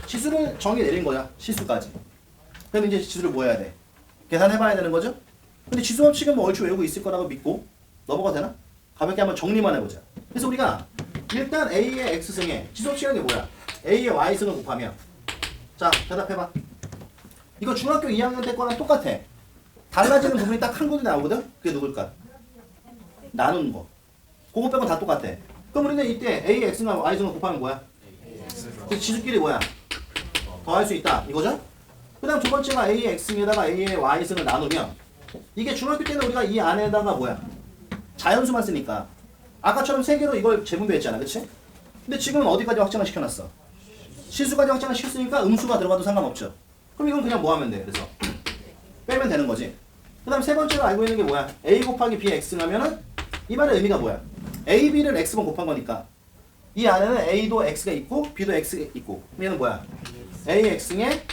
지수를 정의 내린 거야. 실수까지. 그럼 이제 지수를 뭐 해야 돼? 계산해봐야 되는 거죠? 근데 지수 법칙은 뭐 얼추 외우고 있을 거라고 믿고 넘어가도 되나? 가볍게 한번 정리만 해보자. 그래서 우리가 일단 A의 X승에 지수 법칙이라는 게 뭐야? A의 Y승을 곱하면 자 대답해봐. 이거 중학교 2학년 때 거랑 똑같아. 달라지는 부분이 딱 한 군데 나오거든? 그게 누굴까? 나누는 거. 그거 빼고 다 똑같아. 그럼 우리는 이때 A의 X승과 Y승을 곱하면 뭐야? 그 지수끼리 뭐야? 더할 수 있다. 이거죠? 그 다음 두 번째가 A의 X승에다가 A의 Y승을 나누면 이게 중학교 때는 우리가 이 안에다가 뭐야? 자연수만 쓰니까 아까처럼 세 개로 이걸 재분배했잖아. 그치? 근데 지금은 어디까지 확장을 시켜놨어? 실수까지 확장을 시켰으니까 음수가 들어가도 상관없죠. 그럼 이건 그냥 뭐 하면 돼? 그래서 빼면 되는 거지. 그 다음 세 번째로 알고 있는 게 뭐야? A 곱하기 B X를 하면은 이 말의 의미가 뭐야? A, B를 X번 곱한 거니까 이 안에는 A도 X가 있고 B도 X가 있고 얘는 뭐야? A, X에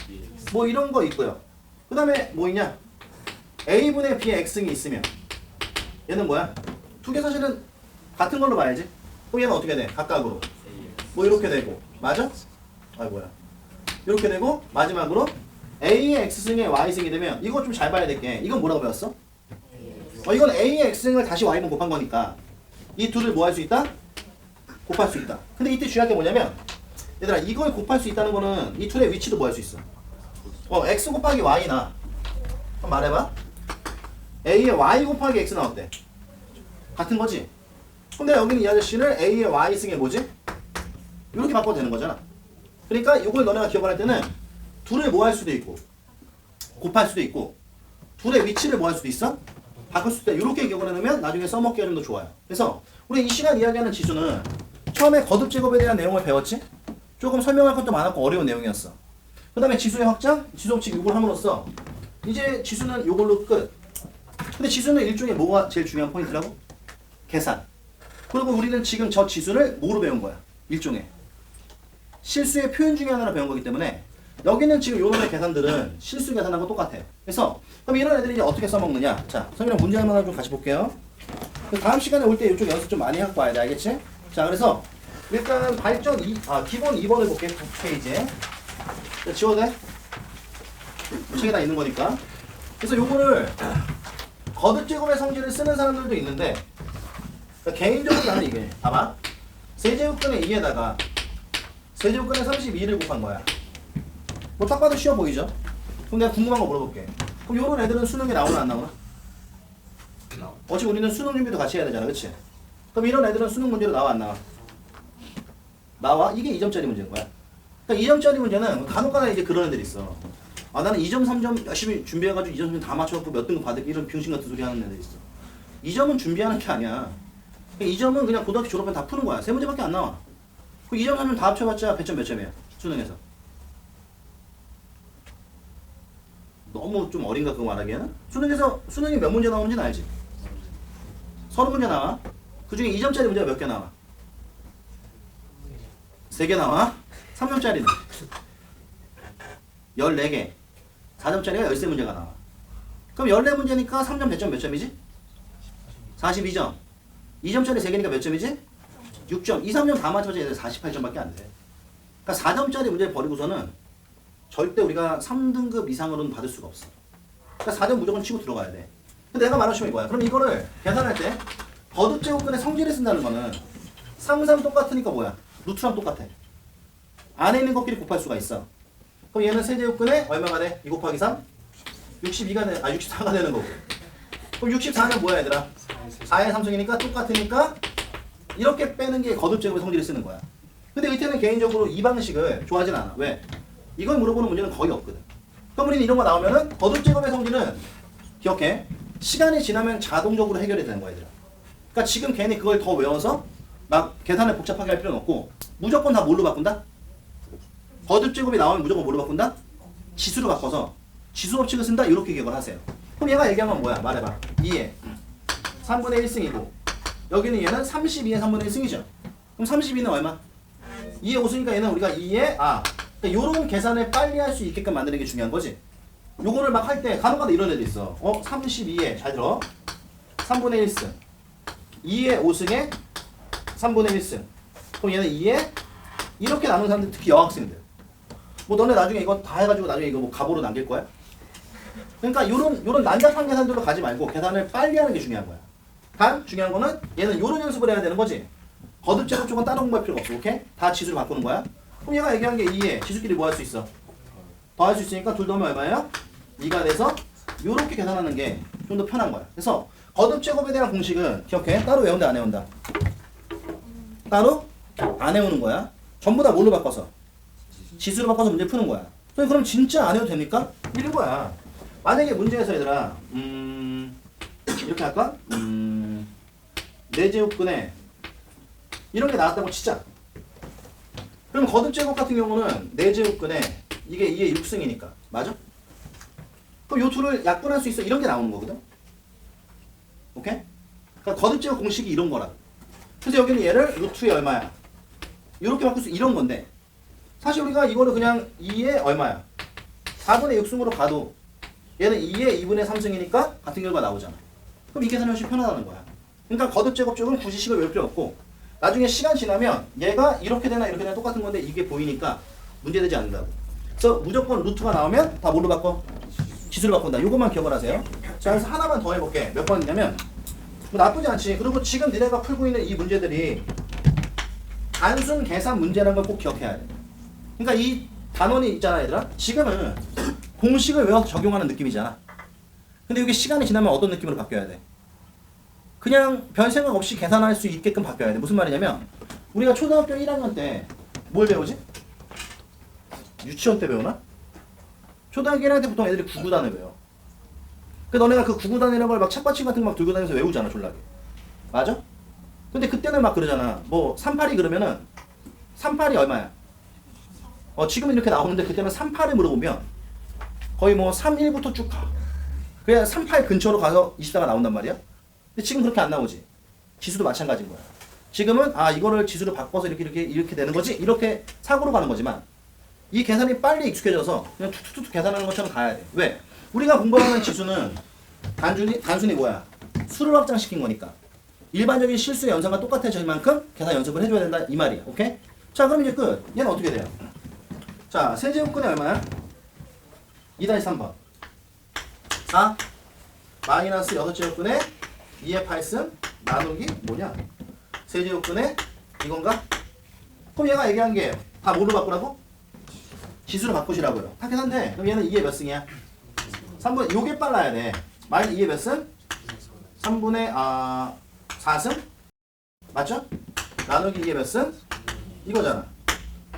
뭐 이런 거 있고요. 그 다음에 뭐 있냐? A분의 B의 X승이 있으면 얘는 뭐야? 두 개 사실은 같은 걸로 봐야지. 그럼 얘는 어떻게 돼? 각각으로 뭐 이렇게 되고 맞아? 아 뭐야? 이렇게 되고 마지막으로 A의 X승에 Y승이 되면 이거 좀 잘 봐야 될 게 이건 뭐라고 배웠어? 이건 A의 X승을 다시 Y분 곱한 거니까 이 둘을 뭐 할 수 있다? 곱할 수 있다. 근데 이때 중요한 게 뭐냐면 얘들아 이걸 곱할 수 있다는 거는 이 둘의 위치도 뭐 할 수 있어? X 곱하기 Y나 한번 말해봐. A의 Y 곱하기 X는 어때? 같은 거지? 근데 여기는 이 아저씨를 A의 Y승에 뭐지? 이렇게 바꿔도 되는 거잖아. 그러니까 이걸 너네가 기억을 할 때는 둘을 뭐 할 수도 있고 곱할 수도 있고 둘의 위치를 뭐 할 수도 있어? 바꿀 수도 있다. 이렇게 기억을 해놓으면 나중에 써먹기가 좀 더 좋아요. 그래서 우리 이 시간 이야기하는 지수는 처음에 거듭 제곱에 대한 내용을 배웠지? 조금 설명할 것도 많았고 어려운 내용이었어. 그 다음에 지수의 확장, 지수 법칙 이걸 함으로써 이제 지수는 이걸로 끝. 근데 지수는 일종의 뭐가 제일 중요한 포인트라고? 계산. 그리고 우리는 지금 저 지수를 뭐로 배운 거야? 일종의 실수의 표현 중에 하나로 배운 거기 때문에 여기는 지금 요놈의 계산들은 실수 계산하고 똑같아. 그래서 그럼 이런 애들이 이제 어떻게 써먹느냐? 자, 선생님이랑 문제 하나 좀 같이 볼게요. 다음 시간에 올 때 이쪽 연습 좀 많이 갖고 와야 돼. 알겠지? 자, 그래서 일단 발전 기본 2번을 볼게. 9페이지에. 지워도 돼? 책에다 있는 거니까. 그래서 요거를 거듭 제곱의 성질을 쓰는 사람들도 있는데 그러니까 개인적으로 나는 이게 봐봐. 세제곱근의 2에다가 세제곱근의 32를 곱한 거야. 뭐 딱 봐도 쉬워 보이죠? 그럼 내가 궁금한 거 물어볼게. 그럼 요런 애들은 수능에 나오나 안 나오나? 어차피 우리는 수능 준비도 같이 해야 되잖아. 그치? 그럼 이런 애들은 수능 문제로 나와 안 나와? 나와? 이게 2점짜리 문제인 거야. 그러니까 2점짜리 문제는 간혹가다 이제 그런 애들이 있어. 나는 2점, 3점 열심히 준비해가지고 2점, 3점 다 맞춰갖고 몇 등급 받을 이런 병신 같은 소리 하는 애들이 있어. 2점은 준비하는 게 아니야. 2점은 그냥 고등학교 졸업하면 다 푸는 거야. 3문제밖에 안 나와. 그 2점, 3점 다 합쳐봤자 100점 몇 점이야? 수능에서. 너무 좀 어린가 그거 말하기에는? 수능이 몇 문제 나오는지는 알지? 30문제 나와. 그 중에 2점짜리 문제가 몇 개 나와? 3개 나와. 3점짜리는 14개. 4점짜리가 13문제가 나와. 그럼 14문제니까 3점 100점 몇 점이지? 42점. 2점짜리 3개니까 몇 점이지? 6점. 2, 3점 다 맞춰서 얘들 48점밖에 안 돼. 그러니까 4점짜리 문제를 버리고서는 절대 우리가 3등급 이상으로는 받을 수가 없어. 그러니까 4점 무조건 치고 들어가야 돼. 근데 내가 말한 시험이 뭐야? 그럼 이거를 계산할 때 거듭 제곱근의 성질을 쓴다는 거는 3, 3 똑같으니까 뭐야? 루트랑 똑같아. 안에 있는 것끼리 곱할 수가 있어. 그럼 얘는 세제곱근에 얼마가 돼? 2 곱하기 3? 64가 되는 거고. 그럼 64는 뭐야 얘들아? 4의 3승이니까 똑같으니까 이렇게 빼는 게 거듭 제곱의 성질을 쓰는 거야. 근데 이때는 개인적으로 이 방식을 좋아하진 않아. 왜? 이걸 물어보는 문제는 거의 없거든. 그럼 우리는 이런 거 나오면은 거듭제곱의 성질은 기억해. 시간이 지나면 자동적으로 해결이 되는 거야, 얘들아. 그러니까 지금 괜히 그걸 더 외워서 막 계산을 복잡하게 할 필요는 없고 무조건 다 뭘로 바꾼다? 거듭제곱이 나오면 무조건 뭘로 바꾼다? 지수로 바꿔서 지수 법칙을 쓴다? 이렇게 기억을 하세요. 그럼 얘가 얘기한 건 뭐야? 말해봐. 2에 3분의 1승이고 여기는 얘는 32에 3분의 1승이죠. 그럼 32는 얼마? 2에 5승이니까 얘는 우리가 2에 그러니까 요런 계산을 빨리 할 수 있게끔 만드는 게 중요한 거지. 요거를 막 할 때 간혹가다 이런 애들 있어. 32에 잘 들어. 3분의 1승 2에 5승에 3분의 1승. 그럼 얘는 2에 이렇게 나눈 사람들 특히 여학생들. 뭐 너네 나중에 이거 다 해가지고 나중에 이거 뭐 갑오로 남길 거야? 그러니까 요런 난잡한 계산들로 가지 말고 계산을 빨리 하는 게 중요한 거야. 단 중요한 거는 얘는 요런 연습을 해야 되는 거지. 거듭제곱 쪽은 따로 공부할 필요가 없어. 오케이? 다 지수로 바꾸는 거야. 그럼 얘가 얘기한 게 2에 지수끼리 뭐 할 수 있어? 더 할 수 있으니까 둘 더하면 얼마예요? 2가 돼서 요렇게 계산하는 게 좀 더 편한 거야. 그래서 거듭제곱에 대한 공식은 기억해. 따로 외운다 안 외운다? 따로 안 외우는 거야. 전부 다 뭘로 바꿔서? 지수로 바꿔서 문제 푸는 거야. 그럼 진짜 안 해도 됩니까? 이런 거야. 만약에 문제에서 얘들아 이렇게 할까? 4제곱근에 이런 게 나왔다고 치자. 그럼 거듭제곱 같은 경우는 4제곱근에 이게 2의 6승이니까 맞아? 그럼 요 둘을 약분할 수 있어. 이런 게 나오는 거거든. 오케이? 그러니까 거듭제곱 공식이 이런 거라. 그래서 여기는 얘를 루트에 얼마야? 이렇게 바꿀 수 이런 건데 사실 우리가 이거를 그냥 2에 얼마야? 4분의 6승으로 가도 얘는 2에 2분의 3승이니까 같은 결과 나오잖아. 그럼 이 계산이 훨씬 편하다는 거야. 그러니까 거듭제곱 쪽은 굳이 식을 외울 필요 없고 나중에 시간 지나면 얘가 이렇게 되나 이렇게 되나 똑같은 건데 이게 보이니까 문제되지 않는다고. 그래서 무조건 루트가 나오면 다 뭘로 바꿔? 지수로 바꾼다. 요것만 기억을 하세요. 자, 그래서 하나만 더 해볼게. 몇 번이냐면 뭐 나쁘지 않지. 그리고 지금 니네가 풀고 있는 이 문제들이 단순 계산 문제라는 걸 꼭 기억해야 돼. 그러니까 이 단원이 있잖아 얘들아. 지금은 공식을 외워서 적용하는 느낌이잖아. 근데 이게 시간이 지나면 어떤 느낌으로 바뀌어야 돼? 그냥 별 생각 없이 계산할 수 있게끔 바뀌어야 돼. 무슨 말이냐면 우리가 초등학교 1학년 때 뭘 배우지? 유치원 때 배우나? 초등학교 1학년 때 보통 애들이 구구단을 배워. 그 너네가 그 구구단이라는 걸 막 책받침 같은 거 막 들고 다니면서 외우잖아 졸라게. 맞아? 근데 그때는 막 그러잖아. 뭐 38이 그러면은 38이 얼마야? 지금은 이렇게 나오는데 그때는 38을 물어보면 거의 뭐 31부터 쭉 가. 그냥 38 근처로 가서 24가 나온단 말이야. 근데 지금 그렇게 안 나오지. 지수도 마찬가지인 거야. 지금은 이거를 지수로 바꿔서 이렇게 되는 거지. 이렇게 사고로 가는 거지만 이 계산이 빨리 익숙해져서 그냥 툭툭툭 계산하는 것처럼 가야 돼. 왜? 우리가 공부하는 지수는 단순히 뭐야? 수를 확장시킨 거니까. 일반적인 실수의 연산과 똑같아질 만큼 계산 연습을 해줘야 된다 이 말이야. 오케이? 자 그럼 이제 끝. 얘는 어떻게 돼요? 자 세제곱근이 얼마야? 2-3번 4 마이너스 6제곱근에 2의 8승 나누기 뭐냐? 세제곱근에 이건가? 그럼 얘가 얘기한 게 다 뭐로 바꾸라고? 지수로 바꾸시라고요. 다 계산돼. 그럼 얘는 2의 몇 승이야? 3분 요게 빨라야 돼. 마이너스 2의 몇 승? 3분의 4승? 맞죠? 나누기 2의 몇 승? 이거잖아.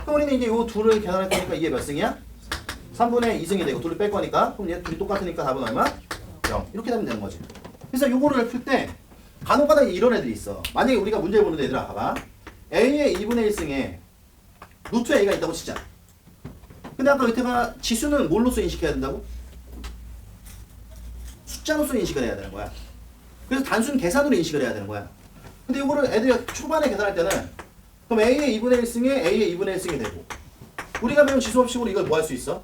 그럼 우리는 이제 요 둘을 계산할 거니까 2의 몇 승이야? 3분의 2승이 되고 둘을 뺄 거니까 그럼 얘 둘이 똑같으니까 답은 얼마? 0. 이렇게 되면 되는 거지. 그래서 요거를 풀 때 간혹가다 이런 애들이 있어. 만약에 우리가 문제 보는 애들아 봐봐. A의 2분의 1승에 루트 A가 있다고 치자. 근데 아까 밑에가 지수는 뭘로써 인식해야 된다고? 숫자로써 인식을 해야 되는 거야. 그래서 단순 계산으로 인식을 해야 되는 거야. 근데 이거를 애들이 초반에 계산할 때는 그럼 A의 2분의 1승에 A의 2분의 1승이 되고 우리가 배운 지수법칙으로 이걸 뭐 할 수 있어?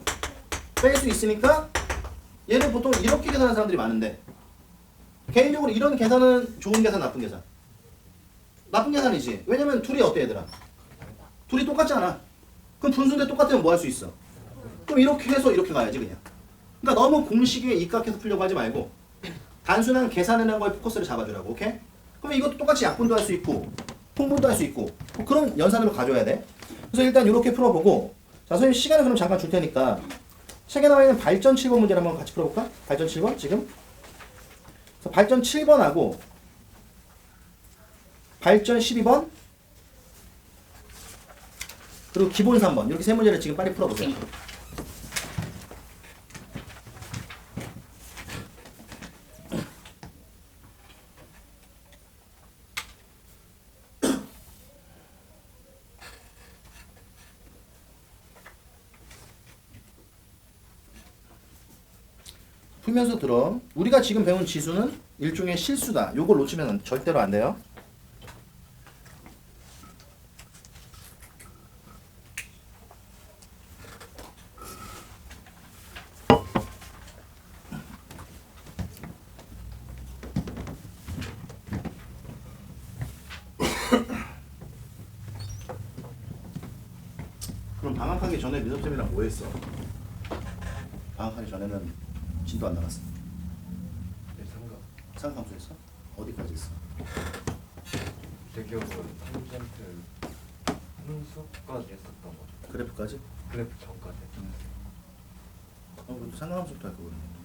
뺄 수 있으니까 얘를 보통 이렇게 계산하는 사람들이 많은데 개인적으로 이런 계산은 좋은 계산, 나쁜 계산? 나쁜 계산이지. 왜냐면 둘이 어때 얘들아? 둘이 똑같지 않아. 그럼 분수인데 똑같으면 뭐 할 수 있어? 그럼 이렇게 해서 이렇게 가야지 그냥. 그러니까 너무 공식에 입각해서 풀려고 하지 말고 단순한 계산이라는 거에 포커스를 잡아주라고. 오케이? 그럼 이것도 똑같이 약분도 할 수 있고 통분도 할 수 있고 뭐 그런 연산으로 가져야 돼. 그래서 일단 이렇게 풀어보고 자 선생님 시간을 그럼 잠깐 줄 테니까 책에 나와 있는 발전 7번 문제를 한번 같이 풀어볼까? 발전 7번 지금? 그래서 발전 7번하고 발전 12번 그리고 기본 3번 이렇게 세 문제를 지금 빨리 풀어보세요. 풀면서 들어. 우리가 지금 배운 지수는 일종의 실수다. 요걸 놓치면 절대로 안 돼요. 그럼 방학하기 전에 민섭쌤이랑 뭐 했어? 방학하기 전에는 진도 안 나갔어. 삼각함수 했어? 어디까지 했어? 대기업은 탄젠트 함수까지 했었던 거 같아요. 그래프까지? 그래프 전까지. 그것도 삼각함수부터 할 거거든.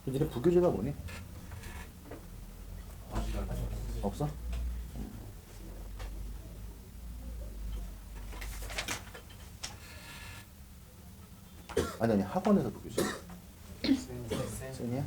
니네 부교재가 뭐니? 아직 안 했어요. 없어? 아니 학원에서 부교재. 쌤이야?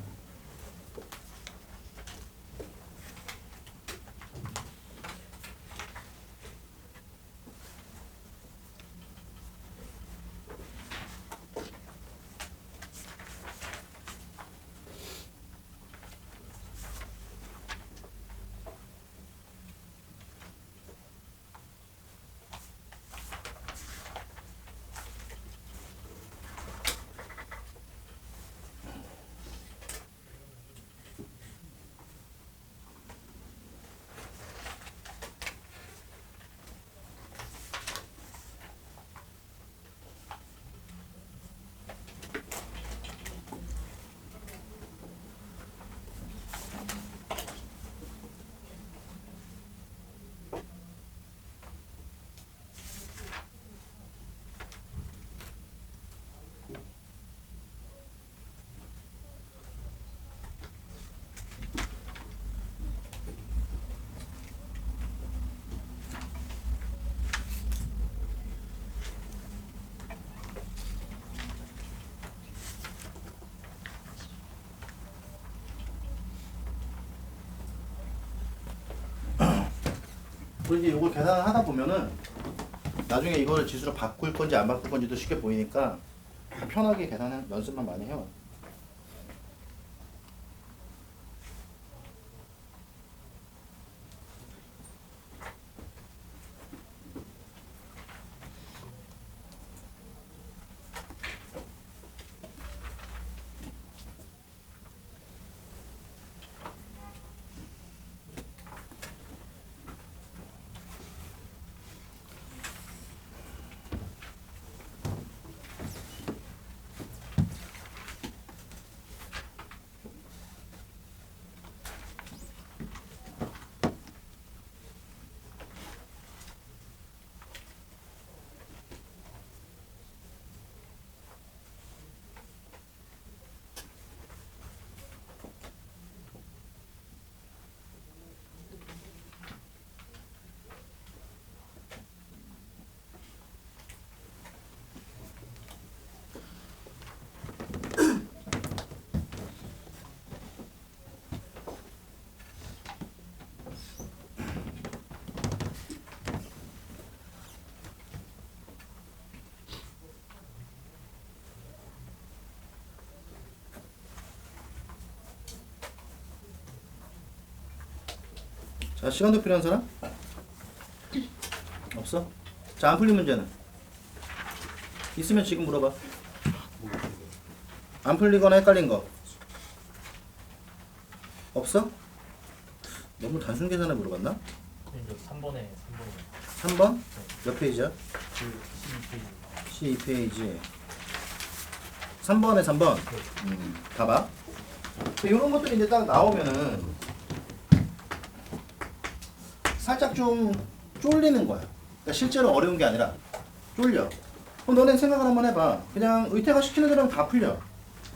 그리고 이제 이걸 계산을 하다 보면은 나중에 이거를 지수로 바꿀 건지 안 바꿀 건지도 쉽게 보이니까 편하게 계산 연습만 많이 해와. 자, 시간도 필요한 사람? 없어? 자, 안 풀린 문제는? 있으면 지금 물어봐. 안 풀리거나 헷갈린 거 없어? 너무 단순 계산을 물어봤나? 3번에 3번? 몇 페이지야? 그 12페이지. 3번에 3번. 봐봐. 이런 것들이 이제 딱 나오면은 살짝 좀 쫄리는 거야. 그러니까 실제로 어려운 게 아니라 쫄려. 그럼 너네 생각을 한번 해봐. 그냥 의태가 시키는 대로 다 풀려.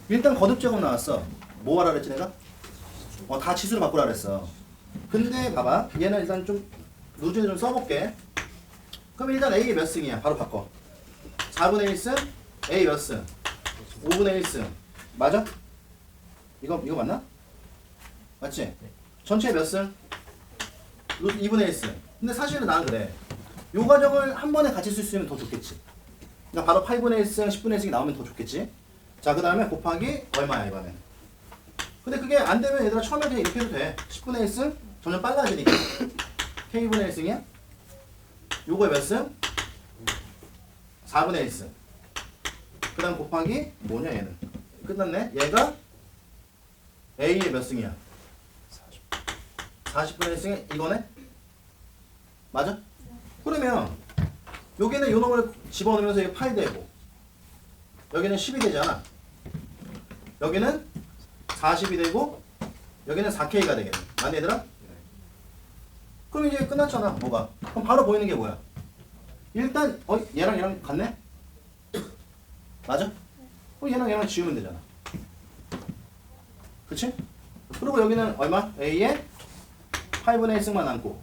일단 거듭 제곱 나왔어. 뭐 하라 그랬지 내가? 다 지수로 바꾸라 그랬어. 근데 봐봐. 얘는 일단 좀 루즈에 좀 써볼게. 그럼 일단 A 몇 승이야? 바로 바꿔. 4분의 1승? A 몇 승? 5분의 1승. 맞아? 이거 맞나? 맞지? 전체 몇 승? 루트 2분의 1승. 근데 사실은 난 그래. 요 과정을 한 번에 같이 쓸 수 있으면 더 좋겠지. 그러니까 바로 8분의 1승, 10분의 1승이 나오면 더 좋겠지. 자, 그 다음에 곱하기 얼마야 이번엔. 근데 그게 안 되면 얘들아 처음에 그냥 이렇게 해도 돼. 10분의 1승 점점 빨라지니까. K분의 1승이야? 요거에 몇 승? 4분의 1승. 그 다음 곱하기 뭐냐 얘는. 끝났네. 얘가 A의 몇 승이야? 40분의 1승이 이거네? 맞아? 그러면 여기는 요 놈을 집어넣으면서 이게 8 되고 여기는 10이 되잖아. 여기는 40이 되고 여기는 4K가 되겠네. 맞니 얘들아? 그럼 이제 끝났잖아. 뭐가? 그럼 바로 보이는 게 뭐야? 일단 얘랑 같네? 맞아? 그럼 얘랑 지우면 되잖아. 그치? 그리고 여기는 얼마? A에 8분의 1승만 남고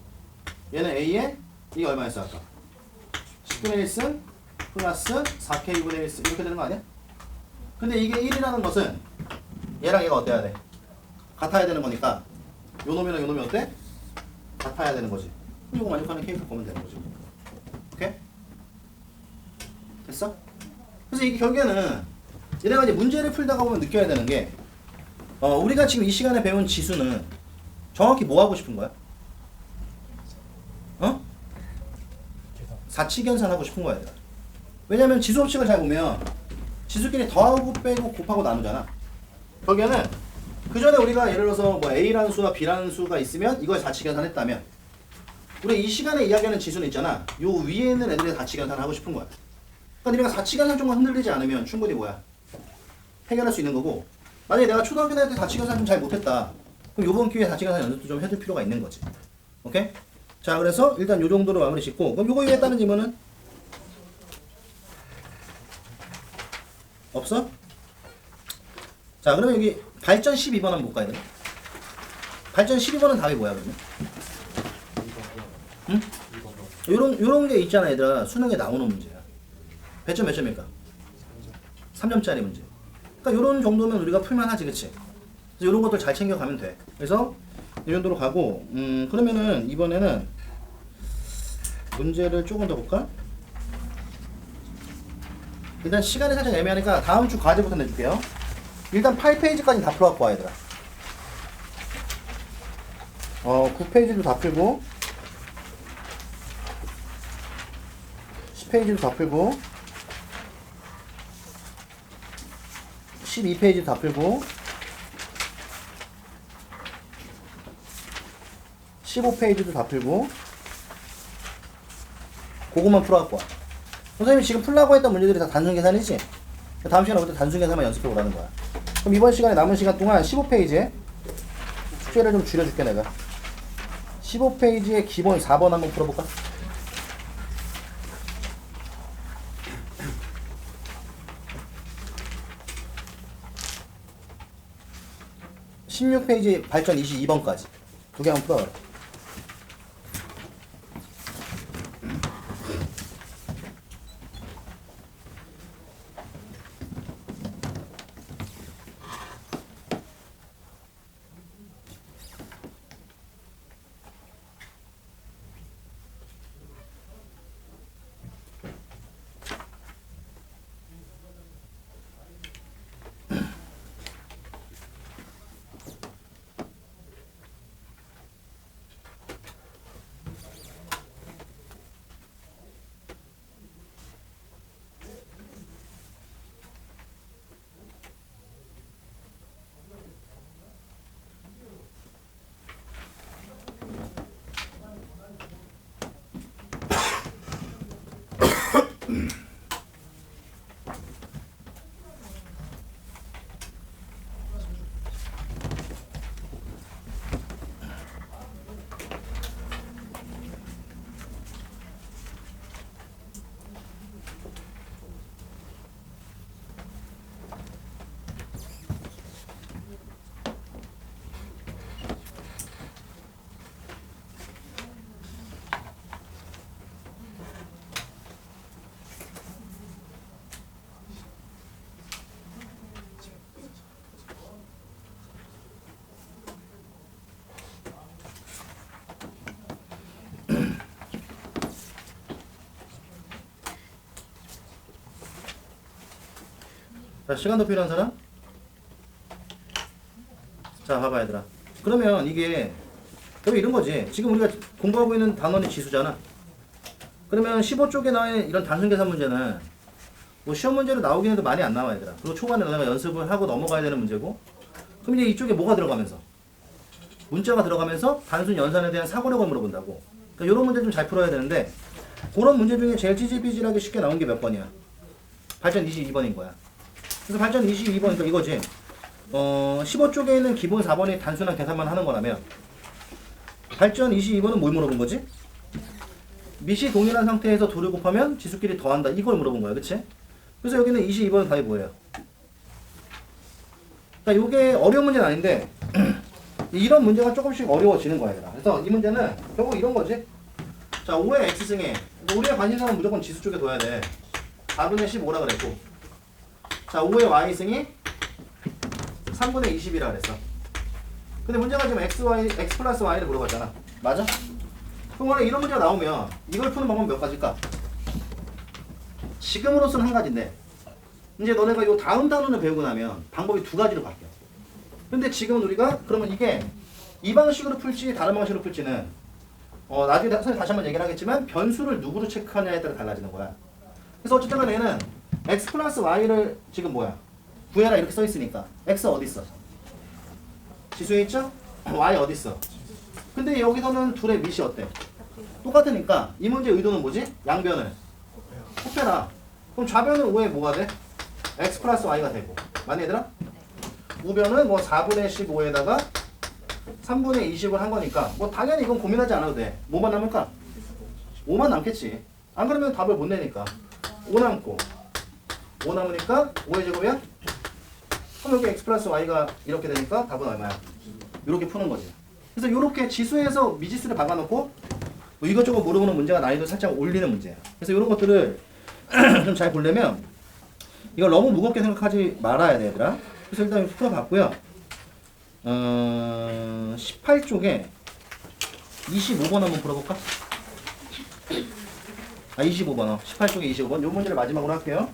얘는 A에 이게 얼마였어 아까? 10분의 1승 플러스 4K분의 1승 이렇게 되는 거 아니야? 근데 이게 1이라는 것은 얘랑 얘가 어때야 돼? 같아야 되는 거니까 요 놈이랑 요 놈이 어때? 같아야 되는 거지. 그럼 이거 만족하는 K값 보면 되는 거지. 오케이? 됐어? 그래서 이게 결국에는 얘네가 이제 문제를 풀다가 보면 느껴야 되는 게 우리가 지금 이 시간에 배운 지수는 정확히 뭐 하고 싶은 거야? 사칙연산하고 싶은 거야 얘들아. 왜냐면 지수 법칙을 잘 보면 지수끼리 더하고 빼고 곱하고 나누잖아. 거기에는 그 전에 우리가 예를 들어서 뭐 A라는 수와 B라는 수가 있으면 이걸 사칙연산했다면 우리 이 시간에 이야기하는 지수는 있잖아. 요 위에 있는 애들의 사칙연산을 하고 싶은 거야. 그러니까 네가 사칙연산 쪽만 흔들리지 않으면 충분히 뭐야? 해결할 수 있는 거고 만약에 내가 초등학교 다닐 때 사칙연산 좀 잘 못했다. 그럼 요번 기회에 사칙연산 연습도 좀 해줄 필요가 있는 거지. 오케이? 자, 그래서 일단 요 정도로 마무리 짓고 그럼 요거 위에 다른 질문은? 없어? 자, 그러면 여기 발전 12번 한번 볼까요? 발전 12번은 답이 뭐야 그러면? 응? 요런 게 있잖아 얘들아. 수능에 나오는 문제야. 배점 몇 점일까? 3점짜리 문제. 그러니까 요런 정도면 우리가 풀만하지, 그치? 그래서 요런 것들 잘 챙겨가면 돼. 그래서 이 정도로 가고 그러면은 이번에는 문제를 조금 더 볼까? 일단 시간이 살짝 애매하니까 다음 주 과제부터 내줄게요. 일단 8페이지까지 다 풀어갖고 와 얘들아. 9페이지도 다 풀고 10페이지도 다 풀고 12페이지도 다 풀고 15페이지도 다 풀고 그것만 풀어갖고 와. 선생님이 지금 풀라고 했던 문제들이 다 단순 계산이지? 다음 시간에 올 때 단순 계산만 연습해 보라는 거야. 그럼 이번 시간에 남은 시간 동안 15페이지에 숙제를 좀 줄여줄게 내가. 15페이지에 기본 4번 한번 풀어볼까? (16페이지) 발전 22번까지 두 개 한번 풀어봐라. 자, 시간 더 필요한 사람? 자, 봐봐 얘들아. 그러면 이게 결국 이런 거지. 지금 우리가 공부하고 있는 단원이 지수잖아. 그러면 15쪽에 나와 있는 이런 단순 계산 문제는 뭐 시험 문제로 나오긴 해도 많이 안 나와 얘들아. 그리고 초반에 너네가 연습을 하고 넘어가야 되는 문제고. 그럼 이제 이쪽에 뭐가 들어가면서? 문자가 들어가면서 단순 연산에 대한 사고력을 물어본다고. 그러니까 이런 문제 좀 잘 풀어야 되는데 그런 문제 중에 제일 찌질삐질하게 쉽게 나온 게 몇 번이야? 발전 22번인 거야. 그래서 발전 22번, 그러니까 이거지. 15쪽에 있는 기본 4번이 단순한 계산만 하는 거라면 발전 22번은 뭘 물어본 거지? 밑이 동일한 상태에서 둘을 곱하면 지수끼리 더한다. 이걸 물어본 거야. 그치? 그래서 여기는 22번 답이 뭐예요? 그러니까 이게 어려운 문제는 아닌데 이런 문제가 조금씩 어려워지는 거야. 얘들아. 그래서 이 문제는 결국 이런 거지. 자, 5의 x승에 우리의 관심사는 무조건 지수 쪽에 둬야 돼. 4분의 15라 그랬고, 자 5의 y승이 3분의 20이라 그랬어. 근데 문제가 지금 x 플러스 y를 물어봤잖아. 맞아? 그럼 원래 이런 문제가 나오면 이걸 푸는 방법은 몇 가지일까? 지금으로서는 한 가지인데 이제 너네가 이 다음 단원을 배우고 나면 방법이 두 가지로 바뀌어. 근데 지금은 우리가 그러면 이게 이 방식으로 풀지 다른 방식으로 풀지는 나중에 선생님 다시 한번 얘기를 하겠지만 변수를 누구로 체크하냐에 따라 달라지는 거야. 그래서 어쨌든 간에 얘는 x 플러스 y를 지금 뭐야? 구해라 이렇게 써 있으니까 x 어디 있어? 지수에 있죠? y 어디 있어? 근데 여기서는 둘의 밑이 어때? 똑같으니까 이 문제의 의도는 뭐지? 양변을 곱해라. 그럼 좌변은 5에 뭐가 돼? x 플러스 y가 되고, 맞니 얘들아? 우변은 뭐 4분의 15에다가 3분의 20을 한 거니까 뭐 당연히 이건 고민하지 않아도 돼. 뭐만 남을까? 5만 남겠지. 안 그러면 답을 못 내니까 5 남고 5 남으니까 5의 제곱이야? 그럼 여기 x 플러스 y가 이렇게 되니까 답은 얼마야? 이렇게 푸는 거지. 그래서 이렇게 지수에서 미지수를 박아놓고 뭐 이것저것 물어보는 문제가 난이도 살짝 올리는 문제야. 그래서 이런 것들을 좀 잘 보려면 이걸 너무 무겁게 생각하지 말아야 돼 얘들아. 그래서 일단 풀어봤고요. 18쪽에 25번 한번 풀어볼까? 25번 18쪽에 25번 요 문제를 마지막으로 할게요.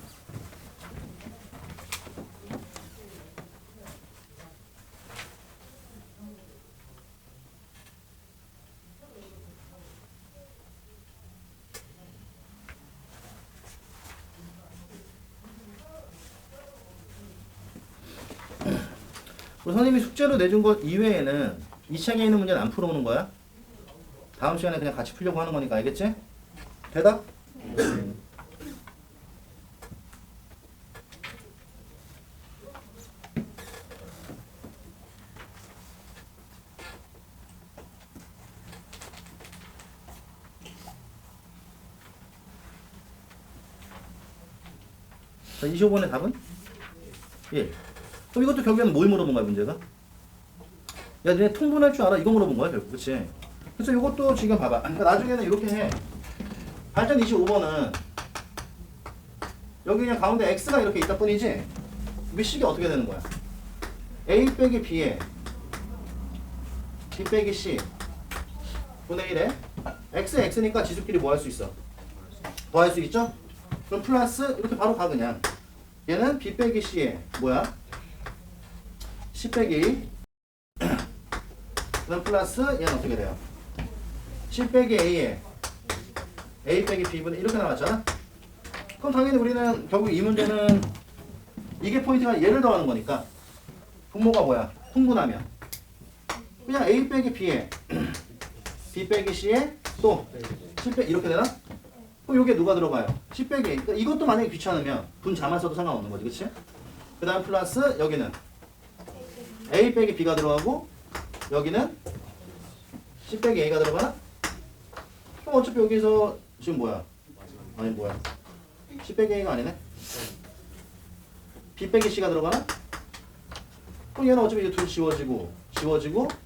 우리 선생님이 숙제로 내준 것 이외에는 이 책에 있는 문제는 안 풀어오는 거야. 다음 시간에 그냥 같이 풀려고 하는 거니까 알겠지? 대답? 자, 25번의 답은? 1. 그럼 이것도 결국에는 뭘 물어본 거야, 문제가? 야, 너네 통분할 줄 알아? 이거 물어본 거야, 결국. 그치? 그래서 이것도 지금 봐봐. 그러니까 나중에는 이렇게 해. 발전 25번은 여기 그냥 가운데 x가 이렇게 있다 뿐이지 밑식이 어떻게 되는 거야? a 빼기 b에 b 빼기 c 분의 1에 x에 x니까 지수끼리 뭐 할 수 있어? 더 할 수 있죠? 그럼 플러스 이렇게 바로 가 그냥. 얘는 b 빼기 c에 뭐야? c 빼기 그다음 플러스 얘는 어떻게 돼요? c 빼기 a에 a 빼기 b분의 이렇게 나왔잖아? 그럼 당연히 우리는 결국 이 문제는 이게 포인트가 얘를 더하는 거니까 분모가 뭐야? 통분하면 그냥 a 빼기 b에 b 빼기 c에 또 c 빼기 이렇게 되나? 그럼 이게 누가 들어가요? c 빼기 그러니까 이것도 만약에 귀찮으면 분 자만 써도 상관없는 거지, 그치? 그 다음 플러스 여기는 a 빼기 b가 들어가고 여기는 c 빼기 a가 들어가나? 그럼 어차피 여기서 지금 뭐야? 아니 뭐야? c 빼기 a가 아니네? b 빼기 c가 들어가나? 그럼 얘는 어차피 이제 둘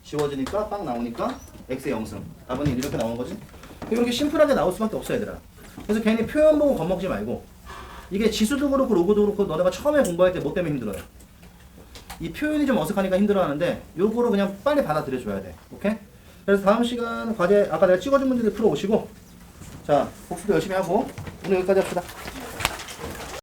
지워지니까 빵 나오니까 x의 0승 답은 이렇게 나오는 거지? 이렇게 심플하게 나올 수밖에 없어 얘들아. 그래서 괜히 표현 보고 겁먹지 말고 이게 지수도 그렇고 로그도 그렇고 너네가 처음에 공부할 때 뭐 때문에 힘들어요? 이 표현이 좀 어색하니까 힘들어하는데 요거를 그냥 빨리 받아들여줘야 돼. 오케이? 그래서 다음 시간 과제 아까 내가 찍어준 문제들 풀어오시고 자 복습도 열심히 하고 오늘 여기까지 합시다.